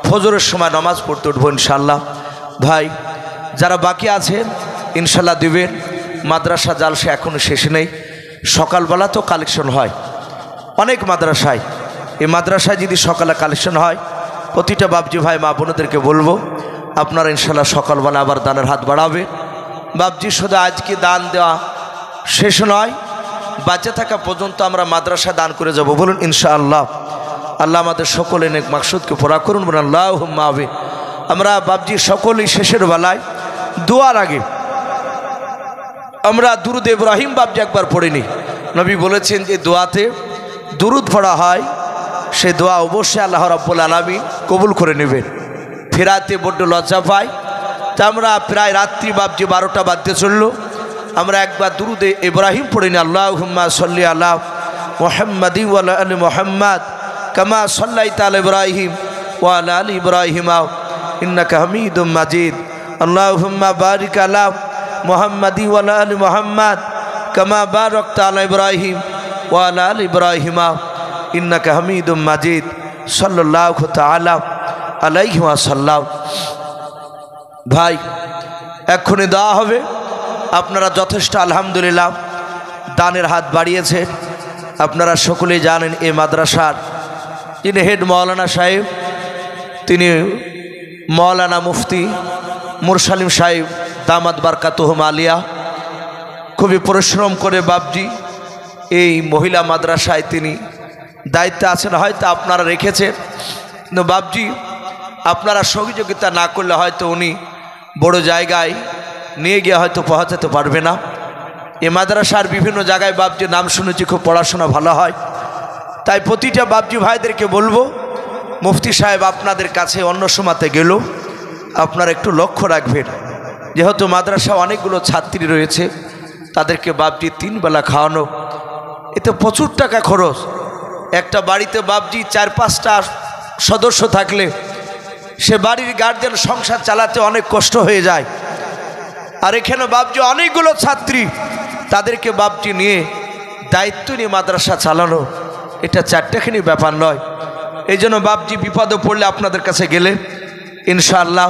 ফজরের সময় নামাজ পড়তে উঠবো ইনশাল্লাহ। ভাই যারা বাকি আছে ইনশাল্লাহ দিবেন। মাদ্রাসা জালসা এখনও শেষ নেই, সকালবেলা তো কালেকশন হয় অনেক মাদ্রাসায়। এই মাদ্রাসায় যদি সকালে কালেকশন হয়, প্রতিটা বাপজি ভাই মা বোনদেরকে বলবো আপনারা ইনশাল্লাহ সকালবেলা আবার দানের হাত বাড়াবে। বাপজি শুধু আজকে দান দেওয়া শেষ নয়, বাঁচে থাকা পর্যন্ত আমরা মাদ্রাসা দান করে যাব। বলুন ইনশাআল্লাহ। আল্লাহ আমাদের সকলে নেক মাকসুদকে পুরা করুন। বলুন আল্লাহুম্মা আমিন। আমরা বাপজি সকলেই শেষের বেলায় দোয়ার আগে আমরা দুরুদ ইব্রাহিম বাপজি একবার পড়িনি। নবী বলেছেন যে দোয়াতে দুরুদ পড়া হয়, সে দোয়া অবশ্যই আল্লাহ রাব্বুল আলামিন কবুল করে নেবেন। ফেরাতে বড্ড লজ্জা পাই। তা আমরা প্রায় রাত্রি বাপজি 12টা বাজতে চললো, আমরা একবার দুরুদে ইব্রাহিম পড়িনি। আল্লাহুম্মা সাল্লি আলা মুহাম্মাদি ওয়া আলা আলি মুহাম্মাদ কামা সাল্লাইতা আলা ইব্রাহিম ওয়া আলা আলি ইব্রাহিম ইন্নাকা হামিদুম মাজিদ। আল্লাহুম্মা বারিক আলা মুহাম্মাদি ওয়া আলা আলি মুহাম্মাদ কামা বারাকতা আলা ইব্রাহিম ওয়া আলা আলি ইব্রাহিম ইন্নাকা হামিদুম মাজিদ। সাল্লাল্লাহু তাআলা আলাইহি ওয়া সাল্লাম। ভাই এক্ষুনি দেওয়া হবে। আপনারা যথেষ্ট আলহামদুলিল্লাহ দানের হাত বাড়িয়েছেন। আপনারা সকলেই জানেন এই মাদ্রাসার যিনি হেড মৌলানা সাহেব, তিনি মৌলানা মুফতি মুরসালিম সাহেব দামাত বারকাতুহুম আলিয়া। খুবই পরিশ্রম করে বাপজি এই মহিলা মাদ্রাসায় তিনি দায়িত্বে আছেন। হয়তো আপনারা রেখেছেন, কিন্তু বাপজি আপনারা সহযোগিতা না করলে হয়তো উনি বড় জায়গায় নিয়ে গিয়ে হয়তো পৌঁছাতে পারবে না। এই মাদ্রাসার বিভিন্ন জায়গায় বাপজি নাম শুনেছি খুব পড়াশোনা ভালো হয়। তাই প্রতিটা বাপজি ভাইদেরকে বলবো, মুফতি সাহেব আপনাদের কাছে অন্য সময়তে গেল আপনারা একটু লক্ষ্য রাখবেন। যেহেতু মাদ্রাসা অনেকগুলো ছাত্রী রয়েছে, তাদেরকে বাপজি 3 বেলা খাওয়ানো, এতে প্রচুর টাকা খরচ। একটা বাড়িতে বাপজি 4-5টা সদস্য থাকলে সে বাড়ির গার্জেন সংসার চালাতে অনেক কষ্ট হয়ে যায়। আর এখানে বাপজি অনেকগুলো ছাত্রী, তাদেরকে বাপজি নিয়ে দায়িত্ব নিয়ে মাদ্রাসা চালানো এটা চারটেখানি ব্যাপার নয়। এই জন্য বাপজি বিপদে পড়লে আপনাদের কাছে গেলে ইনশাআল্লাহ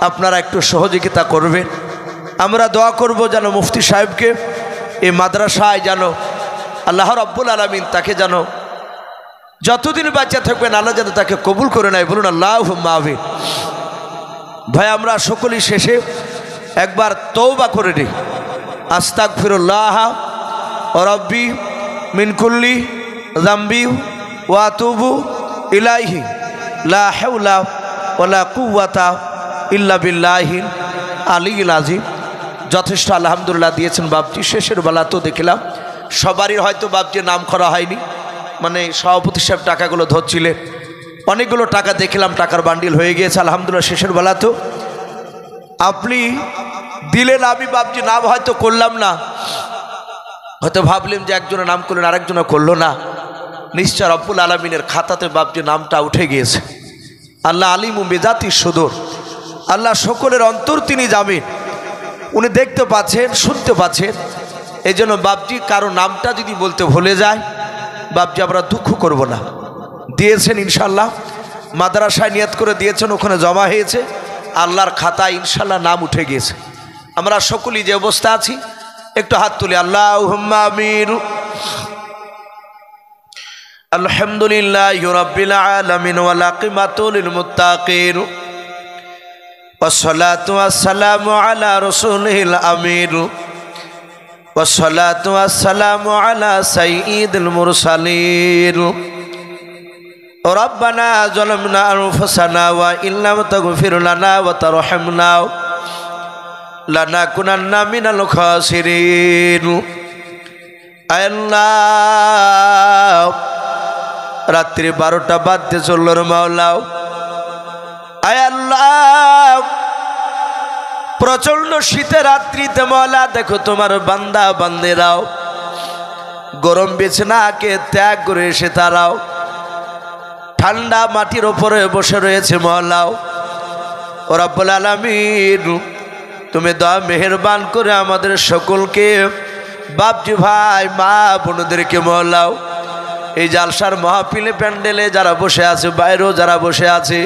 আপনারা একটু সহযোগিতা করবেন। আমরা দোয়া করব যেন মুফতি সাহেবকে এই মাদ্রাসায় যেন আল্লাহ রাব্বুল আলামিন তাকে যেন যতদিন বাঁচা থাকবেন আল্লাহ যেন তাকে কবুল করে নেয়। বলুন আল্লাহুম্মা আমিন। ভাই আমরা সকলেই শেষে একবার তওবা করে নিই। আস্তাগফিরুল্লাহ রাব্বি মিন কুল্লি যামবি ওয়া আতুবু ইলাইহি লা হাওলা ওয়ালা কুওয়াতা ইল্লা বিল্লাহিল আলিয়্যিল আযীম। যথেষ্ট আলহামদুলিল্লাহ দিয়েছেন বাপজি। শেষের বেলা তো দেখলাম সবারই হয়তো বাপজির নাম করা হয়নি, মানে সভাপতি সাহেব টাকাগুলো ধরছিলেন, অনেকগুলো টাকা দেখলাম, টাকার বান্ডিল হয়ে গিয়েছে আলহামদুলিল্লাহ। শেষের বেলা তো আপনি দিলেন, আমি বাপজি নাম হয়তো করলাম না, হয়তো ভাবলেন যে একজনের নাম করলেন আরেকজনে করলো না। নিশ্চয় রব্বুল আলামিনের খাতাতে বাপজি নামটা উঠে গিয়েছে। আল্লাহ আলিমু বিজাতি সুদূর, আল্লাহ সকলের অন্তর তিনি জানেন, উনি দেখতে পাচ্ছেন, শুনতে পাচ্ছেন। এই জন্য বাপজি কারো নামটা যদি বলতে ভুলে যায়, বাপজি আমরা দুঃখ করব না। দিয়েছেন ইনশাল্লাহ, মাদ্রাসায় নিয়ত করে দিয়েছেন, ওখানে জমা হয়েছে, আল্লাহর খাতায় ইনশাল্লাহ নাম উঠে গিয়েছে। আমরা সকলেই যে অবস্থা আছি একটু হাত তুলে আল্লাহুম্মা আমিন। আলহামদুলিল্লাহি রাব্বিল আলামিন ওয়াল আকিবাতু লিল মুত্তাকিন ওয়াসসালাতু ওয়াসসালামু আলা রাসূলিল আমিন ওয়াসসালাতু ওয়াসসালামু আলা সাইয়্যিদিল মুরসালিন। রব্বানা যালামনা আনফুসানা ওয়া ইল্লাম তাগফির লানা ওয়া তারহামনা লানাকুনান্না মিনাল খাসিরিন। আল্লাহ রাত্রি 12টা বাজতে চলল রে মাওলা, আয় আল্লাহ প্রচন্ড শীতের রাত্রিতে মাওলা দেখো তোমার বান্দা বান্দেরাও গরম বিছানাকে ত্যাগ করে এসে তারাও ঠান্ডা মাটির ওপরে বসে রয়েছে মাওলা। ও রব্বুল আলামিন তুমি দয়া মেহেরবান করে আমাদের সকলকে, বাপজি ভাই মা বোনদেরকে মাওলা, এই জালসার মাহফিলে প্যান্ডেলে যারা বসে আছে, বাইরেও যারা বসে আছে,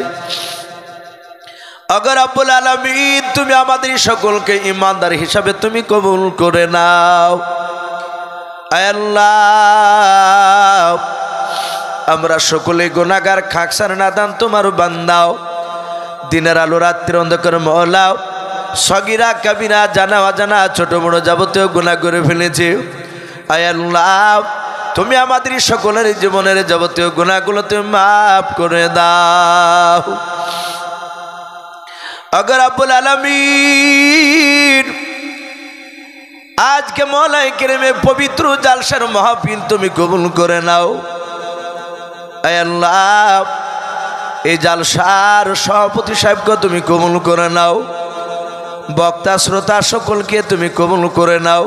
আগে রব্বুল আলামিন তুমি আমাদের সকলকে ইমানদার হিসাবে তুমি কবুল করে নাও। আয় আল্লাহ আমরা সকলে গুনাহগার, খাকসার নাদান তোমার বান্দাও, দিনের আলো রাত্রির অন্ধকার মাওলা, সগীরা কাবিরা জানা অজানা ছোট বড় যাবতীয় গুনাহ করে ফেলেছে। আয় আল্লাহ তুমি আমাদের সকলের জীবনের যাবতীয় গুনাহগুলো তুমি মাফ করে দাও। আগে রব্বুল আলামিন আজকে মওলাই কেরেমে পবিত্র জালসার মাহফিল তুমি কবুল করে নাও। আয় আল্লাহ এই জালসার সভাপতি সাহেবকে তুমি কবুল করে নাও, বক্তা শ্রোতা সকলকে তুমি কবুল করে নাও।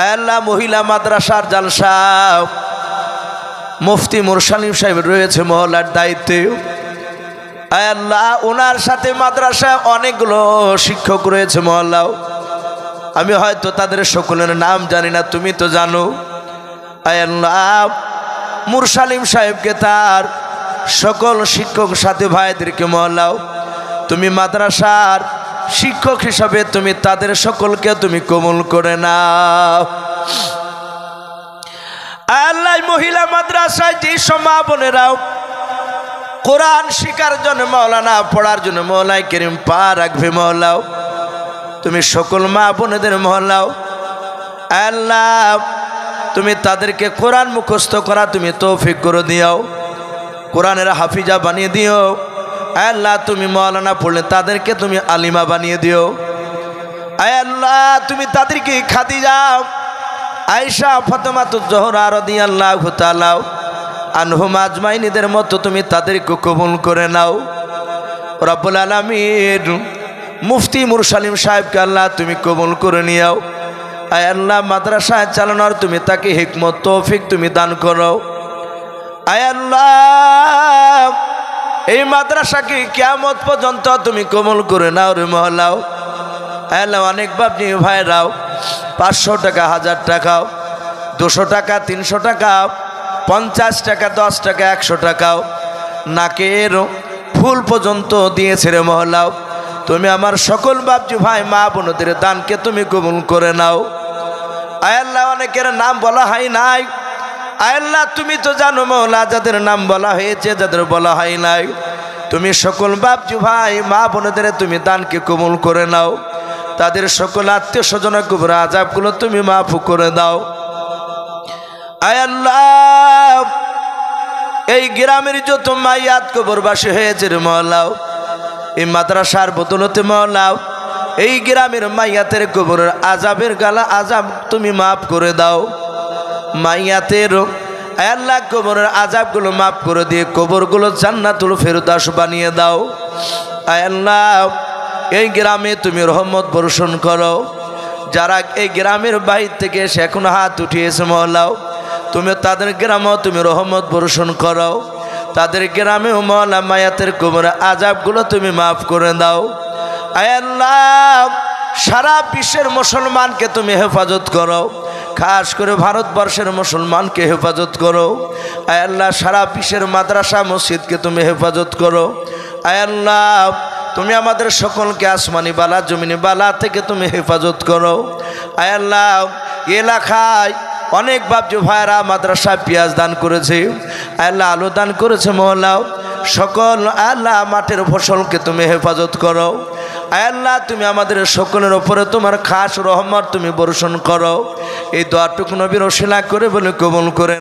আয় আল্লাহ মহিলা মাদ্রাসার জালসা মুফতি মুরসালিম সাহেব রয়েছে মহল্লার দায়িত্বে, আয় আল্লাহ ওনার সাথে মাদ্রাসায় অনেকগুলো শিক্ষক রয়েছে মহল্লাও, আমি হয়তো তাদের সকলের নাম জানি না, তুমি তো জানো। আয় আল্লাহ মুরসালিম সাহেবকে তার সকল শিক্ষক সাথী ভাইদেরকে মহল্লাও তুমি মাদ্রাসার শিক্ষক হিসাবে তুমি তাদের সকলকে তুমি কবুল করে নাও। আল্লাহ মহিলা মাদ্রাসায় যে মা বোনেরাও কোরআন শিখার জন্য মাওলানা পড়ার জন্য মওলাই করিম পা রাখবে মওলাও, তুমি সকল মা বোনেদের মহল্লাও আল্লাহ তুমি তাদেরকে কোরআন মুখস্থ করা তুমি তৌফিক করে দিও, কোরআনের হাফিজা বানিয়ে দিও। আল্লাহ তুমি মাওলানা পড়লে তাদেরকে তুমি আলিমা বানিয়ে দিও। আয় আল্লাহ তুমি তাদেরকে খাদিজা আয়েশা ফাতেমাতুজ জোহরা রাদিয়াল্লাহু তাআলা আনহুম আজমাইনদের মতো তুমি তাদেরকে কবুল করে নাও। রব্বুল আলামিন মুফতি মুরসালিম সাহেবকে আল্লাহ তুমি কবুল করে নিও। আয় আল্লাহ মাদ্রাসায় চালানোর তুমি তাকে হিকমত তৌফিক তুমি দান করো। আয় আল্লাহ এই মাদ্রাসাকে কিয়ামত পর্যন্ত তুমি কবুল করে নাও রে মহলাও। আয় আল্লাহ অনেক বাপনি ভাইরাও 500 টাকা 1000 টাকাও 200 টাকা 300 টাকা 50 টাকা 10 টাকা 100 টাকাও নাকের ফুল পর্যন্ত দিয়েছে রে মহলাও। তুমি আমার সকল বাপজি ভাই মা বোনদের দানকে তুমি কবুল করে নাও। আয় আল্লাহ অনেকের নাম বলা হয় নাই, আয় আল্লাহ তুমি তো জানো মওলা যাদের নাম বলা হয়েছে যাদের বলা হয় নাই, তুমি সকল বাপজি ভাই মা বোনদের তুমি দানকে কবুল করে নাও। তাদের সকল আত্মীয় স্বজনের কবর আযাবগুলো তুমি মাফ করে দাও। আয় আল্লাহ এই গ্রামের যত মাইয়াত কবরবাসী হয়েছে রে মওলাও এই মাদ্রাসার বদৌলতে মওলাও এই গ্রামের মাইয়াতের কবরের আযাবের গালা আযাব তুমি মাফ করে দাও। মাইয়াতের আল্লাহ কবরের আযাবগুলো মাফ করে দিয়ে কবরগুলো জান্নাতুল ফেরদাউস বানিয়ে দাও। আল্লাহ এই গ্রামে তুমি রহমত বর্ষণ করো। যারা এই গ্রামের বাইরে থেকে এসে এখন হাত উঠিয়েছে মওলাও, তুমি তাদের গ্রামেও তুমি রহমত বর্ষণ করো। তাদের গ্রামেও মওলা মায়াতের কবরের আযাবগুলো তুমি মাফ করে দাও। আল্লাহ সারা বিশ্বের মুসলমানকে তুমি হেফাজত করো, খাস করে ভারতবর্ষের মুসলমানকে হেফাজত করো। আল্লাহ সারা বিশ্বের মাদ্রাসা মসজিদকে তুমি হেফাজত করো। আল্লাহ তুমি আমাদের সকলকে আসমানি বালা জমিনি বালা থেকে তুমি হেফাজত করো। আল্লাহ এলাকায় অনেক বাপজি ভাইরা মাদ্রাসায় পেঁয়াজ দান করেছে, আল্লাহ আলু দান করেছে মওলাও। সকল আল্লাহ মাঠের ফসলকে তুমি হেফাজত করো। আল্লাহ তুমি আমাদের সকলের ওপরে তোমার খাস রহমত তুমি বর্ষণ করো। এই দোয়াটুকু নবীর ওসিলা করে বলে কবুল করে।